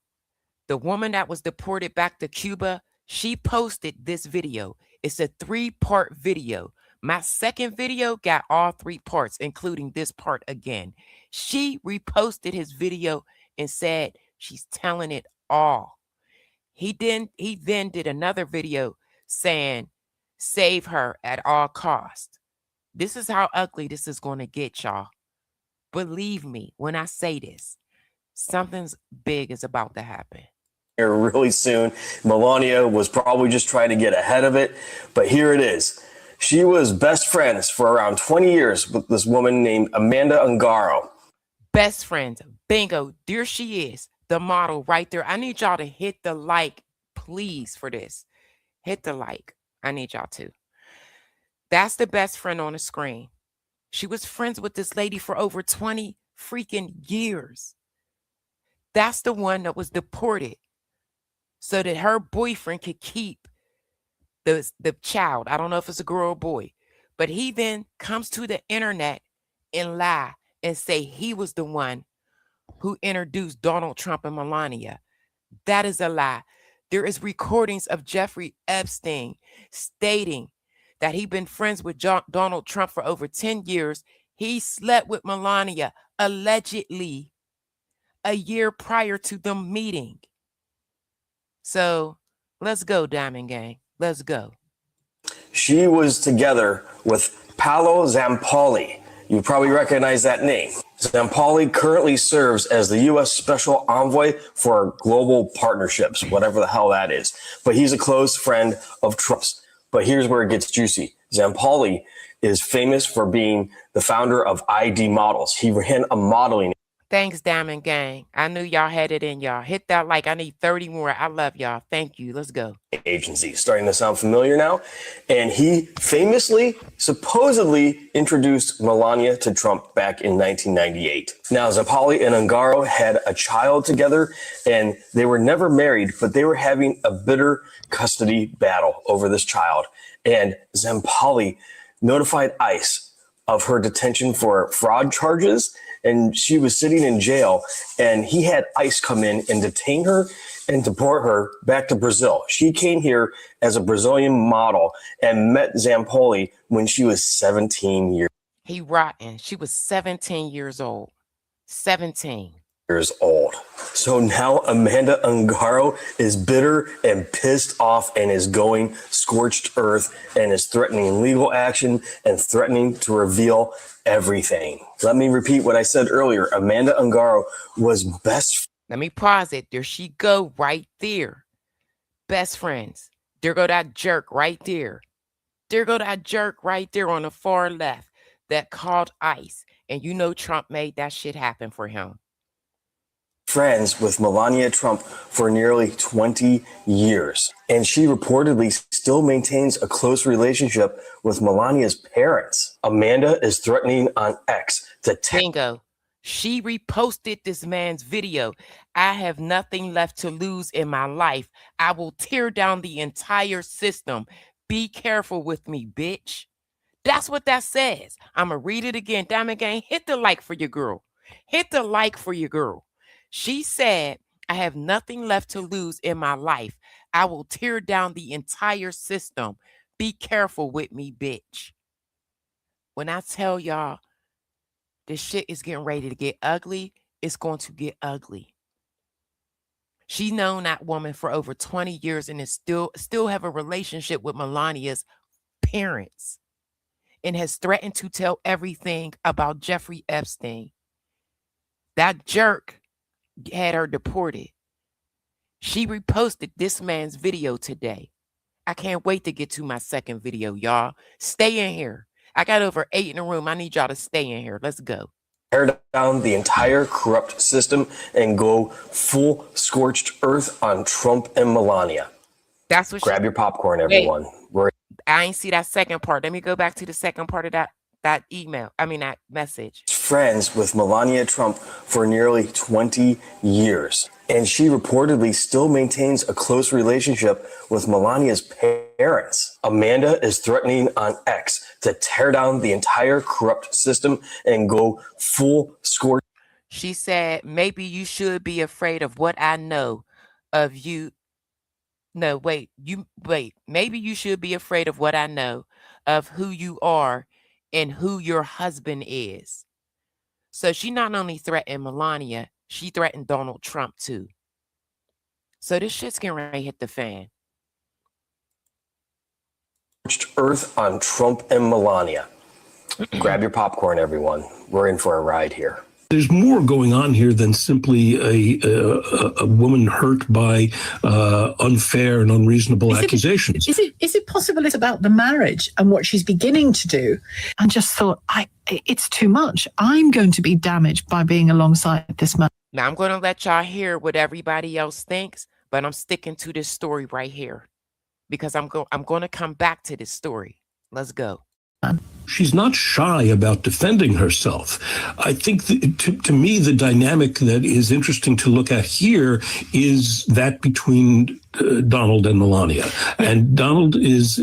the woman that was deported back to Cuba, she posted this video. It's a 3-part video. My second video got all 3 parts, including this part again. She reposted his video and said she's telling it all. He then did another video saying, save her at all costs. This is how ugly this is going to get, y'all. Believe me when I say this, something's big is about to happen. Here really soon. Melania was probably just trying to get ahead of it, but here it is. She was best friends for around 20 years with this woman named Amanda Ungaro. Best friends. Bingo. There she is. The model right there. I need y'all to hit the like, please, for this. Hit the like. I need y'all to. That's the best friend on the screen. She was friends with this lady for over 20 freaking years. That's the one that was deported so that her boyfriend could keep the child. I don't know if it's a girl or boy, but he then comes to the internet and lie and say he was the one who introduced Donald Trump and Melania. That is a lie. There is recordings of Jeffrey Epstein stating that he'd been friends with Donald Trump for over 10 years. He slept with Melania allegedly a year prior to them meeting. So let's go, Diamond Gang. Let's go. She was together with Paolo Zampolli. You probably recognize that name. Zampolli currently serves as the U.S. Special Envoy for Global Partnerships, whatever the hell that is. But he's a close friend of Trump's. But here's where it gets juicy. Zampolli is famous for being the founder of ID Models. He ran a modeling. Thanks, Diamond Gang. I knew y'all had it in y'all. Hit that like. I need 30 more. I love y'all. Thank you. Let's go. Agency. Starting to sound familiar now. And he famously, supposedly introduced Melania to Trump back in 1998. Now, Zampolli and Ungaro had a child together, and they were never married, but they were having a bitter custody battle over this child. And Zampolli notified ICE of her detention for fraud charges, and she was sitting in jail, and he had ICE come in and detain her and deport her back to Brazil. She came here as a Brazilian model and met Zampolli when she was 17 years. He rotten. She was 17 years old. 17 years old. So now Amanda Ungaro is bitter and pissed off and is going scorched earth and is threatening legal action and threatening to reveal everything. Let me repeat what I said earlier. Amanda Ungaro was best. Let me pause it. There she go right there. Best friends. There go that jerk right there. There go that jerk right there on the far left that called ICE. And you know Trump made that shit happen for him. Friends with Melania Trump for nearly 20 years. And she reportedly still maintains a close relationship with Melania's parents. Amanda is threatening on X to Bingo. She reposted this man's video. I have nothing left to lose in my life. I will tear down the entire system. Be careful with me, bitch. That's what that says. I'm going to read it again. Diamond Gang, hit the like for your girl. Hit the like for your girl. She said, I have nothing left to lose in my life. I will tear down the entire system. Be careful with me, bitch. When I tell y'all this shit is getting ready to get ugly, it's going to get ugly. She's known that woman for over 20 years and is still have a relationship with Melania's parents and has threatened to tell everything about Jeffrey Epstein. That jerk had her deported. She reposted this man's video today. I can't wait to get to my second video, y'all. Stay in here. I got over 8 in the room. I need y'all to stay in here. Let's go. Tear down the entire corrupt system and go full scorched earth on Trump and Melania. That's what. Grab your popcorn, everyone. I ain't see that second part. Let me go back to the second part of that email. I mean, that message. Friends with Melania Trump for nearly 20 years. And she reportedly still maintains a close relationship with Melania's parents. Amanda is threatening on X to tear down the entire corrupt system and go full scorch. She said, maybe you should be afraid of what I know of you. No, wait. Maybe you should be afraid of what I know of who you are and who your husband is. So she not only threatened Melania, she threatened Donald Trump too. So this shit's getting ready to hit the fan. Earth on Trump and Melania. Grab your popcorn, everyone. We're in for a ride here. There's more going on here than simply a woman hurt by unfair and unreasonable accusations. Is it possible it's about the marriage and what she's beginning to do? And just thought, it's too much. I'm going to be damaged by being alongside this man. Now I'm going to let y'all hear what everybody else thinks, but I'm sticking to this story right here because I'm going to come back to this story. Let's go. She's not shy about defending herself. I think to me, the dynamic that is interesting to look at here is that between Donald and Melania. And Donald is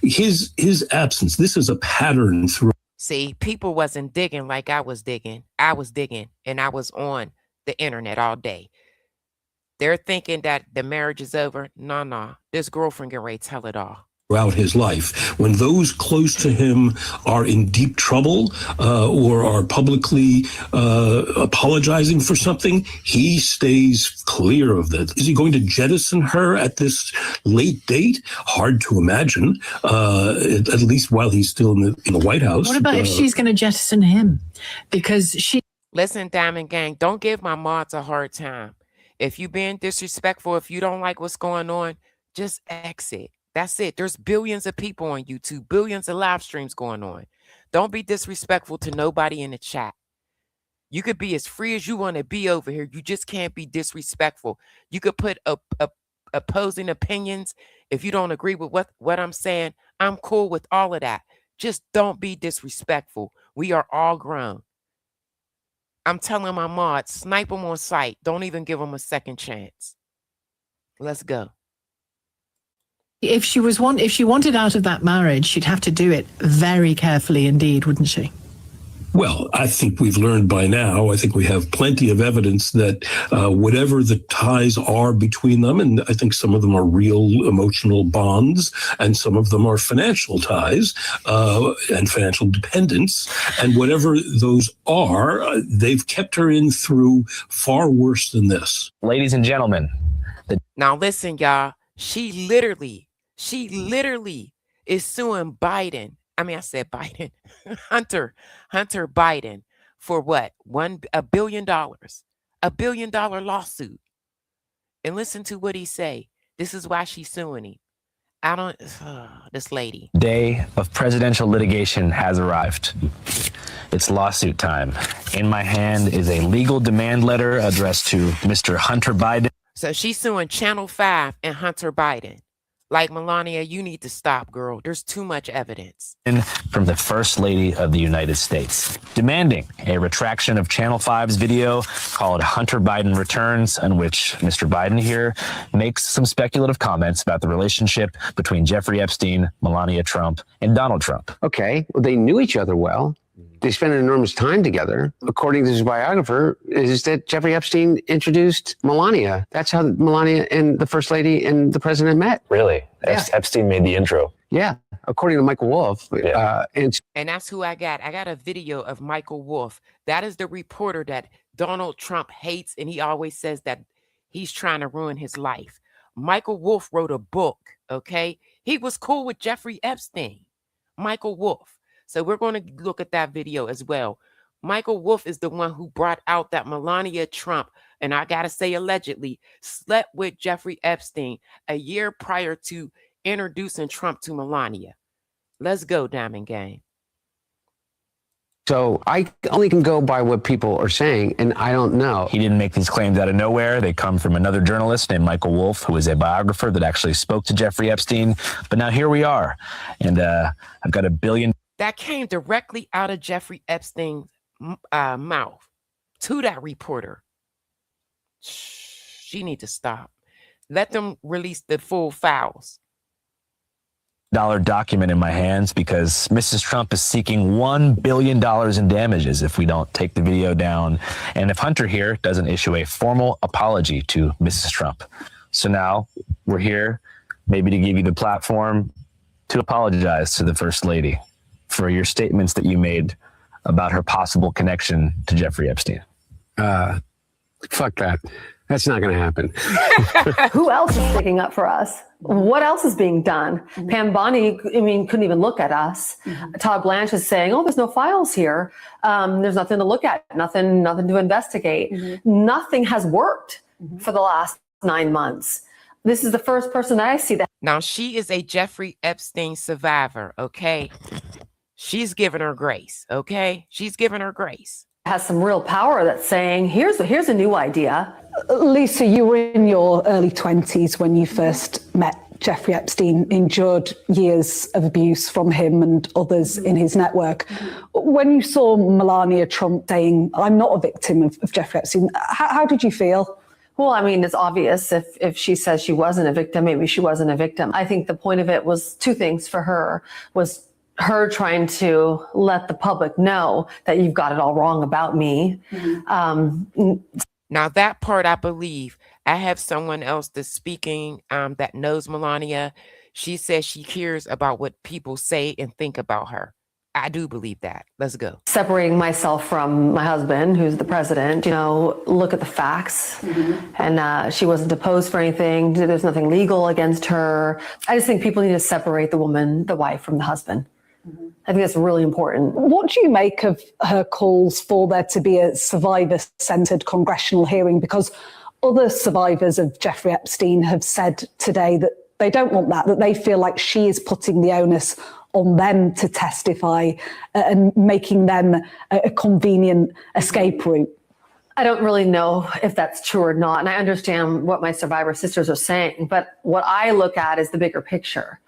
his absence. This is a pattern through. See, people wasn't digging like I was digging. I was digging, and I was on the internet all day. They're thinking that the marriage is over. No. This girlfriend get ready to tell it all. Throughout his life, when those close to him are in deep trouble or are publicly apologizing for something, he stays clear of that. Is he going to jettison her at this late date? Hard to imagine, at least while he's still in the White House. What about if she's going to jettison him? Because she... Listen, Diamond Gang, don't give my mods a hard time. If you're being disrespectful, if you don't like what's going on, just exit. That's it. There's billions of people on YouTube, billions of live streams going on. Don't be disrespectful to nobody in the chat. You could be as free as you want to be over here. You just can't be disrespectful. You could put opposing opinions. If you don't agree with what I'm saying, I'm cool with all of that. Just don't be disrespectful. We are all grown. I'm telling my mods, snipe them on sight. Don't even give them a second chance. Let's go. If she wanted out of that marriage, she'd have to do it very carefully indeed, wouldn't she? Well, I think we've learned by now, I think we have plenty of evidence that whatever the ties are between them, and I think some of them are real emotional bonds, and some of them are financial ties and financial dependence, and whatever those are, they've kept her in through far worse than this. Ladies and gentlemen. Now listen, y'all, she literally is suing Biden. I said Biden, Hunter Biden for what? $1 billion, $1 billion lawsuit. And listen to what he say. This is why she's suing him. This lady. Day of presidential litigation has arrived. It's lawsuit time. In my hand is a legal demand letter addressed to Mr. Hunter Biden. So she's suing Channel 5 and Hunter Biden. Like, Melania, you need to stop, girl. There's too much evidence. From the First Lady of the United States, demanding a retraction of Channel 5's video called Hunter Biden Returns, in which Mr. Biden here makes some speculative comments about the relationship between Jeffrey Epstein, Melania Trump, and Donald Trump. Okay, well, they knew each other well. They spent an enormous time together. According to his biographer, is that Jeffrey Epstein introduced Melania. That's how Melania and the First Lady and the president met. Really? Yeah. Epstein made the intro. Yeah, according to Michael Wolff. Yeah. And that's who I got. I got a video of Michael Wolff. That is the reporter that Donald Trump hates, and he always says that he's trying to ruin his life. Michael Wolff wrote a book, okay? He was cool with Jeffrey Epstein. Michael Wolff. So we're going to look at that video as well. Michael Wolff is the one who brought out that Melania Trump, and I got to say allegedly, slept with Jeffrey Epstein a year prior to introducing Trump to Melania. Let's go, Diamond Gang. So I only can go by what people are saying, and I don't know. He didn't make these claims out of nowhere. They come from another journalist named Michael Wolff, who is a biographer that actually spoke to Jeffrey Epstein. But now here we are, and I've got $1 billion. That came directly out of Jeffrey Epstein's mouth to that reporter. She need to stop. Let them release the full files. Document in my hands because Mrs. Trump is seeking $1 billion in damages if we don't take the video down and if Hunter here doesn't issue a formal apology to Mrs. Trump. So now we're here maybe to give you the platform to apologize to the First Lady for your statements that you made about her possible connection to Jeffrey Epstein. Fuck that. That's not going to happen. Who else is sticking up for us? What else is being done? Pam Bondi, couldn't even look at us. Todd Blanche is saying, oh, there's no files here. There's nothing to look at, nothing to investigate. Nothing has worked for the last 9 months. This is the first person that I see that. Now, she is a Jeffrey Epstein survivor, okay? She's giving her grace, okay? She's giving her grace. Has some real power that's saying, here's a new idea. Lisa, you were in your early 20s when you first met Jeffrey Epstein, endured years of abuse from him and others in his network. When you saw Melania Trump saying, I'm not a victim of Jeffrey Epstein, how did you feel? Well, it's obvious if she says she wasn't a victim, maybe she wasn't a victim. I think the point of it was two things for her, was her trying to let the public know that you've got it all wrong about me. Now that part, I believe. I have someone else that's speaking that knows Melania. She says she cares about what people say and think about her. I do believe that. Let's go. Separating myself from my husband, who's the president, look at the facts. And she wasn't deposed for anything. There's nothing legal against her. I just think people need to separate the woman, the wife, from the husband. I think that's really important. What do you make of her calls for there to be a survivor-centered congressional hearing? Because other survivors of Jeffrey Epstein have said today that they don't want that they feel like she is putting the onus on them to testify and making them a convenient escape route. I don't really know if that's true or not. And I understand what my survivor sisters are saying. But what I look at is the bigger picture.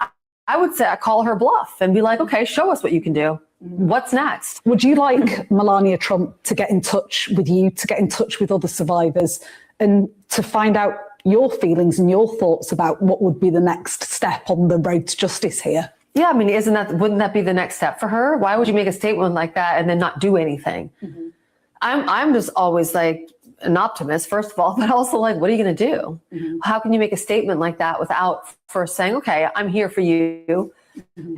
I would say I call her bluff and be like, okay, show us what you can do. What's next? Would you like Melania Trump to get in touch with you, to get in touch with other survivors and to find out your feelings and your thoughts about what would be the next step on the road to justice here? Yeah, wouldn't that be the next step for her? Why would you make a statement like that and then not do anything? I'm just always like an optimist, first of all, but also like, what are you going to do? How can you make a statement like that without first saying, okay, I'm here for you,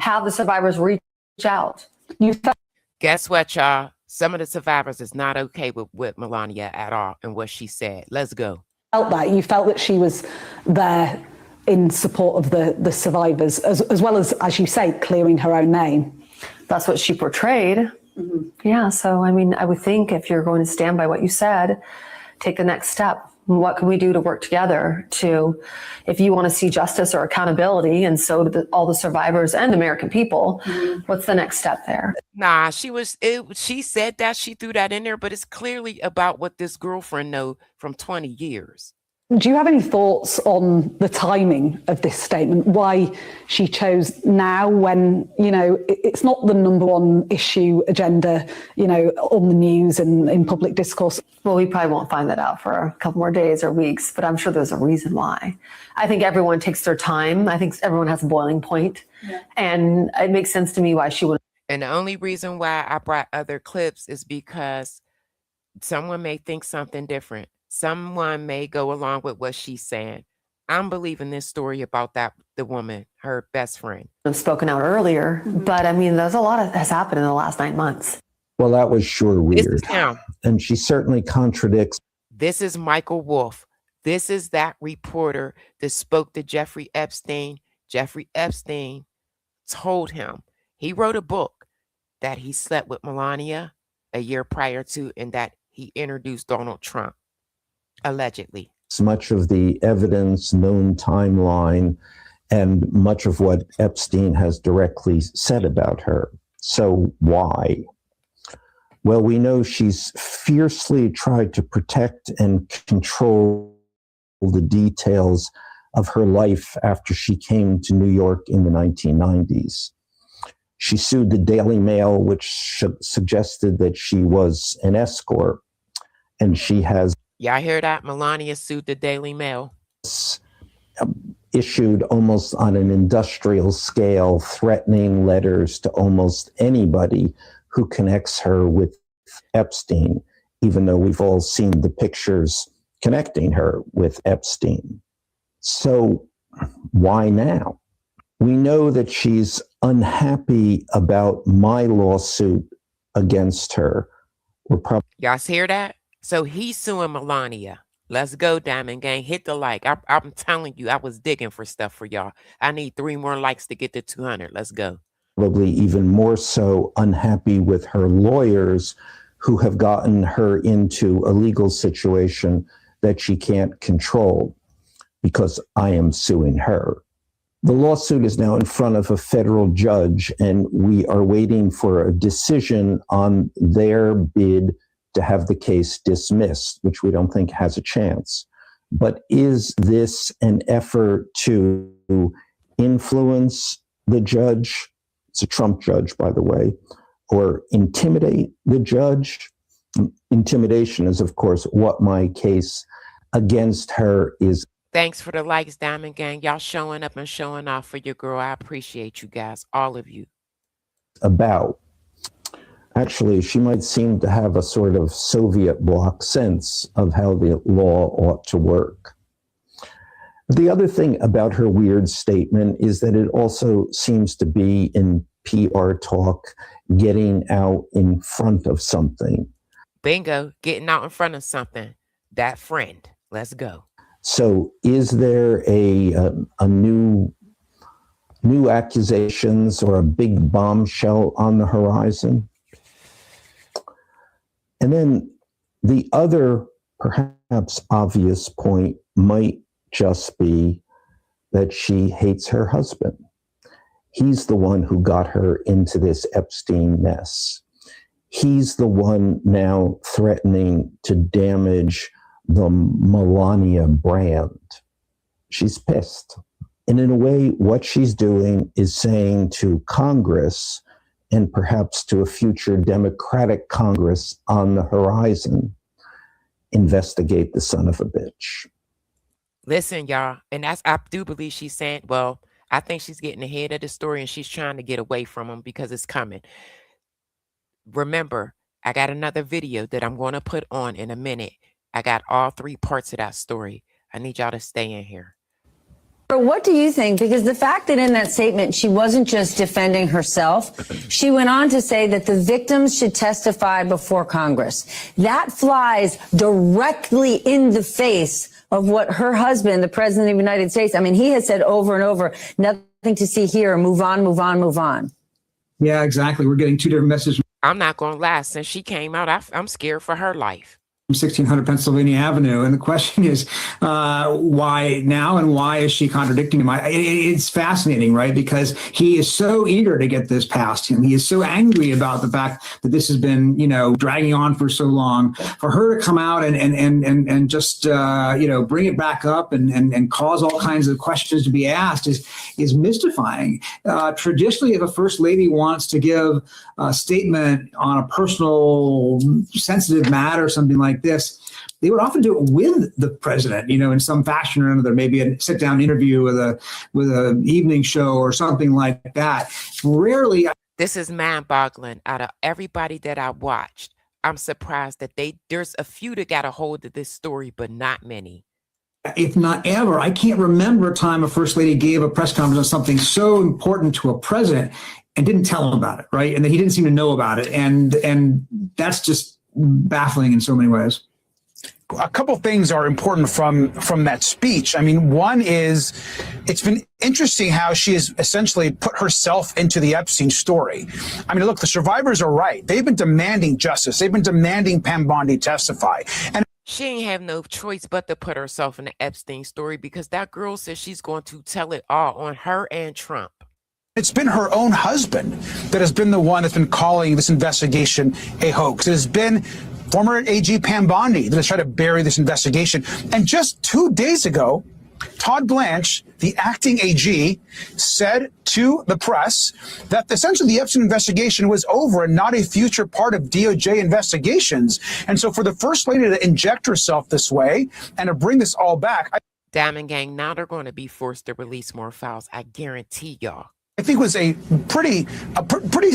have the survivors reach out? Guess what, y'all? Some of the survivors is not okay with Melania at all and what she said. Let's go. You felt that she was there in support of the survivors, as well as you say, clearing her own name. That's what she portrayed. Yeah, so I would think if you're going to stand by what you said, take the next step. What can we do to work together to, if you want to see justice or accountability, and so do all the survivors and the American people, what's the next step there? Nah, she said that, she threw that in there, but it's clearly about what this girlfriend know from 20 years. Do you have any thoughts on the timing of this statement? Why she chose now when, it's not the number one issue agenda, on the news and in public discourse? Well, we probably won't find that out for a couple more days or weeks, but I'm sure there's a reason why. I think everyone takes their time. I think everyone has a boiling point. And it makes sense to me why she would. And the only reason why I brought other clips is because someone may think something different. Someone may go along with what she's saying. I'm believing this story about the woman, her best friend. I've spoken out earlier, but there's a lot has happened in the last 9 months. Well, that was sure weird. Now, and she certainly contradicts. This is Michael Wolff. This is that reporter that spoke to Jeffrey Epstein. Jeffrey Epstein told him, he wrote a book that he slept with Melania a year prior to, and that he introduced Donald Trump. Allegedly. Much of the evidence, known timeline, and much of what Epstein has directly said about her. So why? Well, we know she's fiercely tried to protect and control the details of her life after she came to New York in the 1990s. She sued the Daily Mail, which suggested that she was an escort, and she has Y'all hear that? Melania sued the Daily Mail. Issued almost on an industrial scale, threatening letters to almost anybody who connects her with Epstein, even though we've all seen the pictures connecting her with Epstein. So why now? We know that she's unhappy about my lawsuit against her. Y'all hear that? So he's suing Melania. Let's go, Diamond Gang. Hit the like. I'm telling you, I was digging for stuff for y'all. I need 3 more likes to get to 200. Let's go. Probably even more so unhappy with her lawyers who have gotten her into a legal situation that she can't control because I am suing her. The lawsuit is now in front of a federal judge, and we are waiting for a decision on their bid to have the case dismissed, which we don't think has a chance. But is this an effort to influence the judge? It's a Trump judge, by the way, or intimidate the judge? Intimidation is, of course, what my case against her is. Thanks for the likes, Diamond Gang. Y'all showing up and showing off for your girl. I appreciate you guys, all of you. About. Actually, she might seem to have a sort of Soviet bloc sense of how the law ought to work. The other thing about her weird statement is that it also seems to be in PR talk, getting out in front of something. Bingo, getting out in front of something. That friend. Let's go. So is there a new accusations or a big bombshell on the horizon? And then the other perhaps obvious point might just be that she hates her husband. He's the one who got her into this Epstein mess. He's the one now threatening to damage the Melania brand. She's pissed. And in a way, what she's doing is saying to Congress, and perhaps to a future Democratic Congress on the horizon, investigate the son of a bitch. Listen, y'all, and I do believe she's saying, well, I think she's getting ahead of the story and she's trying to get away from him because it's coming. Remember, I got another video that I'm going to put on in a minute. I got all 3 parts of that story. I need y'all to stay in here. But what do you think? Because the fact that in that statement, she wasn't just defending herself. She went on to say that the victims should testify before Congress. That flies directly in the face of what her husband, the president of the United States, I mean, he has said over and over, nothing to see here, move on, move on, move on. Yeah, exactly. We're getting 2 different messages. I'm not going to lie. Since she came out, I'm scared for her life. 1600 Pennsylvania Avenue. And the question is, why now and why is she contradicting him? It's fascinating, right? Because he is so eager to get this past him. He is so angry about the fact that this has been, dragging on for so long. For her to come out and just, bring it back up and cause all kinds of questions to be asked is mystifying. Traditionally, if a first lady wants to give a statement on a personal, sensitive matter or something like this, they would often do it with the president, in some fashion or another, maybe a sit-down interview with a evening show or something like that. Rarely. This is mind-boggling. Out of everybody that I watched, I'm surprised that there's a few that got a hold of this story, but not many. If not ever, I can't remember a time a first lady gave a press conference on something so important to a president and didn't tell him about it, right? And that he didn't seem to know about it. And that's just baffling in so many ways. A couple things are important from that speech. I mean, one is it's been interesting how she has essentially put herself into the Epstein story. I mean, look, the survivors are right. They've been demanding justice. They've been demanding Pam Bondi testify. And she ain't have no choice but to put herself in the Epstein story because that girl says she's going to tell it all on her and Trump. It's been her own husband that has been the one that's been calling this investigation a hoax. It has been former AG Pam Bondi that has tried to bury this investigation. And just 2 days ago, Todd Blanche, the acting AG, said to the press that essentially the Epstein investigation was over and not a future part of DOJ investigations. And so for the first lady to inject herself this way and to bring this all back. Diamond Gang, now they're going to be forced to release more files. I guarantee y'all. I think was a pretty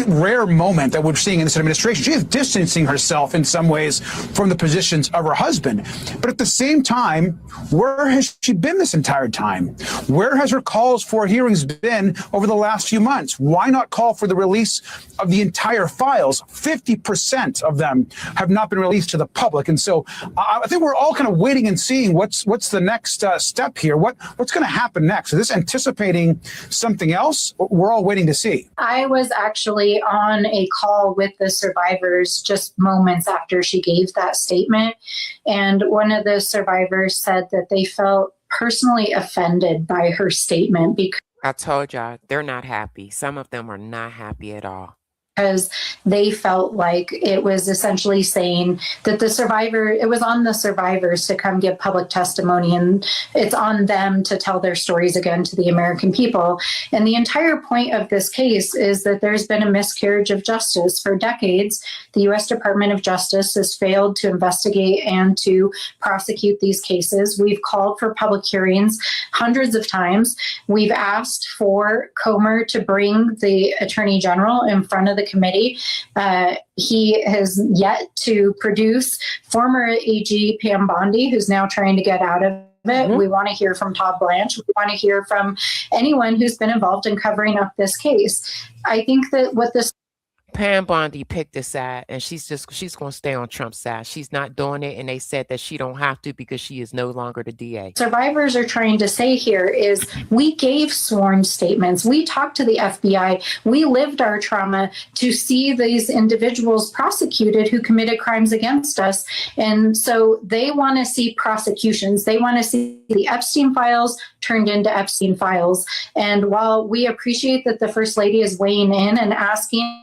rare moment that we're seeing in this administration. She is distancing herself in some ways from the positions of her husband. But at the same time, where has she been this entire time? Where has her calls for hearings been over the last few months? Why not call for the release of the entire files? 50% of them have not been released to the public. And so I think we're all kind of waiting and seeing what's the next step here. What's going to happen next? Is this anticipating something else? We're all waiting to see. I was actually on a call with the survivors just moments after she gave that statement. And one of the survivors said that they felt personally offended by her statement because I told y'all, they're not happy. Some of them are not happy at all. they felt like it was essentially saying that it was on the survivors to come give public testimony, and it's on them to tell their stories again to the American people. And the entire point of this case is that there's been a miscarriage of justice. For decades, the U.S. Department of Justice has failed to investigate and to prosecute these cases. We've called for public hearings hundreds of times. We've asked for Comer to bring the Attorney General in front of the committee. He has yet to produce former AG Pam Bondi, who's now trying to get out of it. Mm-hmm. We want to hear from Todd Blanche. We want to hear from anyone who's been involved in covering up this case. I think that what this Pam Bondi picked a side, and she's going to stay on Trump's side. She's not doing it, and they said that she don't have to because she is no longer the DA. Survivors are trying to say here is we gave sworn statements. We talked to the FBI. We lived our trauma to see these individuals prosecuted who committed crimes against us. And so they want to see prosecutions. They want to see the Epstein files turned into Epstein files. And while we appreciate that the First Lady is weighing in and asking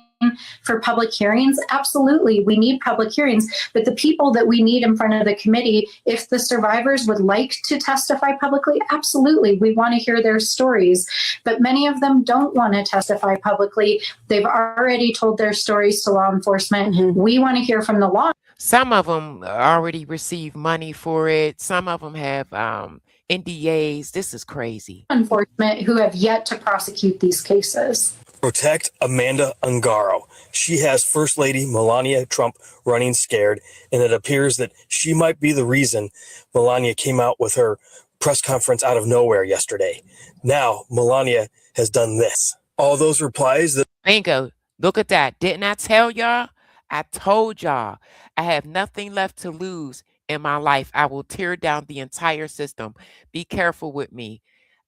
for public hearings, absolutely, we need public hearings. But the people that we need in front of the committee, if the survivors would like to testify publicly, absolutely, we want to hear their stories. But many of them don't want to testify publicly. They've already told their stories to law enforcement. Mm-hmm. We want to hear from the law. Some of them already received money for it. Some of them have NDAs. This is crazy. Enforcement who have yet to prosecute these cases. Protect Amanda Ungaro. She has First Lady Melania Trump running scared, and it appears that she might be the reason Melania came out with her press conference out of nowhere yesterday. Now, Melania has done this. All those replies that... Bingo. Look at that. Didn't I tell y'all? I told y'all. I have nothing left to lose in my life. I will tear down the entire system. Be careful with me.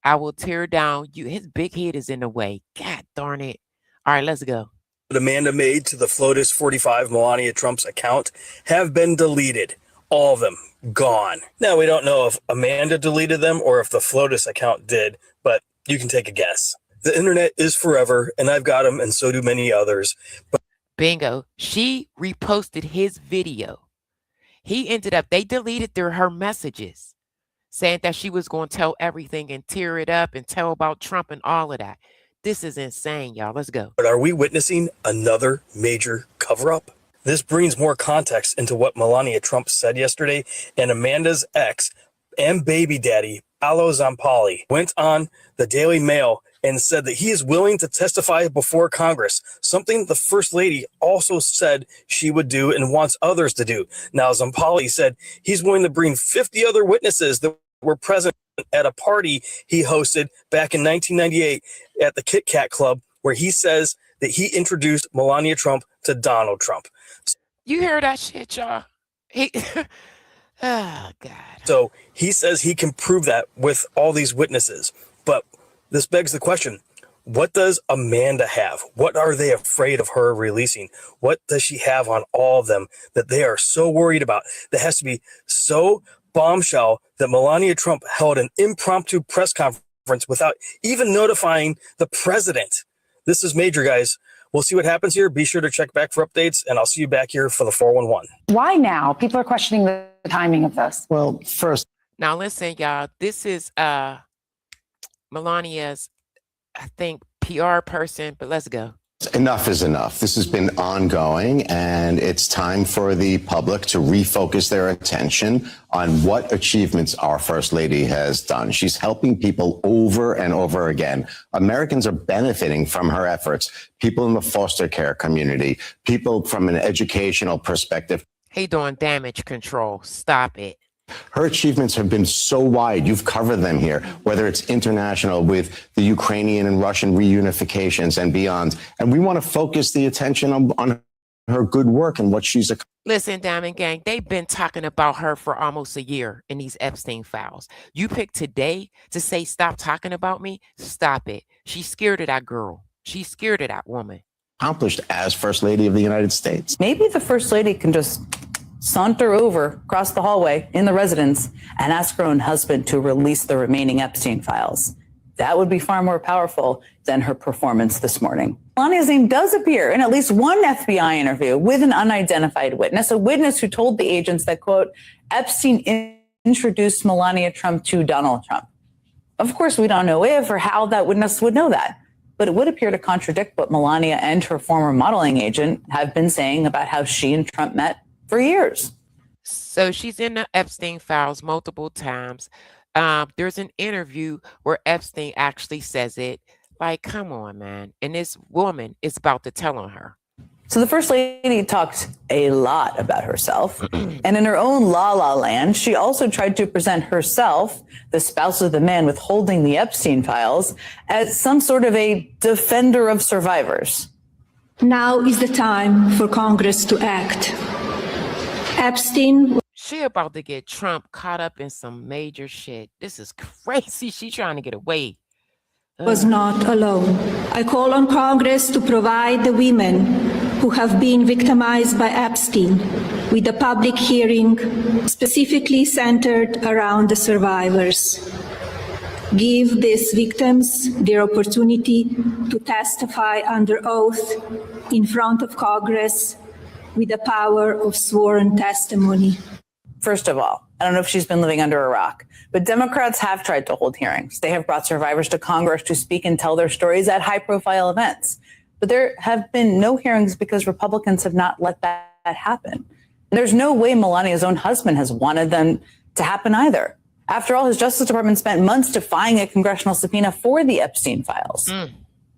I will tear down you. His big head is in the way. God darn it. All right, let's go. Amanda made to the FLOTUS 45 Melania Trump's account have been deleted. All of them gone. Now, we don't know if Amanda deleted them or if the FLOTUS account did, but you can take a guess. The internet is forever, and I've got them, and so do many others. But bingo. She reposted his video. He ended up, they deleted her messages, saying that she was going to tell everything and tear it up and tell about Trump and all of that. This is insane, y'all. Let's go. But are we witnessing another major cover-up? This brings more context into what Melania Trump said yesterday, and Amanda's ex and baby daddy, Paolo Zampalli, went on the Daily Mail and said that he is willing to testify before Congress, something the First Lady also said she would do and wants others to do. Now, Zampalli said he's willing to bring 50 other witnesses that were present at a party he hosted back in 1998 at the Kit Kat Club, where he says that he introduced Melania Trump to Donald Trump. You hear that shit, y'all? Oh, God. So he says he can prove that with all these witnesses. But this begs the question, what does Amanda have? What are they afraid of her releasing? What does she have on all of them that they are so worried about? That has to be so bombshell that Melania Trump held an impromptu press conference without even notifying the president. This is major, guys. We'll see what happens here. Be sure to check back for updates, and I'll see you back here for the 411. Why now? People are questioning the timing of this. Well, first. Now, listen, y'all. This is Melania's, I think, PR person, but let's go. Enough is enough. This has been ongoing, and it's time for the public to refocus their attention on what achievements our First Lady has done. She's helping people over and over again. Americans are benefiting from her efforts. People in the foster care community, people from an educational perspective. He doing damage control. Stop it. Her achievements have been so wide. You've covered them here, whether it's international with the Ukrainian and Russian reunifications and beyond. And we want to focus the attention on her good work and what she's accomplished. Listen, Diamond Gang, they've been talking about her for almost a year in these Epstein files. You picked today to say, stop talking about me? Stop it. She's scared of that girl. She's scared of that woman. Accomplished as First Lady of the United States. Maybe the First Lady can just saunter over across the hallway in the residence and ask her own husband to release the remaining Epstein files. That would be far more powerful than her performance this morning. Melania's name does appear in at least one FBI interview with an unidentified witness, a witness who told the agents that, quote, Epstein introduced Melania Trump to Donald Trump. Of course, we don't know if or how that witness would know that, but it would appear to contradict what Melania and her former modeling agent have been saying about how she and Trump met for years. So she's in the Epstein files multiple times. There's an interview where Epstein actually says it. Like, come on, man. And this woman is about to tell on her. So the First Lady talked a lot about herself. And in her own la-la land, she also tried to present herself, the spouse of the man withholding the Epstein files, as some sort of a defender of survivors. Now is the time for Congress to act. Epstein. She about to get Trump caught up in some major shit. This is crazy. She trying to get away. Was not alone. I call on Congress to provide the women who have been victimized by Epstein with a public hearing specifically centered around the survivors. Give these victims their opportunity to testify under oath in front of Congress with the power of sworn testimony. First of all, I don't know if she's been living under a rock, but Democrats have tried to hold hearings. They have brought survivors to Congress to speak and tell their stories at high-profile events. But there have been no hearings because Republicans have not let that happen. And there's no way Melania's own husband has wanted them to happen either. After all, his Justice Department spent months defying a congressional subpoena for the Epstein files.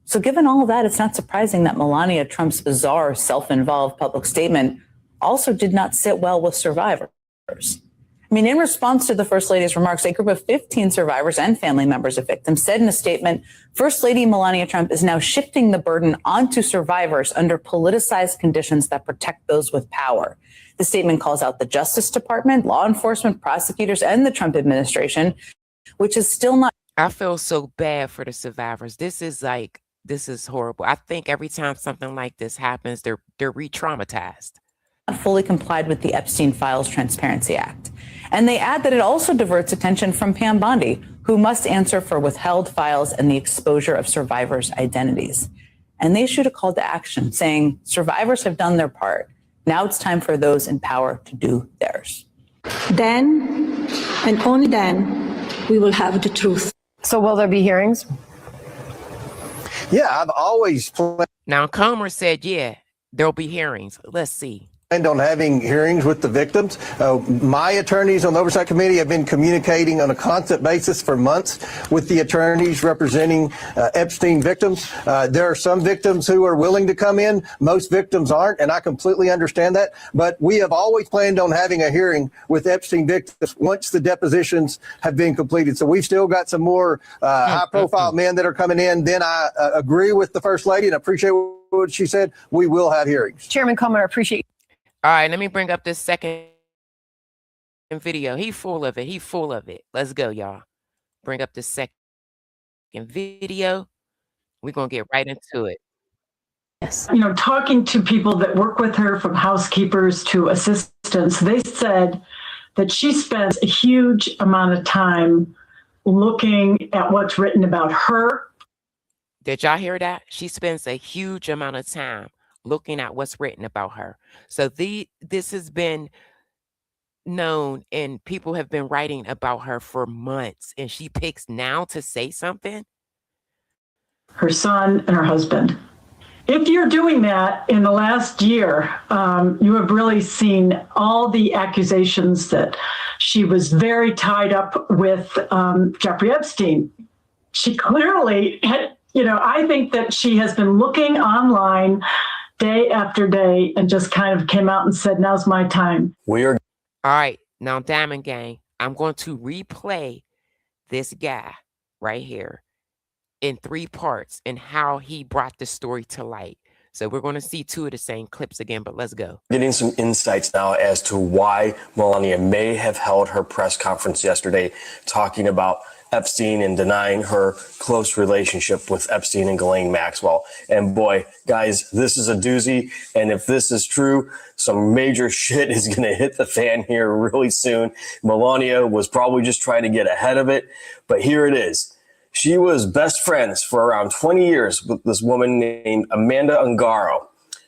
So given all of that, it's not surprising that Melania Trump's bizarre, self-involved public statement also did not sit well with survivors. I mean, in response to the First Lady's remarks, a group of 15 survivors and family members of victims said in a statement, First Lady Melania Trump is now shifting the burden onto survivors under politicized conditions that protect those with power. The statement calls out the Justice Department, law enforcement, prosecutors, and the Trump administration, which is still not. I feel so bad for the survivors. This is horrible. I think every time something like this happens, they're re-traumatized. Fully complied with the Epstein Files Transparency Act. And they add that it also diverts attention from Pam Bondi, who must answer for withheld files and the exposure of survivors' identities. And they issued a call to action saying survivors have done their part. Now it's time for those in power to do theirs. Then, and only then, we will have the truth. So will there be hearings? Yeah, I've always Now, Comer said, yeah, there'll be hearings. Let's see. planned on having hearings with the victims. My attorneys on the Oversight Committee have been communicating on a constant basis for months with the attorneys representing Epstein victims. There are some victims who are willing to come in. Most victims aren't, and I completely understand that. But we have always planned on having a hearing with Epstein victims once the depositions have been completed. So we've still got some more high-profile men that are coming in. Then I agree with the First Lady and appreciate what she said. We will have hearings. Chairman Comer, I appreciate. All right, let me bring up this second video. He full of it. He full of it. Let's go, y'all. Bring up this second video. We're going to get right into it. Yes. You know, talking to people that work with her, from housekeepers to assistants, they said that she spends a huge amount of time looking at what's written about her. Did y'all hear that? She spends a huge amount of time looking at what's written about her. So this has been known and people have been writing about her for months, and she picks now to say something. Her son and her husband. If you're doing that in the last year, you have really seen all the accusations that she was very tied up with Jeffrey Epstein. She clearly had, I think that she has been looking online day after day and just kind of came out and said, now's my time. All right. Now, Diamond Gang, I'm going to replay this guy right here in 3 parts and how he brought the story to light. So we're going to see 2 of the same clips again, but let's go. Getting some insights now as to why Melania may have held her press conference yesterday talking about Epstein and denying her close relationship with Epstein and Ghislaine Maxwell. And boy, guys, this is a doozy. And if this is true, some major shit is going to hit the fan here really soon. Melania was probably just trying to get ahead of it, but here it is. She was best friends for around 20 years with this woman named Amanda Ungaro.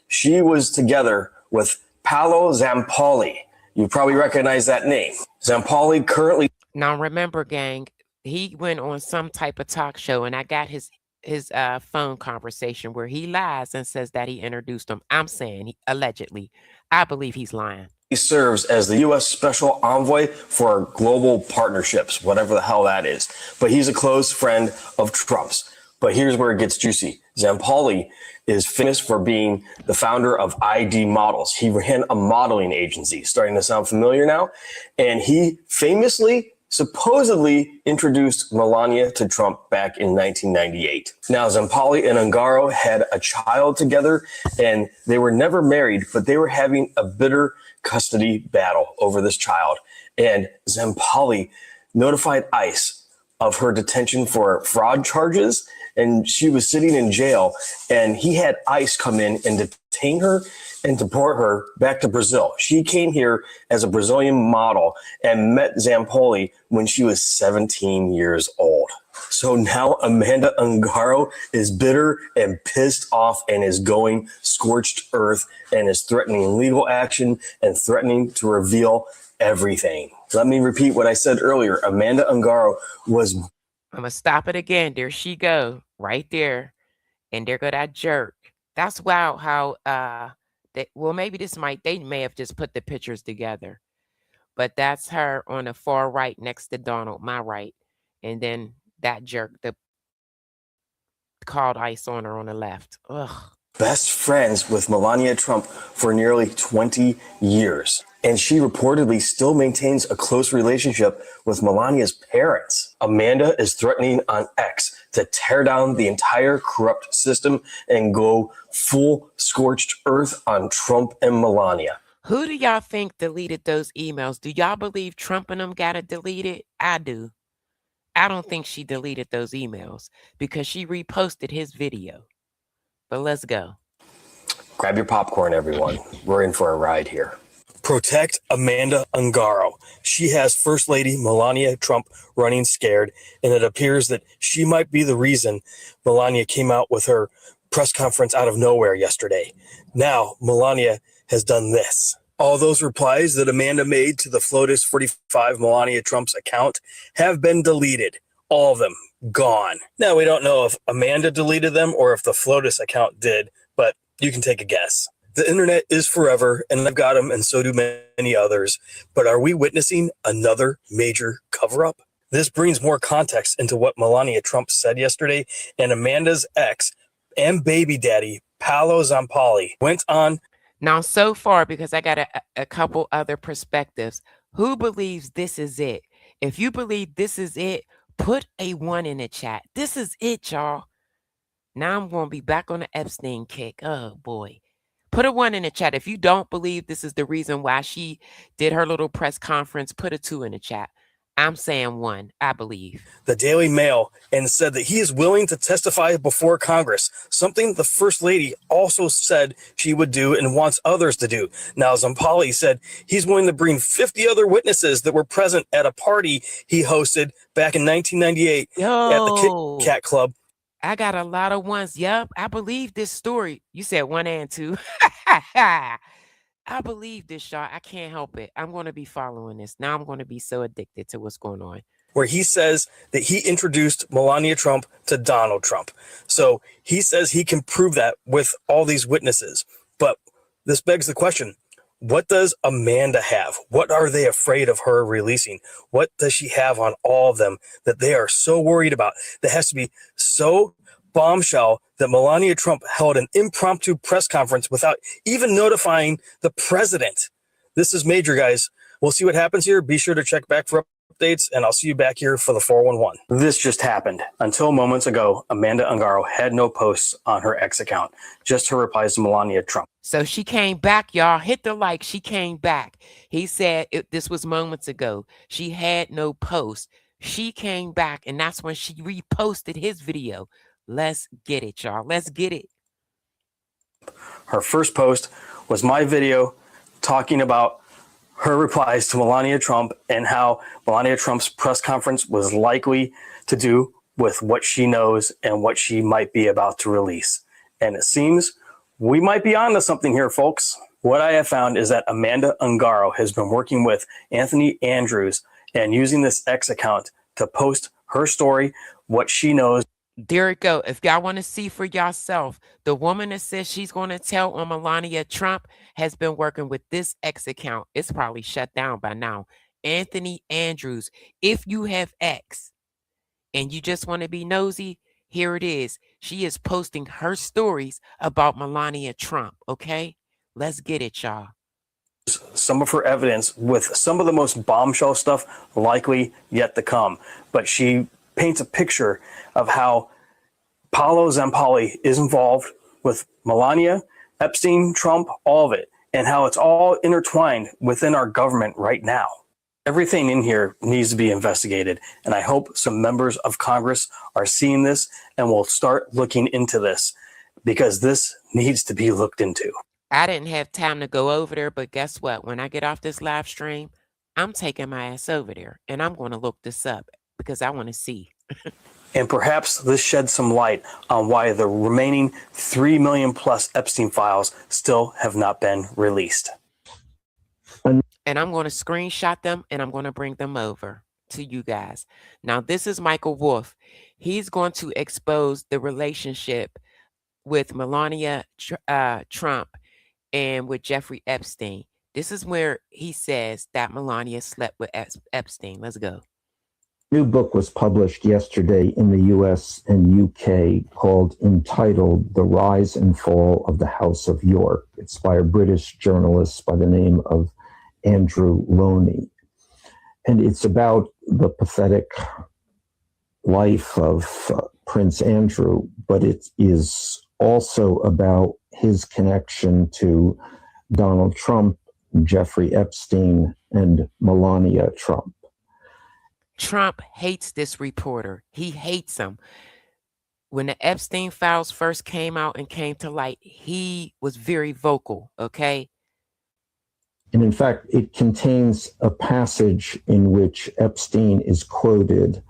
She was together with Paolo Zampolli. You probably recognize that name. Zampolli currently... Now remember, gang, he went on some type of talk show, and I got his phone conversation where he lies and says that he introduced him. I'm saying allegedly. I believe he's lying. He serves as the U.S. Special Envoy for Global Partnerships, whatever the hell that is. But he's a close friend of Trump's. But here's where it gets juicy. Zampolli is famous for being the founder of ID Models. He ran a modeling agency. Starting to sound familiar now? And he famously, supposedly introduced Melania to Trump back in 1998. Now, Zampolli and Ungaro had a child together, and they were never married, but they were having a bitter custody battle over this child. And Zampolli notified ICE of her detention for fraud charges, and she was sitting in jail, and he had ICE come in and detain her and deport her back to Brazil. She came here as a Brazilian model and met Zampolli when she was 17 years old. So now Amanda Ungaro is bitter and pissed off and is going scorched earth and is threatening legal action and threatening to reveal everything. Let me repeat what I said earlier. Amanda Ungaro was... I'm going to stop it again. There she go, right there. And there go that jerk. That's wild how, well, maybe they may have just put the pictures together. But that's her on the far right next to Donald, my right. And then that jerk that called ICE on her on the left. Ugh. Best friends with Melania Trump for nearly 20 years. And she reportedly still maintains a close relationship with Melania's parents. Amanda is threatening on X to tear down the entire corrupt system and go full scorched earth on Trump and Melania. Who do y'all think deleted those emails? Do y'all believe Trump and them got it deleted? I do. I don't think she deleted those emails because she reposted his video. But let's go. Grab your popcorn, everyone. We're in for a ride here. Protect Amanda Ungaro. She has First Lady Melania Trump running scared, and it appears that she might be the reason Melania came out with her press conference out of nowhere yesterday. Now, Melania has done this. All those replies that Amanda made to the Flotus 45 Melania Trump's account have been deleted. All of them gone. Now, we don't know if Amanda deleted them or if the Flotus account did, but you can take a guess. The internet is forever, and I've got them, and so do many others. But are we witnessing another major cover-up? This brings more context into what Melania Trump said yesterday, and Amanda's ex and baby daddy, Paolo Zampolli, went on. Now, so far, because I got a couple other perspectives, who believes this is it? If you believe this is it, put a 1 in the chat. This is it, y'all. Now I'm going to be back on the Epstein kick. Oh, boy. Put a 1 in the chat. If you don't believe this is the reason why she did her little press conference, put a 2 in the chat. I'm saying 1, I believe. The Daily Mail and said that he is willing to testify before Congress, something the First Lady also said she would do and wants others to do. Now, Zampolli said he's willing to bring 50 other witnesses that were present at a party he hosted back in 1998 at the Kit Kat Club. I got a lot of 1s. Yep, I believe this story. You said 1 and 2. I believe this, y'all. I can't help it. I'm going to be following this. Now I'm going to be so addicted to what's going on. where he says that he introduced Melania Trump to Donald Trump. So he says he can prove that with all these witnesses. But this begs the question, what does Amanda have? What are they afraid of her releasing? What does she have on all of them that they are so worried about? That has to be so bombshell that Melania Trump held an impromptu press conference without even notifying the president. This is major, guys. We'll see what happens here. Be sure to check back for updates, and I'll see you back here for the 411. This just happened. Until moments ago, Amanda Ungaro had no posts on her X account, just her replies to Melania Trump. So she came back, y'all. Hit the like. She came back. He said this was moments ago. She had no post. She came back, and that's when she reposted his video. Let's get it, y'all. Let's get it. Her first post was my video talking about her replies to Melania Trump and how Melania Trump's press conference was likely to do with what she knows and what she might be about to release. And it seems we might be onto something here, folks. What I have found is that Amanda Ungaro has been working with Anthony Andrews and using this X account to post her story, what she knows. There it go. If y'all want to see for yourself, the woman that says she's going to tell on Melania Trump has been working with this X account. It's probably shut down by now. Anthony Andrews. If you have X and you just want to be nosy, here it is. She is posting her stories about Melania Trump. Okay, let's get it, y'all. Some of her evidence with some of the most bombshell stuff likely yet to come. But she paints a picture of how Paolo Zampalli is involved with Melania, Epstein, Trump, all of it, and how it's all intertwined within our government right now. Everything in here needs to be investigated, and I hope some members of Congress are seeing this and will start looking into this, because this needs to be looked into. I didn't have time to go over there, but guess what? When I get off this live stream, I'm taking my ass over there, and I'm going to look this up because I want to see. And perhaps this sheds some light on why the remaining 3 million plus Epstein files still have not been released. And I'm going to screenshot them and I'm going to bring them over to you guys. Now, this is Michael Wolff. He's going to expose the relationship with Melania Trump and with Jeffrey Epstein. This is where he says that Melania slept with Epstein. Let's go. New book was published yesterday in the US and UK entitled The Rise and Fall of the House of York. It's by a British journalist by the name of Andrew Loney. And it's about the pathetic life of Prince Andrew, but it is also about his connection to Donald Trump, Jeffrey Epstein, and Melania Trump. Trump hates this reporter. He hates him. When the Epstein files first came out and came to light, he was very vocal, okay? And in fact, it contains a passage in which Epstein is quoted,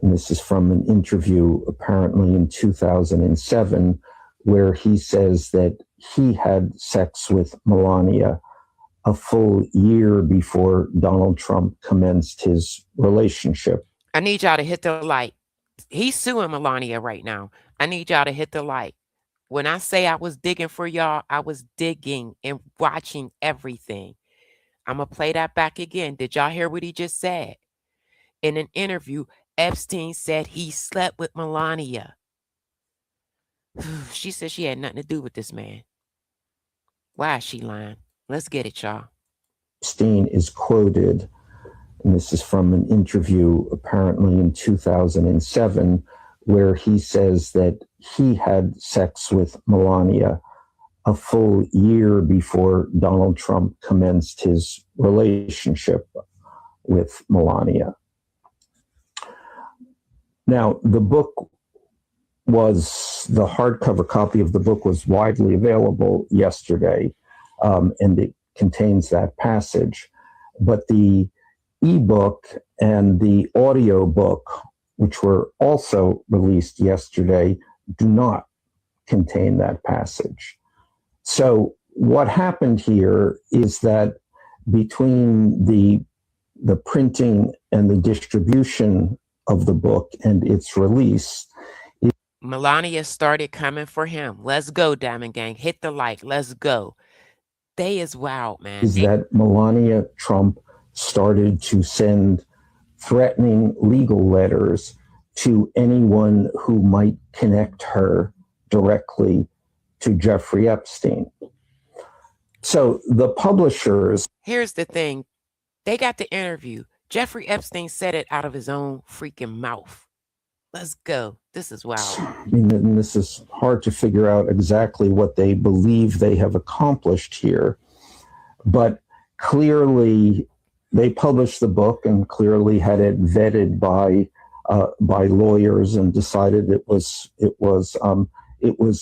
and this is from an interview apparently in 2007, where he says that he had sex with Melania a full year before Donald Trump commenced his relationship. I need y'all to hit the like. He's suing Melania right now. I need y'all to hit the like. When I say I was digging for y'all, I was digging and watching everything. I'm going to play that back again. Did y'all hear what he just said? In an interview, Epstein said he slept with Melania. She said she had nothing to do with this man. Why is she lying? Let's get it, y'all. Epstein is quoted, and this is from an interview apparently in 2007, where he says that he had sex with Melania a full year before Donald Trump commenced his relationship with Melania. Now, the hardcover copy of the book was widely available yesterday, and it contains that passage. But the ebook and the audio book, which were also released yesterday, do not contain that passage. So what happened here is that between the the printing and the distribution of the book and its release. Melania started coming for him. Let's go, Diamond Gang. Hit the like. Let's go. They is wild, man. Is that Melania Trump started to send threatening legal letters to anyone who might connect her directly to Jeffrey Epstein. So the publishers... Here's the thing. They got the interview. Jeffrey Epstein said it out of his own freaking mouth. Let's go. This is wild. And this is hard to figure out exactly what they believe they have accomplished here. But clearly, they published the book and clearly had it vetted by lawyers and decided it was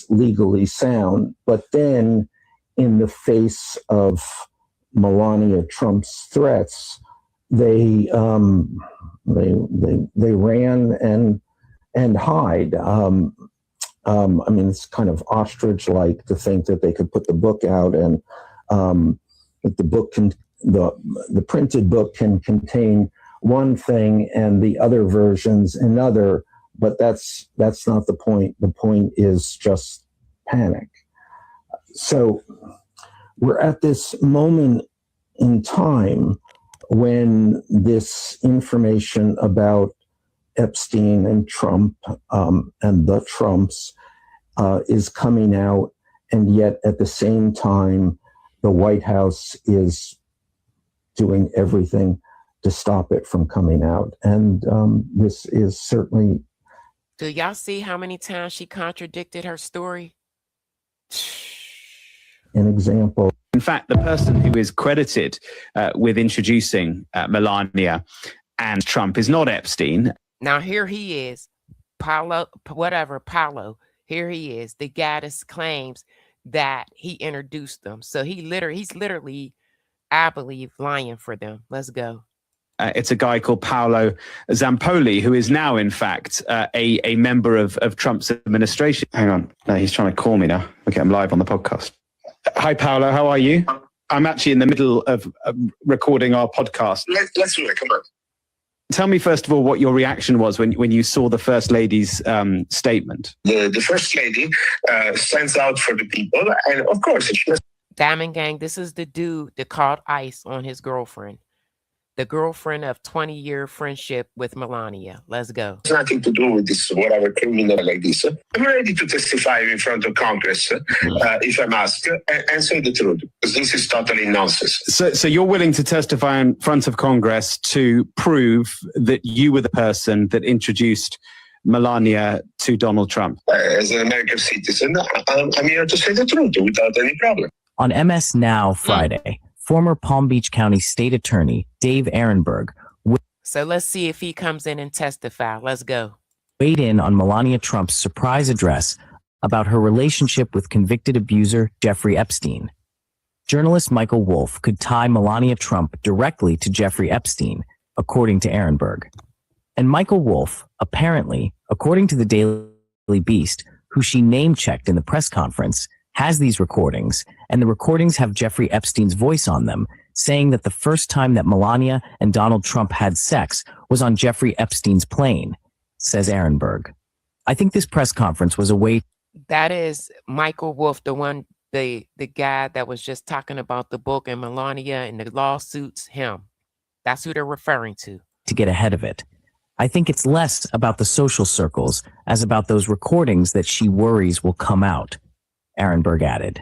legally sound. But then, in the face of Melania Trump's threats, they ran and hide. I mean, it's kind of ostrich-like to think that they could put the book out and that the book can, the printed book can contain one thing and the other versions another, but that's not the point. The point is just panic. So we're at this moment in time when this information about Epstein and Trump and the Trumps is coming out, and yet at the same time, the White House is doing everything to stop it from coming out. And this is certainly... Do y'all see how many times she contradicted her story? An example. In fact, the person who is credited with introducing Melania and Trump is not Epstein. Now here he is, Paulo, here he is, the guy that claims that he introduced them. So he's literally, I believe, lying for them. Let's go. It's a guy called Paolo Zampoli, who is now, in fact, a member of Trump's administration. Hang on. No, he's trying to call me now. Okay, I'm live on the podcast. Hi, Paolo. How are you? I'm actually in the middle of recording our podcast. Let's do it. Come on. Tell me, first of all, what your reaction was when you saw the First Lady's statement. The First Lady stands out for the people. And of course, she has... Diamond Gang, this is the dude that called ICE on his girlfriend. The girlfriend of 20-year friendship with Melania. Let's go. It's nothing to do with this, whatever criminal like this. I'm ready to testify in front of Congress if I'm asked and say the truth, because this is totally nonsense. So you're willing to testify in front of Congress to prove that you were the person that introduced Melania to Donald Trump? As an American citizen, I'm here to say the truth without any problem. On MS Now Friday, former Palm Beach County State Attorney Dave Ehrenberg. So let's see if he comes in and testify. Let's go. Weighed in on Melania Trump's surprise address about her relationship with convicted abuser Jeffrey Epstein. Journalist Michael Wolff could tie Melania Trump directly to Jeffrey Epstein, according to Ehrenberg. And Michael Wolff, apparently, according to the Daily Beast, who she name-checked in the press conference, has these recordings, and the recordings have Jeffrey Epstein's voice on them, saying that the first time that Melania and Donald Trump had sex was on Jeffrey Epstein's plane, says Ehrenberg. I think this press conference was a way... That is Michael Wolff, the guy that was just talking about the book and Melania and the lawsuits, him. That's who they're referring to. To get ahead of it. I think it's less about the social circles as about those recordings that she worries will come out, Ehrenberg added.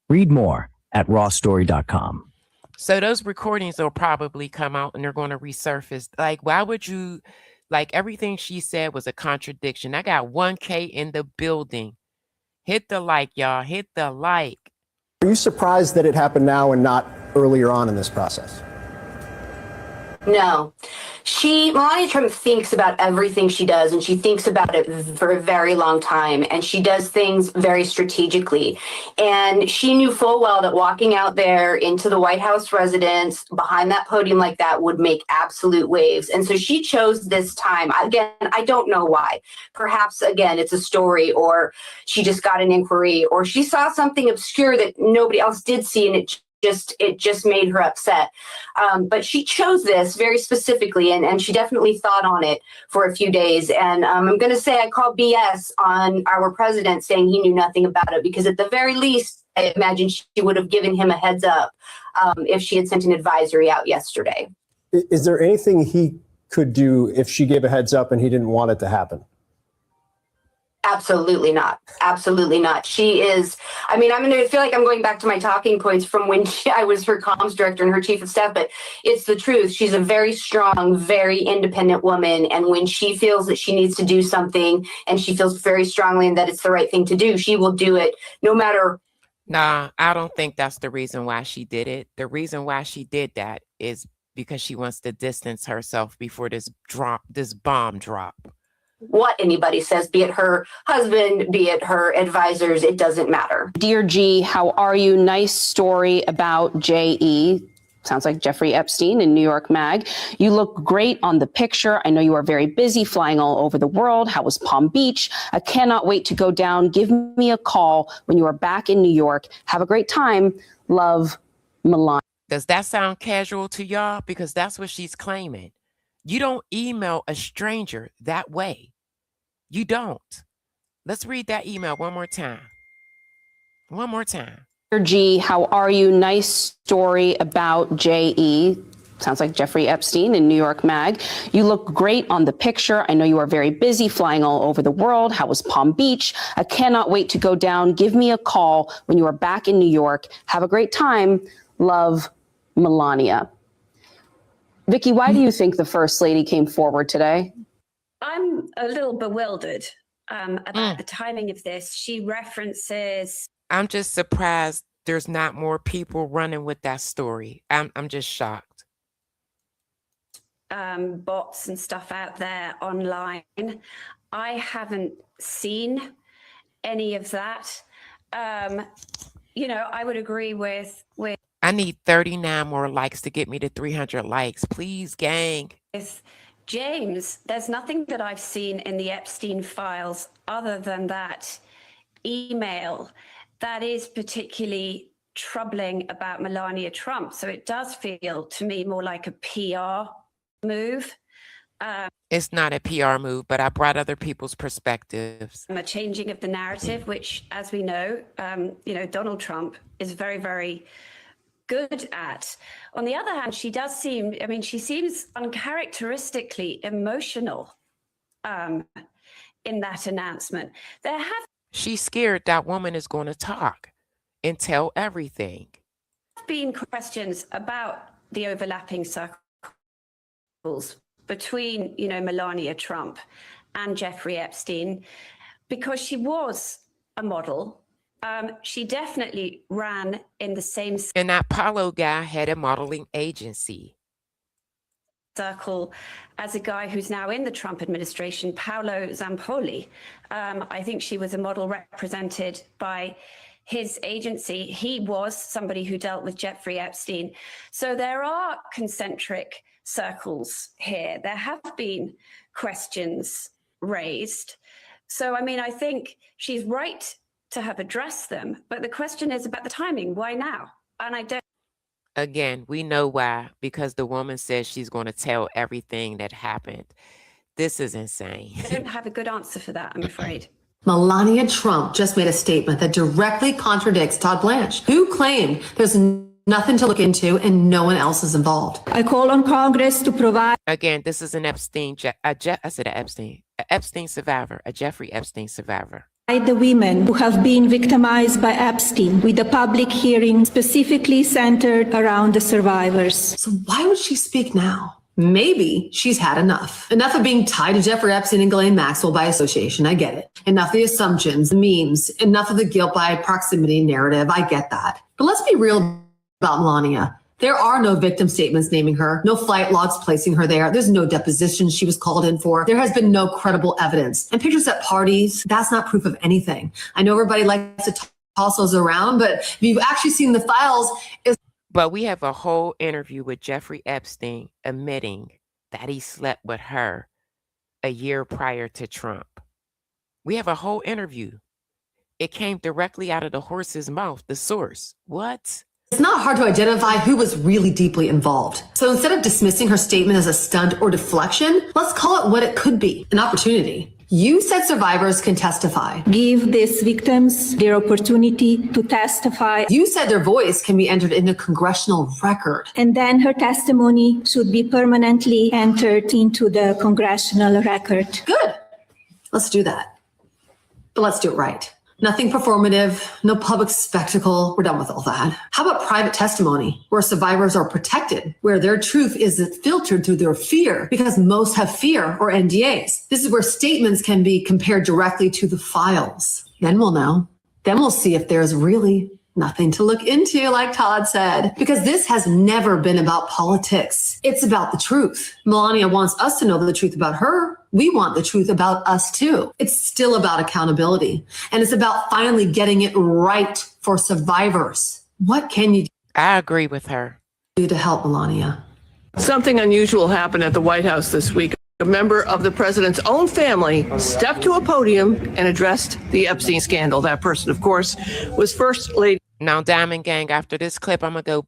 Read more at rawstory.com. So those recordings will probably come out and they're going to resurface. Like, why would you, like, everything she said was a contradiction. I got 1K in the building. Hit the like, y'all. Hit the like. Are you surprised that it happened now and not earlier on in this process? No. Melania Trump thinks about everything she does, and she thinks about it for a very long time, and she does things very strategically. And she knew full well that walking out there into the White House residence behind that podium like that would make absolute waves. And so she chose this time. Again, I don't know why. Perhaps, again, it's a story, or she just got an inquiry, or she saw something obscure that nobody else did see, and it it just made her upset. But she chose this very specifically, and she definitely thought on it for a few days. And I'm going to say I call BS on our president saying he knew nothing about it, because at the very least, I imagine she would have given him a heads up if she had sent an advisory out yesterday. Is there anything he could do if she gave a heads up and he didn't want it to happen? Absolutely not. Absolutely not. She is, I mean, I'm going to feel like I'm going back to my talking points from when I was her comms director and her chief of staff, but it's the truth. She's a very strong, very independent woman. And when she feels that she needs to do something and she feels very strongly that it's the right thing to do, she will do it no matter. Nah, I don't think that's the reason why she did it. The reason why she did that is because she wants to distance herself before this bomb drop. What anybody says, be it her husband, be it her advisors, it doesn't matter. Dear G, how are you? Nice story about J.E. Sounds like Jeffrey Epstein in New York Mag. You look great on the picture. I know you are very busy flying all over the world. How was Palm Beach? I cannot wait to go down. Give me a call when you are back in New York. Have a great time. Love, Melania. Does that sound casual to y'all? Because that's what she's claiming. You don't email a stranger that way. You don't. Let's read that email one more time. One more time. Dear G, how are you? Nice story about J.E. Sounds like Jeffrey Epstein in New York Mag. You look great on the picture. I know you are very busy flying all over the world. How was Palm Beach? I cannot wait to go down. Give me a call when you are back in New York. Have a great time. Love, Melania. Vicky, why do you think the First Lady came forward today? I'm a little bewildered about the timing of this. She references. I'm just surprised there's not more people running with that story. I'm just shocked. Bots and stuff out there online. I haven't seen any of that. I would agree with I need 39 more likes to get me to 300 likes. Please, gang. James. There's nothing that I've seen in the Epstein files other than that email that is particularly troubling about Melania Trump. So it does feel to me more like a PR move. It's not a PR move, but I brought other people's perspectives. A changing of the narrative, which, as we know, Donald Trump is very, very good at. On the other hand, she seems uncharacteristically emotional in that announcement. She's scared that woman is going to talk and tell everything. Been questions about the overlapping circles between, Melania Trump and Jeffrey Epstein, because she was a model. She definitely ran in the same And that Paulo guy had a modeling agency. Circle as a guy who's now in the Trump administration, Paolo Zampoli. I think she was a model represented by his agency. He was somebody who dealt with Jeffrey Epstein. So there are concentric circles here. There have been questions raised. So, I think she's right to have addressed them, but the question is about the timing. Why now? And I don't. Again, we know why, because the woman says she's going to tell everything that happened. This is insane. I don't have a good answer for that, I'm afraid. Melania Trump just made a statement that directly contradicts Todd Blanche, who claimed there's nothing to look into and no one else is involved. I call on Congress to provide. Again, this is an Epstein survivor, a Jeffrey Epstein survivor. The women who have been victimized by Epstein with a public hearing specifically centered around the survivors. So why would she speak now? Maybe she's had enough. Enough of being tied to Jeffrey Epstein and Ghislaine Maxwell by association. I get it. Enough of the assumptions, the memes, enough of the guilt by proximity narrative. I get that. But let's be real about Melania. There are no victim statements naming her, no flight logs placing her there. There's no depositions she was called in for. There has been no credible evidence. And pictures at parties, that's not proof of anything. I know everybody likes to toss those around, but if you've actually seen the files, But we have a whole interview with Jeffrey Epstein admitting that he slept with her a year prior to Trump. We have a whole interview. It came directly out of the horse's mouth, the source. What? It's not hard to identify who was really deeply involved. So instead of dismissing her statement as a stunt or deflection, let's call it what it could be, an opportunity. You said survivors can testify. Give these victims their opportunity to testify. You said their voice can be entered in a congressional record. And then her testimony should be permanently entered into the congressional record. Good. Let's do that. But let's do it right. Nothing performative, no public spectacle. We're done with all that. How about private testimony where survivors are protected, where their truth isn't filtered through their fear, because most have fear or NDAs. This is where statements can be compared directly to the files. Then we'll know. Then we'll see if there's really nothing to look into, like Todd said, because this has never been about politics. It's about the truth. Melania wants us to know the truth about her. We want the truth about us too. It's still about accountability, and it's about finally getting it right for survivors. What can you do? I agree with her. Do to help Melania? Something unusual happened at the White House this week. A member of the president's own family stepped to a podium and addressed the Epstein scandal. That person, of course, was First Lady. Now, Diamond Gang, after this clip, I'm going to go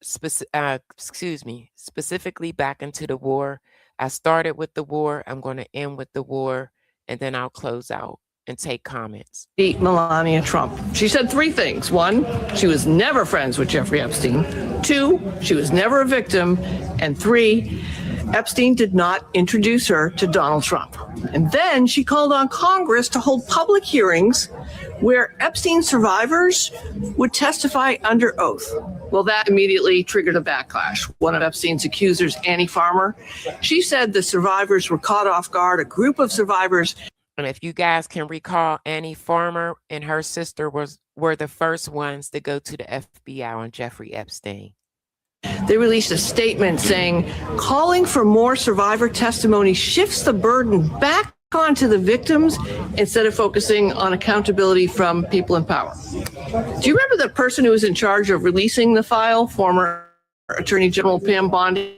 specifically back into the war. I started with the war. I'm going to end with the war, and then I'll close out and take comments. Melania Trump. She said three things. One, she was never friends with Jeffrey Epstein. Two, she was never a victim. And three, Epstein did not introduce her to Donald Trump. And then she called on Congress to hold public hearings where Epstein survivors would testify under oath. Well, that immediately triggered a backlash. One of Epstein's accusers, Annie Farmer, she said the survivors were caught off guard. A group of survivors. And if you guys can recall, Annie Farmer and her sister were the first ones to go to the FBI on Jeffrey Epstein. They released a statement saying, calling for more survivor testimony shifts the burden back onto the victims instead of focusing on accountability from people in power. Do you remember the person who was in charge of releasing the file, former Attorney General Pam Bondi?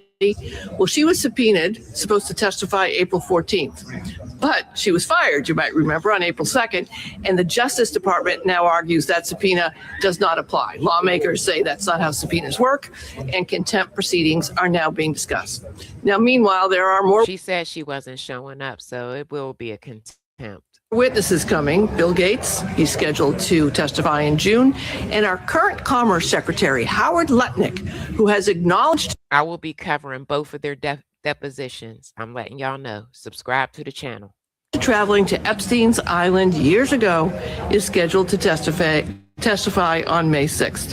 Well, she was subpoenaed, supposed to testify April 14th, but she was fired, you might remember, on April 2nd, and the Justice Department now argues that subpoena does not apply. Lawmakers say that's not how subpoenas work, and contempt proceedings are now being discussed. Now, meanwhile, there are more. She said she wasn't showing up, so it will be a contempt. Witnesses coming. Bill Gates, he's scheduled to testify in June, and our current Commerce Secretary, Howard Lutnick, who has acknowledged. I will be covering both of their depositions. I'm letting y'all know. Subscribe to the channel. Traveling to Epstein's Island years ago, is scheduled to testify on May 6th.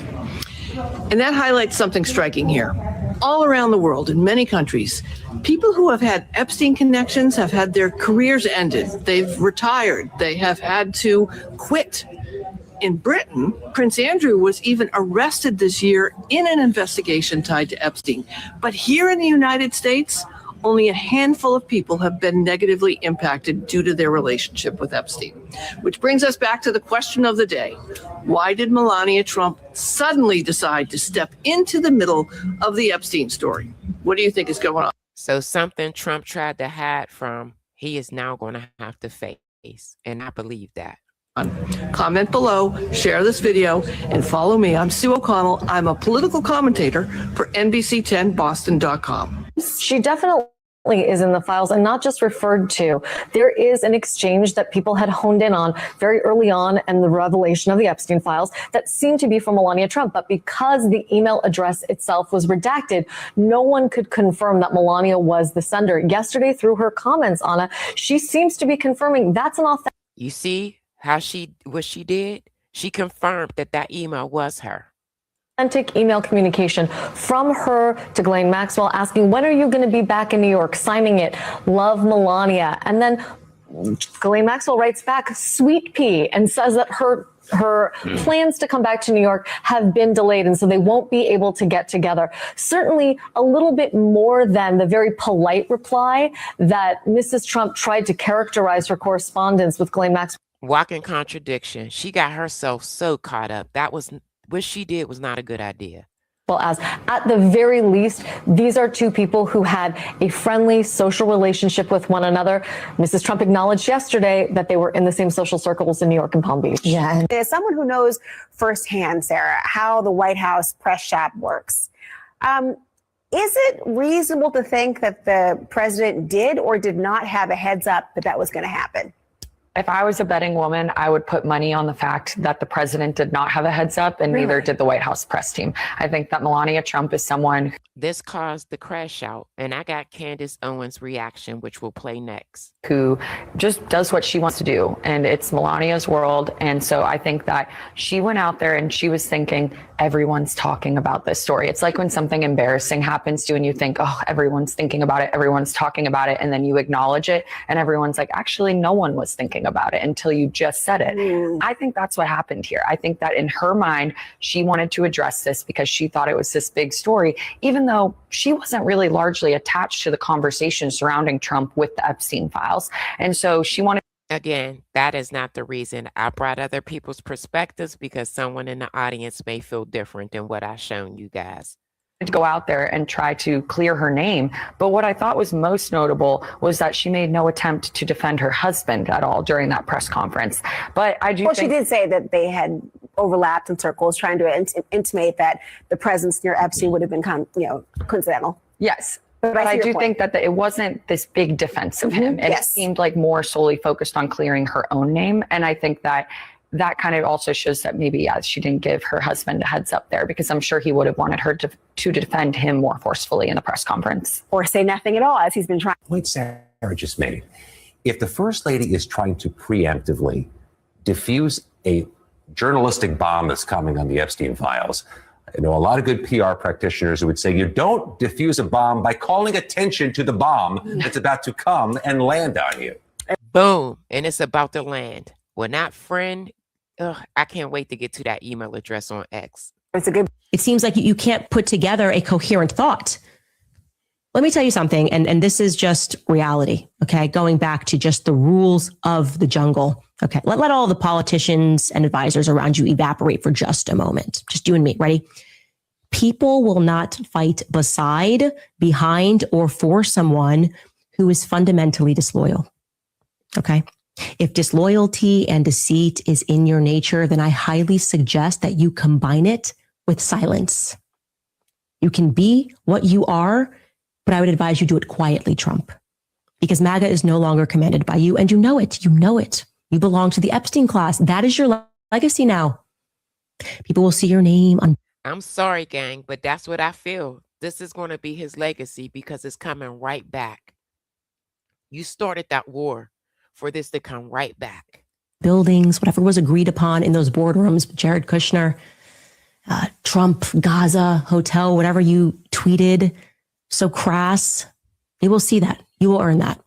And that highlights something striking here. All around the world, in many countries, people who have had Epstein connections have had their careers ended. They've retired. They have had to quit. In Britain, Prince Andrew was even arrested this year in an investigation tied to Epstein. But here in the United States, only a handful of people have been negatively impacted due to their relationship with Epstein. Which brings us back to the question of the day. Why did Melania Trump suddenly decide to step into the middle of the Epstein story? What do you think is going on? So something Trump tried to hide from, he is now going to have to face. And I believe that. Comment below, share this video, and follow me. I'm Sue O'Connell. I'm a political commentator for NBC10Boston.com. She definitely is in the files and not just referred to. There is an exchange that people had honed in on very early on in the revelation of the Epstein files that seemed to be from Melania Trump. But because the email address itself was redacted, no one could confirm that Melania was the sender. Yesterday, through her comments, Anna, she seems to be confirming that's an authentic. You see what she did? She confirmed that email was her. Authentic email communication from her to Ghislaine Maxwell asking, when are you going to be back in New York? Signing it, love Melania. And then Ghislaine Maxwell writes back, sweet pea, and says that her plans to come back to New York have been delayed, and so they won't be able to get together. Certainly a little bit more than the very polite reply that Mrs. Trump tried to characterize her correspondence with Ghislaine Maxwell. Walking contradiction. She got herself so caught up. What she did was not a good idea. as. At the very least, these are two people who had a friendly social relationship with one another. Mrs. Trump acknowledged yesterday that they were in the same social circles in New York and Palm Beach. Yeah. As someone who knows firsthand, Sarah, how the White House press shop works, is it reasonable to think that the president did or did not have a heads up that that was going to happen? If I was a betting woman, I would put money on the fact that the president did not have a heads up, and neither did the White House press team. I think that Melania Trump is someone. This caused the crash out, and I got Candace Owens' reaction, which we'll play next. Who just does what she wants to do, and it's Melania's world. And so I think that she went out there and she was thinking, everyone's talking about this story. It's like when something embarrassing happens to you and you think, oh, everyone's thinking about it, everyone's talking about it, and then you acknowledge it and everyone's like, actually, no one was thinking about it until you just said it. I think that's what happened here. I think that in her mind, she wanted to address this because she thought it was this big story, even though she wasn't really largely attached to the conversation surrounding Trump with the Epstein files. And so she wanted. Again, that is not the reason. I brought other people's perspectives because someone in the audience may feel different than what I've shown you guys. To go out there and try to clear her name. But what I thought was most notable was that she made no attempt to defend her husband at all during that press conference. But I do think she did say that they had overlapped in circles, trying to intimate that the presence near Epstein would have been coincidental. Yes. But I do think that it wasn't this big defense of him. And it seemed like more solely focused on clearing her own name. And I think that kind of also shows that maybe, she didn't give her husband a heads up there, because I'm sure he would have wanted her to defend him more forcefully in the press conference. Or say nothing at all, as he's been trying. Point Sarah just made. If the First Lady is trying to preemptively diffuse a journalistic bomb that's coming on the Epstein files, I know a lot of good PR practitioners who would say you don't diffuse a bomb by calling attention to the bomb that's about to come and land on you. Boom. And it's about to land. Well, not friend. I can't wait to get to that email address on X. It seems like you can't put together a coherent thought. Let me tell you something, and this is just reality, okay? Going back to just the rules of the jungle. Okay, let all the politicians and advisors around you evaporate for just a moment. Just you and me, ready? People will not fight beside, behind, or for someone who is fundamentally disloyal, okay? If disloyalty and deceit is in your nature, then I highly suggest that you combine it with silence. You can be what you are, but I would advise you do it quietly, Trump, because MAGA is no longer commanded by you, and you know it. You know it. You belong to the Epstein class. That is your legacy now. People will see your name on. I'm sorry, gang, but that's what I feel. This is going to be his legacy because it's coming right back. You started that war for this to come right back. Buildings, whatever was agreed upon in those boardrooms, Jared Kushner, Trump, Gaza, hotel, whatever you tweeted, so crass, they will see that. You will earn that.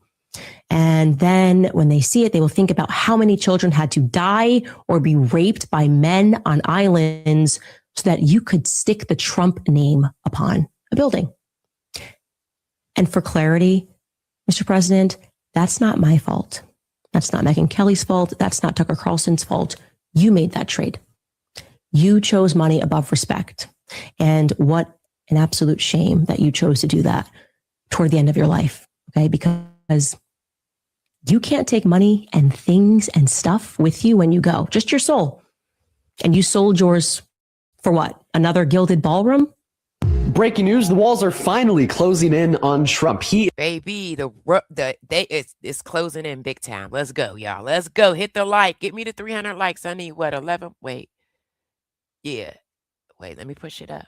And then when they see it, they will think about how many children had to die or be raped by men on islands so that you could stick the Trump name upon a building. And for clarity, Mr. President, that's not my fault. That's not Megyn Kelly's fault. That's not Tucker Carlson's fault. You made that trade. You chose money above respect. And what an absolute shame that you chose to do that toward the end of your life. Okay, because you can't take money and things and stuff with you when you go, just your soul. And you sold yours for what? Another gilded ballroom? Breaking news, the walls are finally closing in on Trump. Baby, it's closing in big time. Let's go, y'all. Let's go. Hit the like. Get me to 300 likes. I need what, 11? Wait. Yeah. Wait, let me push it up.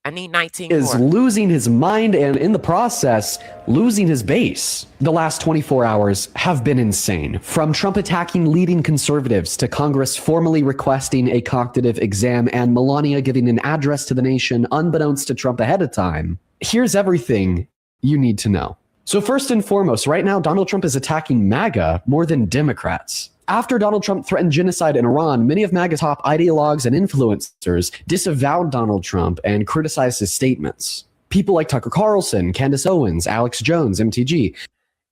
I need 19 is more. Losing his mind and in the process, losing his base. The last 24 hours have been insane. From Trump attacking leading conservatives to Congress formally requesting a cognitive exam and Melania giving an address to the nation unbeknownst to Trump ahead of time. Here's everything you need to know. So first and foremost, right now, Donald Trump is attacking MAGA more than Democrats. After Donald Trump threatened genocide in Iran, many of MAGA's top ideologues and influencers disavowed Donald Trump and criticized his statements. People like Tucker Carlson, Candace Owens, Alex Jones, MTG.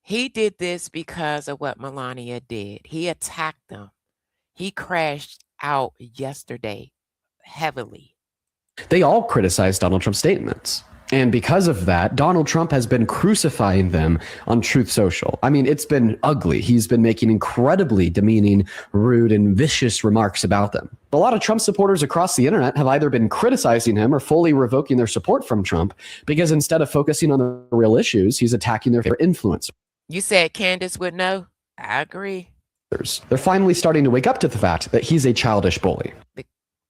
He did this because of what Melania did. He attacked them. He crashed out yesterday heavily. They all criticized Donald Trump's statements. And because of that, Donald Trump has been crucifying them on Truth Social. I mean, it's been ugly. He's been making incredibly demeaning, rude, and vicious remarks about them. A lot of Trump supporters across the internet have either been criticizing him or fully revoking their support from Trump because instead of focusing on the real issues, he's attacking their favorite influencers. You said Candace would know? I agree. They're finally starting to wake up to the fact that he's a childish bully.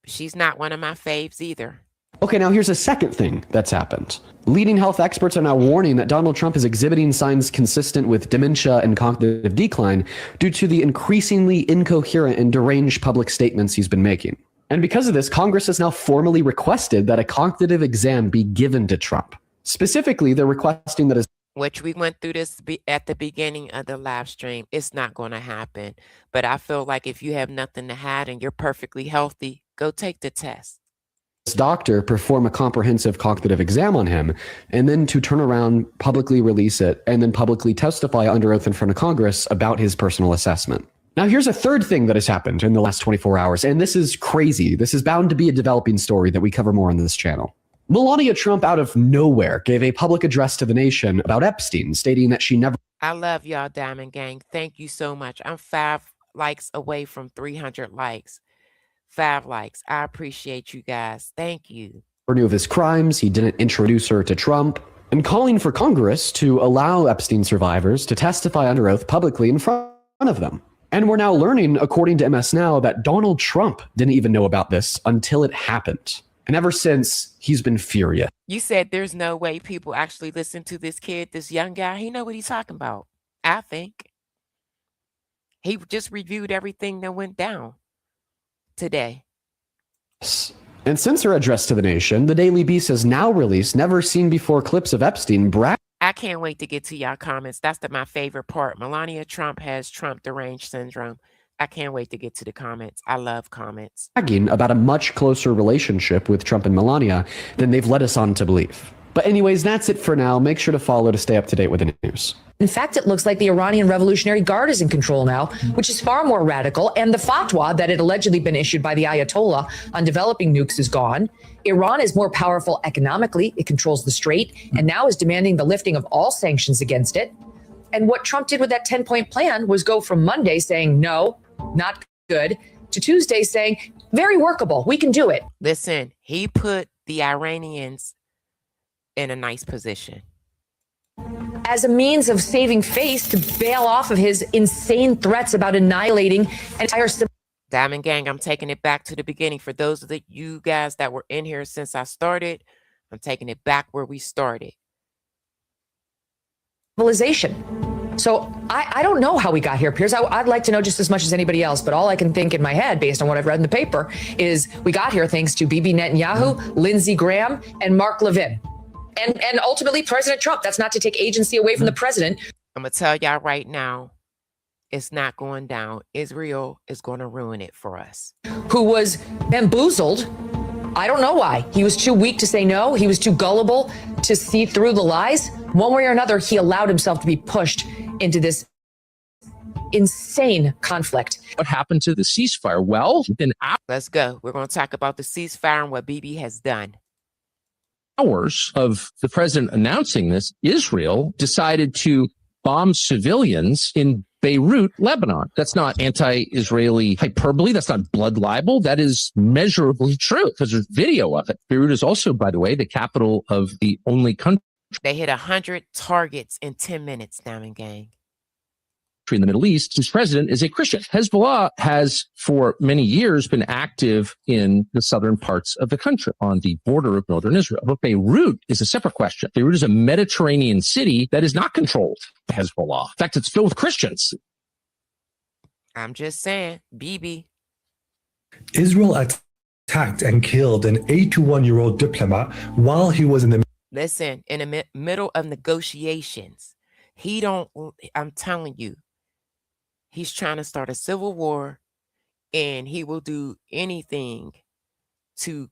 She's not one of my faves either. Okay, now here's a second thing that's happened. Leading health experts are now warning that Donald Trump is exhibiting signs consistent with dementia and cognitive decline due to the increasingly incoherent and deranged public statements he's been making. And because of this, Congress has now formally requested that a cognitive exam be given to Trump. Specifically, they're requesting that his which we went through this at the beginning of the live stream. It's not going to happen. But I feel like if you have nothing to hide and you're perfectly healthy, go take the test. Doctor perform a comprehensive cognitive exam on him, and then to turn around, publicly release it, and then publicly testify under oath in front of Congress about his personal assessment. Now, here's a third thing that has happened in the last 24 hours, and this is crazy. This is bound to be a developing story that we cover more on this channel. Melania Trump, out of nowhere, gave a public address to the nation about Epstein, stating that she never... I love y'all, Diamond Gang. Thank you so much. I'm 5 likes away from 300 likes. 5 likes. I appreciate you guys. Thank you. Knew of his crimes. He didn't introduce her to Trump, and calling for Congress to allow Epstein survivors to testify under oath publicly in front of them. And we're now learning, according to MS Now, that Donald Trump didn't even know about this until it happened. And ever since, he's been furious. You said there's no way people actually listen to this kid, this young guy. He know what he's talking about. I think. He just reviewed everything that went down today. And since her address to the nation, the Daily Beast has now released never-seen-before clips of Epstein bragging. I can't wait to get to y'all comments. That's my favorite part. Melania Trump has Trump deranged syndrome. I can't wait to get to the comments. I love comments. About a much closer relationship with Trump and Melania than they've led us on to believe. But anyways, that's it for now. Make sure to follow to stay up to date with the news. In fact, it looks like the Iranian Revolutionary Guard is in control now, which is far more radical. And the fatwa that had allegedly been issued by the Ayatollah on developing nukes is gone. Iran is more powerful economically. It controls the strait and now is demanding the lifting of all sanctions against it. And what Trump did with that 10-point plan was go from Monday saying, no, not good, to Tuesday saying, very workable. We can do it. Listen, he put the Iranians in a nice position. As a means of saving face to bail off of his insane threats about annihilating entire... Diamond Gang, I'm taking it back to the beginning. For those of you guys that were in here since I started, I'm taking it back where we started. Civilization. So I don't know how we got here, Piers. I'd like to know just as much as anybody else, but all I can think in my head, based on what I've read in the paper, is we got here thanks to Bibi Netanyahu, Lindsey Graham, and Mark Levin. And ultimately President Trump. That's not to take agency away from the president. I'm going to tell y'all right now, it's not going down. Israel is going to ruin it for us. Who was bamboozled. I don't know why. He was too weak to say no. He was too gullible to see through the lies. One way or another, he allowed himself to be pushed into this insane conflict. What happened to the ceasefire? Well, within let's go. We're going to talk about the ceasefire and what Bibi has done. Hours of the president announcing this, Israel decided to bomb civilians in Beirut, Lebanon. That's not anti-Israeli hyperbole. That's not blood libel. That is measurably true because there's video of it. Beirut is also, by the way, the capital of the only country. They hit 100 targets in 10 minutes, Diamond Gang. In the Middle East, whose president is a Christian. Hezbollah has for many years been active in the southern parts of the country on the border of northern Israel. But Beirut is a separate question. Beirut is a Mediterranean city that is not controlled by Hezbollah. In fact, it's filled with Christians. I'm just saying, Bibi. Israel attacked and killed an 81-year-old diplomat while he was in the... Listen, in the middle of negotiations. I'm telling you, he's trying to start a civil war, and he will do anything to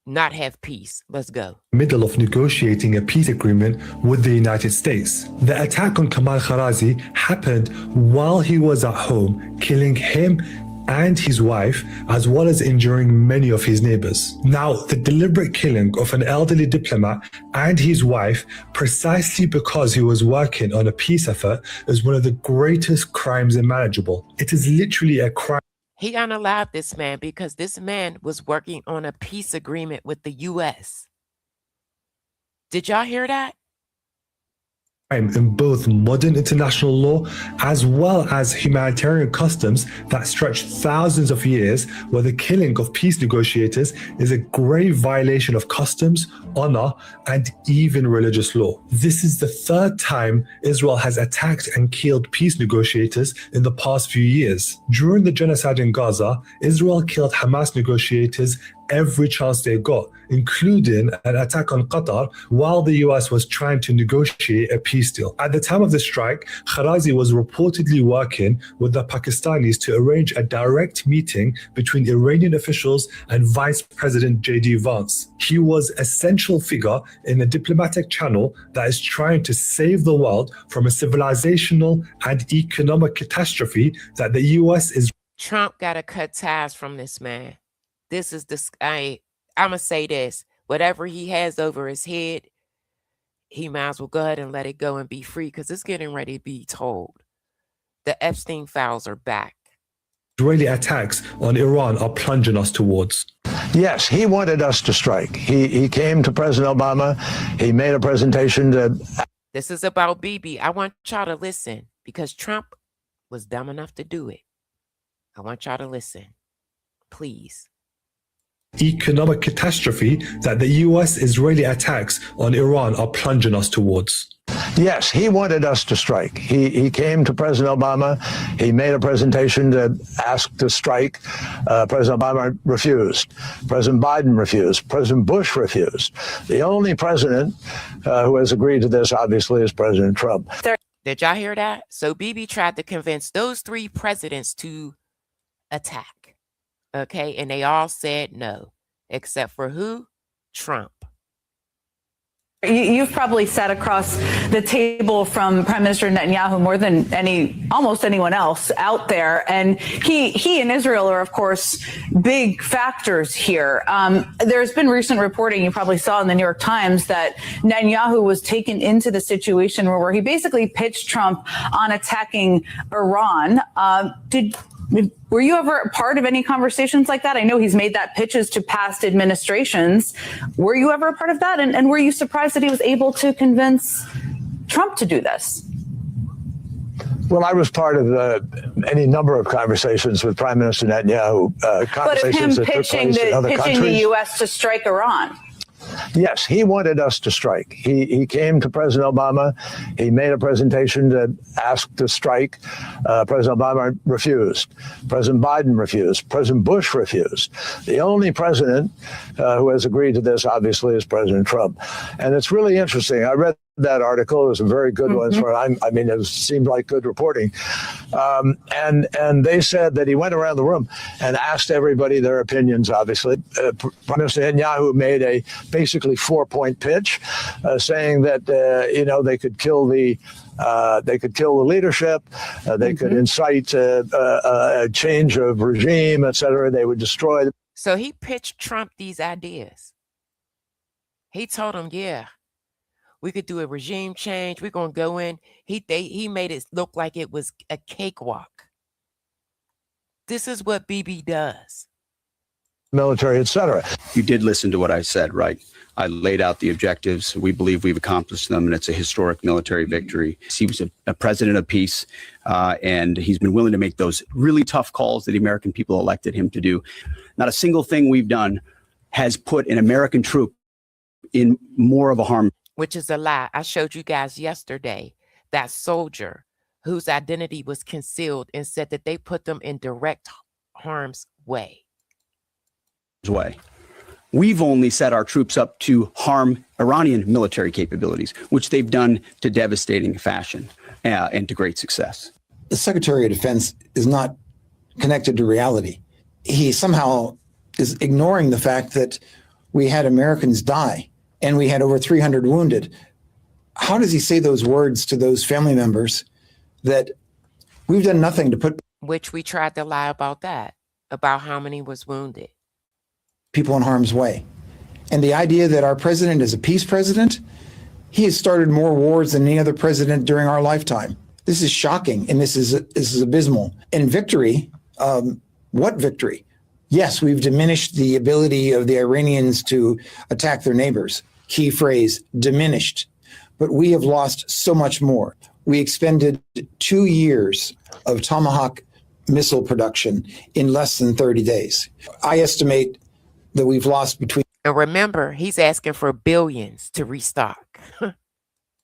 not have peace. Let's go. Middle of negotiating a peace agreement with the United States. The attack on Kamal Kharazi happened while he was at home, killing him and his wife, as well as injuring many of his neighbors. Now, the deliberate killing of an elderly diplomat and his wife, precisely because he was working on a peace effort, is one of the greatest crimes imaginable. It is literally a crime. He unalived this man because this man was working on a peace agreement with the U.S. Did y'all hear that? In both modern international law as well as humanitarian customs that stretch thousands of years, where the killing of peace negotiators is a grave violation of customs, honor, and even religious law. This is the third time Israel has attacked and killed peace negotiators in the past few years. During the genocide in Gaza, Israel killed Hamas negotiators every chance they got, including an attack on Qatar while the US was trying to negotiate a peace deal. At the time of the strike, Kharazi was reportedly working with the Pakistanis to arrange a direct meeting between Iranian officials and Vice President J.D. Vance. He was a central figure in a diplomatic channel that is trying to save the world from a civilizational and economic catastrophe that the US is. Trump got to cut ties from this man. This is the, I'm going to say this, whatever he has over his head, he might as well go ahead and let it go and be free, because it's getting ready to be told. The Epstein files are back. Israeli attacks on Iran are plunging us towards. Yes, he wanted us to strike. He came to President Obama. He made a presentation to. This is about Bibi. I want y'all to listen, because Trump was dumb enough to do it. I want y'all to listen, please. Economic catastrophe that the US-Israeli attacks on Iran are plunging us towards. Yes, he wanted us to strike. He came to President Obama. He made a presentation to ask to strike. President Obama refused. President Biden refused. President Bush refused. The only president who has agreed to this, obviously, is President Trump. Did y'all hear that? So Bibi tried to convince those three presidents to attack. Okay, and they all said no, except for who? Trump. You've probably sat across the table from Prime Minister Netanyahu more than almost anyone else out there. And he and Israel are, of course, big factors here. There's been recent reporting, you probably saw in the New York Times, that Netanyahu was taken into the situation where he basically pitched Trump on attacking Iran. Were you ever a part of any conversations like that? I know he's made that pitches to past administrations. Were you ever a part of that? And were you surprised that he was able to convince Trump to do this? Well, I was part of any number of conversations with Prime Minister Netanyahu. But of him pitching the U.S. to strike Iran. Yes, he wanted us to strike. He came to President Obama. He made a presentation to ask to strike. President Obama refused. President Biden refused. President Bush refused. The only president who has agreed to this, obviously, is President Trump. And it's really interesting. I read that article. It was a very good one. I mean, it seemed like good reporting. And they said that he went around the room and asked everybody their opinions, obviously. Prime Minister Netanyahu made a basically 4-point pitch saying that, they could kill the leadership. They could incite a change of regime, et cetera. They would destroy. So he pitched Trump these ideas. He told him, yeah, we could do a regime change. We're going to go in. He made it look like it was a cakewalk. This is what Bibi does. Military, et cetera. You did listen to what I said, right? I laid out the objectives. We believe we've accomplished them, and it's a historic military victory. He was a president of peace, and he's been willing to make those really tough calls that the American people elected him to do. Not a single thing we've done has put an American troop in more of a harm. Which is a lie. I showed you guys yesterday that soldier whose identity was concealed and said that they put them in direct harm's way. We've only set our troops up to harm Iranian military capabilities, which they've done to devastating fashion and to great success. The Secretary of Defense is not connected to reality. He somehow is ignoring the fact that we had Americans die and we had over 300 wounded. How does he say those words to those family members that we've done nothing to put? Which we tried to lie about that. about how many was wounded. People in harm's way. And the idea that our president is a peace president, he has started more wars than any other president during our lifetime. This is shocking, and this is abysmal. And victory, what victory? Yes, we've diminished the ability of the Iranians to attack their neighbors. Key phrase, diminished. But we have lost so much more. We expended 2 years of Tomahawk missile production in less than 30 days. I estimate that we've lost between... And remember, he's asking for billions to restock.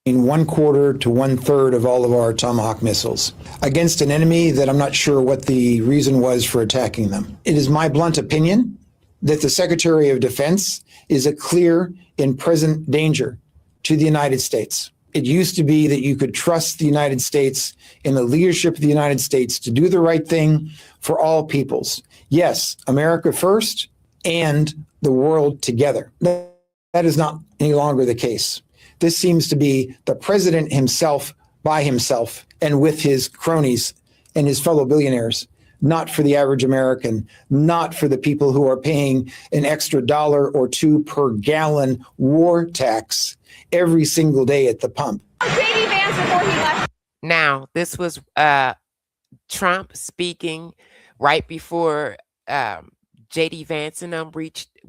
in 1/4 to 1/3 of all of our Tomahawk missiles against an enemy that I'm not sure what the reason was for attacking them. It is my blunt opinion that the Secretary of Defense is a clear and present danger to the United States. It used to be that you could trust the United States and the leadership of the United States to do the right thing for all peoples. Yes, America first and the world together. That is not any longer the case. This seems to be the president himself, by himself, and with his cronies and his fellow billionaires, not for the average American, not for the people who are paying an extra $1 or $2 per gallon war tax every single day at the pump. JD Vance before he left. Now, this was Trump speaking right before JD Vance and them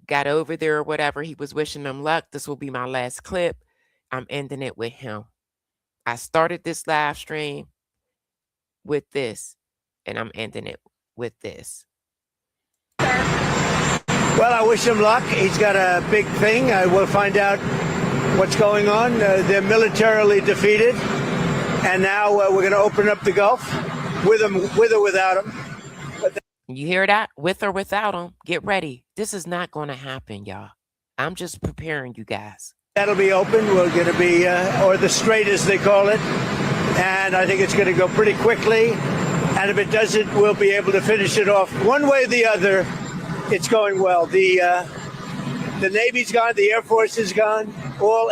got over there or whatever. He was wishing them luck. This will be my last clip. I'm ending it with him. I started this live stream with this, and I'm ending it with this. Well, I wish him luck. He's got a big thing. I will find out what's going on. They're militarily defeated, and now we're going to open up the Gulf with or without him. You hear that? With or without him, get ready. This is not going to happen, y'all. I'm just preparing you guys. That'll be open. We're going to be, or the Strait as they call it, and I think it's going to go pretty quickly. And if it doesn't, we'll be able to finish it off one way or the other. It's going well. The Navy's gone, the Air Force is gone. All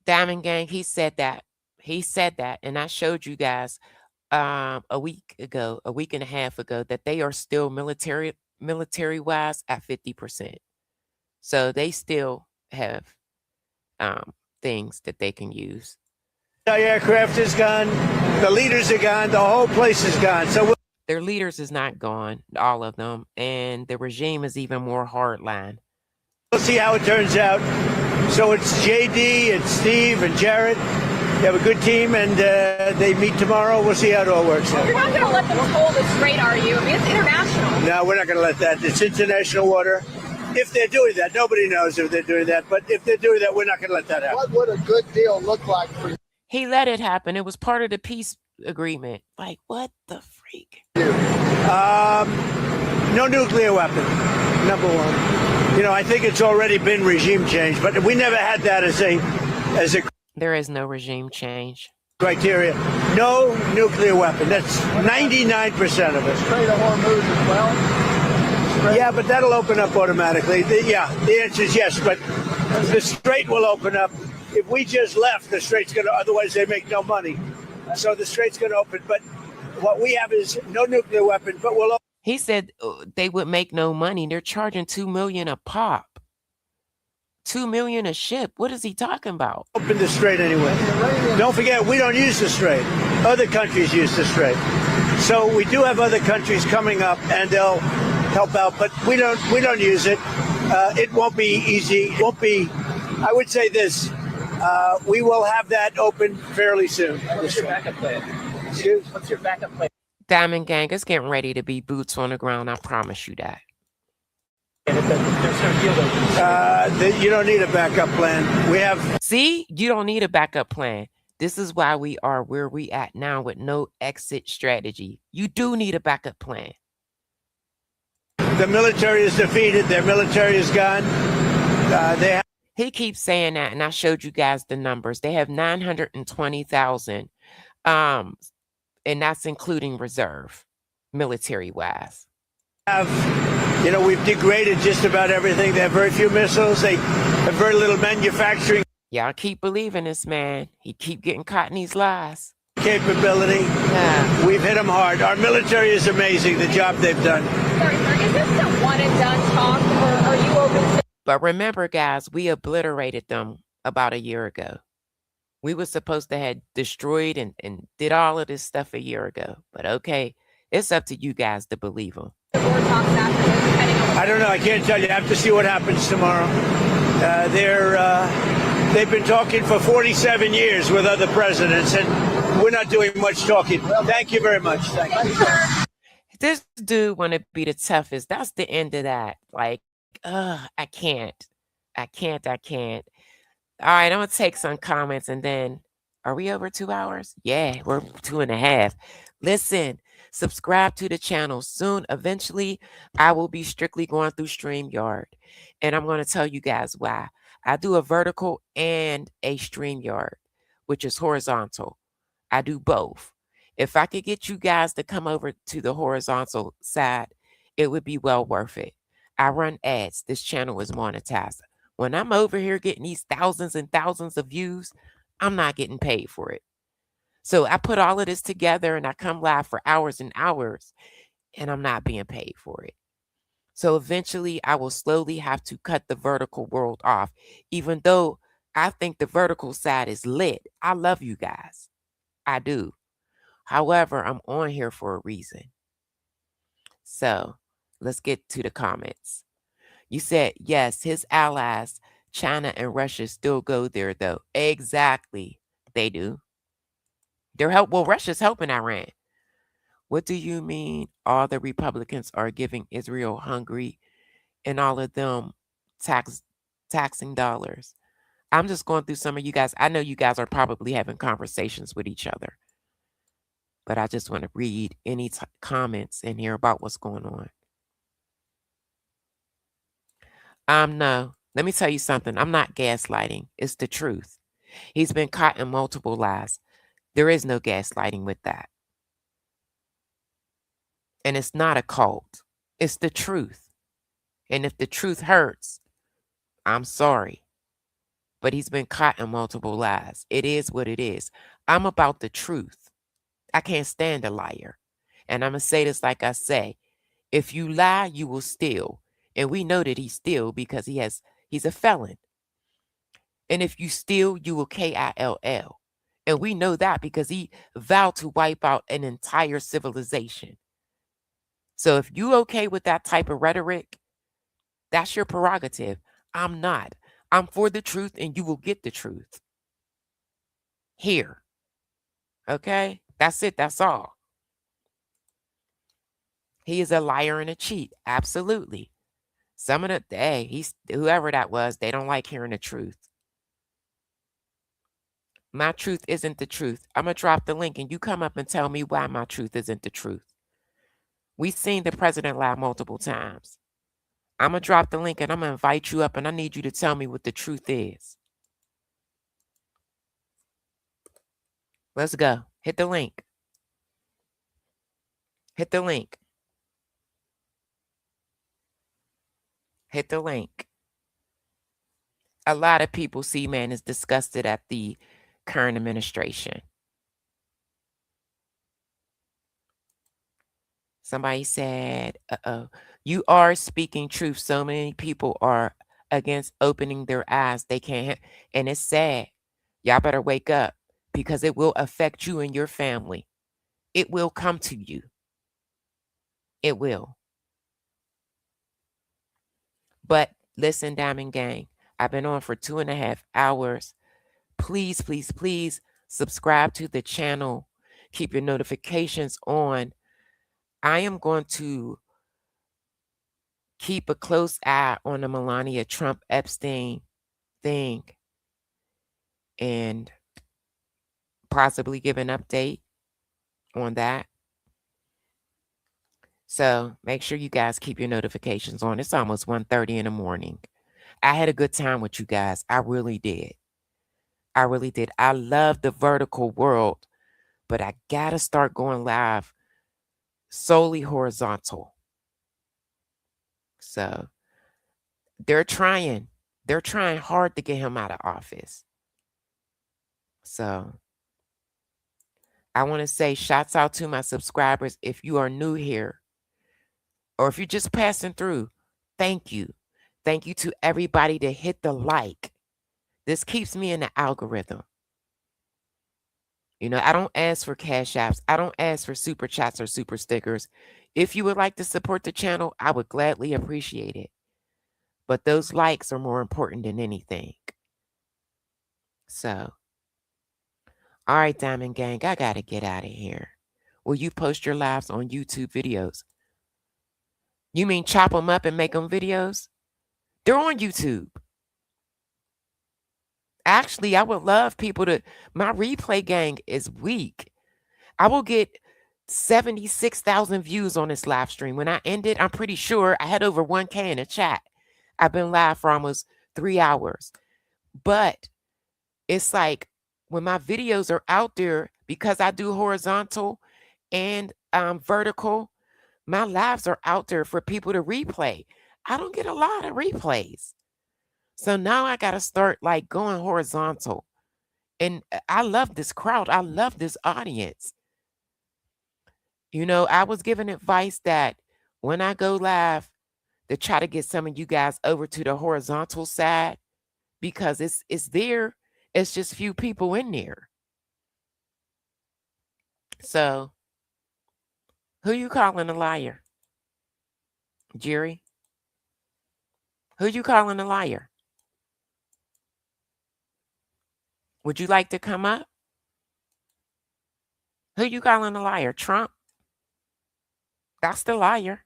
Diamond Gang, he said that. He said that, and I showed you guys a week and a half ago, that they are still military wise at 50%. So they still have things that they can use. The aircraft is gone. The leaders are gone. The whole place is gone. So their leaders is not gone, all of them, and the regime is even more hardline. we'll see how it turns out. So it's JD and Steve and Jared. They have a good team, and they meet tomorrow. We'll see how it all works out. You're not going to let them toll the Strait, are you? I mean, it's international. No, we're not going to let that. It's international water. If they're doing that, nobody knows if they're doing that. But if they're doing that, we're not going to let that happen. What would a good deal look like for you? He let it happen. It was part of the peace agreement. Like, what the freak? No nuclear weapon, number one. You know, I think it's already been regime change, but we never had that as a There is no regime change. criteria. No nuclear weapon. That's 99% of it. Strait of Hormuz as well? Yeah, but that'll open up automatically. The answer is yes, but the Strait will open up. If we just left, the Strait's going to, otherwise they make no money. So the Strait's going to open. But what we have is no nuclear weapon, but we'll open. He said they would make no money. They're charging $2 million a pop. $2 million a ship. What is he talking about? Open the Strait anyway. Don't forget, we don't use the Strait. Other countries use the Strait. So we do have other countries coming up, and they'll help out, but we don't use it. It won't be easy. It won't be. I would say this: we will have that open fairly soon. What's your backup plan? What's your backup plan? Diamond Gang is getting ready to be boots on the ground. I promise you that. You don't need a backup plan. We have. See, you don't need a backup plan. This is why we are where we at now with no exit strategy. You do need a backup plan. The military is defeated. Their military is gone. He keeps saying that, and I showed you guys the numbers. They have 920,000, and that's including reserve, military-wise. We've degraded just about everything. They have very few missiles. They have very little manufacturing. Y'all keep believing this man. He keep getting caught in these lies. Capability. Yeah. We've hit them hard. Our military is amazing, the job they've done. Sorry, sir, is this a one and done talk, or are you open to? But remember, guys, we obliterated them about a year ago. We were supposed to have destroyed and did all of this stuff a year ago. But okay, it's up to you guys to believe them. I don't know. I can't tell you. I have to see what happens tomorrow. They've been talking for 47 years with other presidents, and we're not doing much talking. Thank you very much. Thank you. This dude want to be the toughest. That's the end of that. Like, I can't. All right, I'm going to take some comments, and then, are we over 2 hours? Yeah, we're 2.5. Listen, subscribe to the channel. Soon, eventually, I will be strictly going through StreamYard, and I'm going to tell you guys why. I do a vertical and a StreamYard, which is horizontal. I do both. If I could get you guys to come over to the horizontal side, it would be well worth it. I run ads. This channel is monetized. When I'm over here getting these thousands and thousands of views, I'm not getting paid for it. So I put all of this together and I come live for hours and hours, and I'm not being paid for it. So eventually I will slowly have to cut the vertical world off, even though I think the vertical side is lit. I love you guys. I do. However, I'm on here for a reason. So let's get to the comments. You said, yes, his allies, China and Russia, still go there, though. Exactly. They do. Russia's helping Iran. What do you mean all the Republicans are giving Israel hungry and all of them taxing dollars? I'm just going through some of you guys. I know you guys are probably having conversations with each other, but I just want to read any comments in here about what's going on. No, let me tell you something. I'm not gaslighting. It's the truth. He's been caught in multiple lies. There is no gaslighting with that. And it's not a cult. It's the truth. And if the truth hurts, I'm sorry. But he's been caught in multiple lies. It is what it is. I'm about the truth. I can't stand a liar. And I'm going to say this like I say. If you lie, you will steal. And we know that he steal because he's a felon. And if you steal, you will kill. And we know that because he vowed to wipe out an entire civilization. So if you okay with that type of rhetoric, that's your prerogative. I'm not. I'm for the truth, and you will get the truth. Here. Okay? That's it. That's all. He is a liar and a cheat. Absolutely. Some of whoever that was, they don't like hearing the truth. My truth isn't the truth. I'm going to drop the link and you come up and tell me why my truth isn't the truth. We've seen the president lie multiple times. I'm going to drop the link and I'm going to invite you up and I need you to tell me what the truth is. Let's go. Hit the link. Hit the link. Hit the link. A lot of people see man is disgusted at the current administration. Somebody said, you are speaking truth. So many people are against opening their eyes. They can't. And it's sad. Y'all better wake up because it will affect you and your family. It will come to you. It will. But listen, Diamond Gang, I've been on for 2.5 hours. Please, please, please subscribe to the channel. Keep your notifications on. I am going to keep a close eye on the Melania Trump Epstein thing and possibly give an update on that. So make sure you guys keep your notifications on. It's almost 1:30 in the morning. I had a good time with you guys. I really did. I really did. I love the vertical world, but I got to start going live solely horizontal. So they're trying hard to get him out of office. So I want to say shouts out to my subscribers. If you are new here, or if you're just passing through, thank you. Thank you to everybody that hit the like. This keeps me in the algorithm. You know, I don't ask for cash apps. I don't ask for super chats or super stickers. If you would like to support the channel, I would gladly appreciate it. But those likes are more important than anything. So, all right, Diamond Gang, I got to get out of here. Will you post your lives on YouTube videos? You mean chop them up and make them videos? They're on YouTube. Actually, I would love people to, my replay gang is weak. I will get 76,000 views on this live stream. When I ended, I'm pretty sure I had over 1K in the chat. I've been live for almost 3 hours. But it's like when my videos are out there, because I do horizontal and vertical, my lives are out there for people to replay. I don't get a lot of replays. So now I got to start like going horizontal. And I love this crowd. I love this audience. You know, I was given advice that when I go live, to try to get some of you guys over to the horizontal side, because it's there. It's just few people in there. So who you calling a liar? Jerry? Who you calling a liar? Would you like to come up? Who you calling a liar? Trump? That's the liar.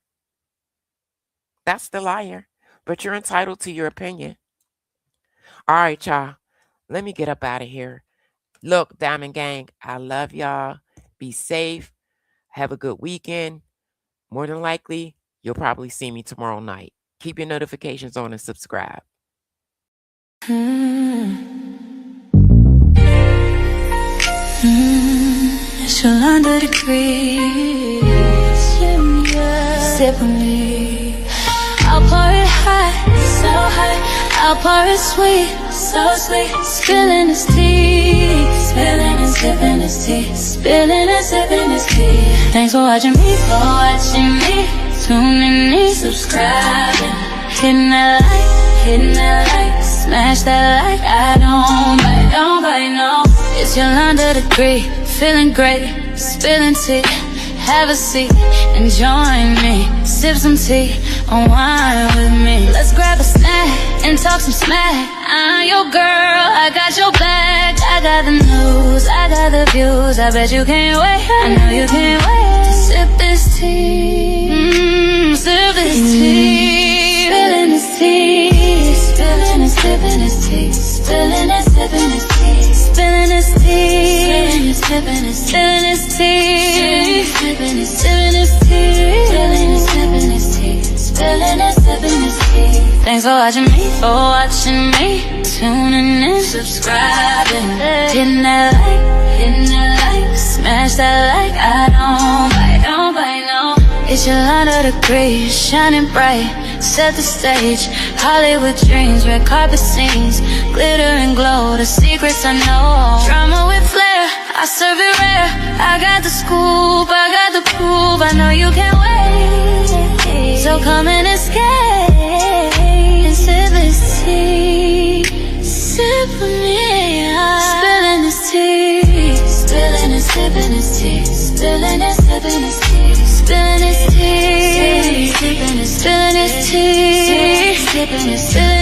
That's the liar. But you're entitled to your opinion. All right, y'all. Let me get up out of here. Look, Diamond Gang, I love y'all. Be safe. Have a good weekend. More than likely, you'll probably see me tomorrow night. Keep your notifications on and subscribe. It's 100 degrees. Sip on me. I'll pour it hot, so hot. I'll pour it sweet, so sweet. Spilling his tea, spilling and sipping his tea, spilling and sipping his tea. Thanks for watching me, tuning in, subscribing, hitting that like, smash that like. I don't bite, no. It's your 100 degree, feeling great, spilling tea. Have a seat and join me. Sip some tea, unwind with me. Let's grab a snack and talk some smack. I'm your girl, I got your back. I got the news, I got the views. I bet you can't wait, I know you can't wait to sip this tea. Sip this tea. Spilling this tea. Spilling and sipping this tea. Spilling and sipping this tea. Spilling this tea. Spilling and sipping this tea. Spilling and sipping this tea. Spilling and sipping this tea. Spilling and sipping this tea. Thanks for watching me, tuning in, subscribing, hitting that like, smash that like. I don't bite, no. It's your 100 degrees, shining bright, set the stage. Hollywood dreams, red carpet scenes, glitter and glow, the secrets I know. Drama with flair, I serve it rare. I got the scoop, I got the proof. I know you can't wait, so come and escape and sip this tea. Sip with me, spilling this tea, spilling and sipping this tea, spilling and sipping this tea, spilling this tea, spilling this tea, spilling this tea, spilling this tea.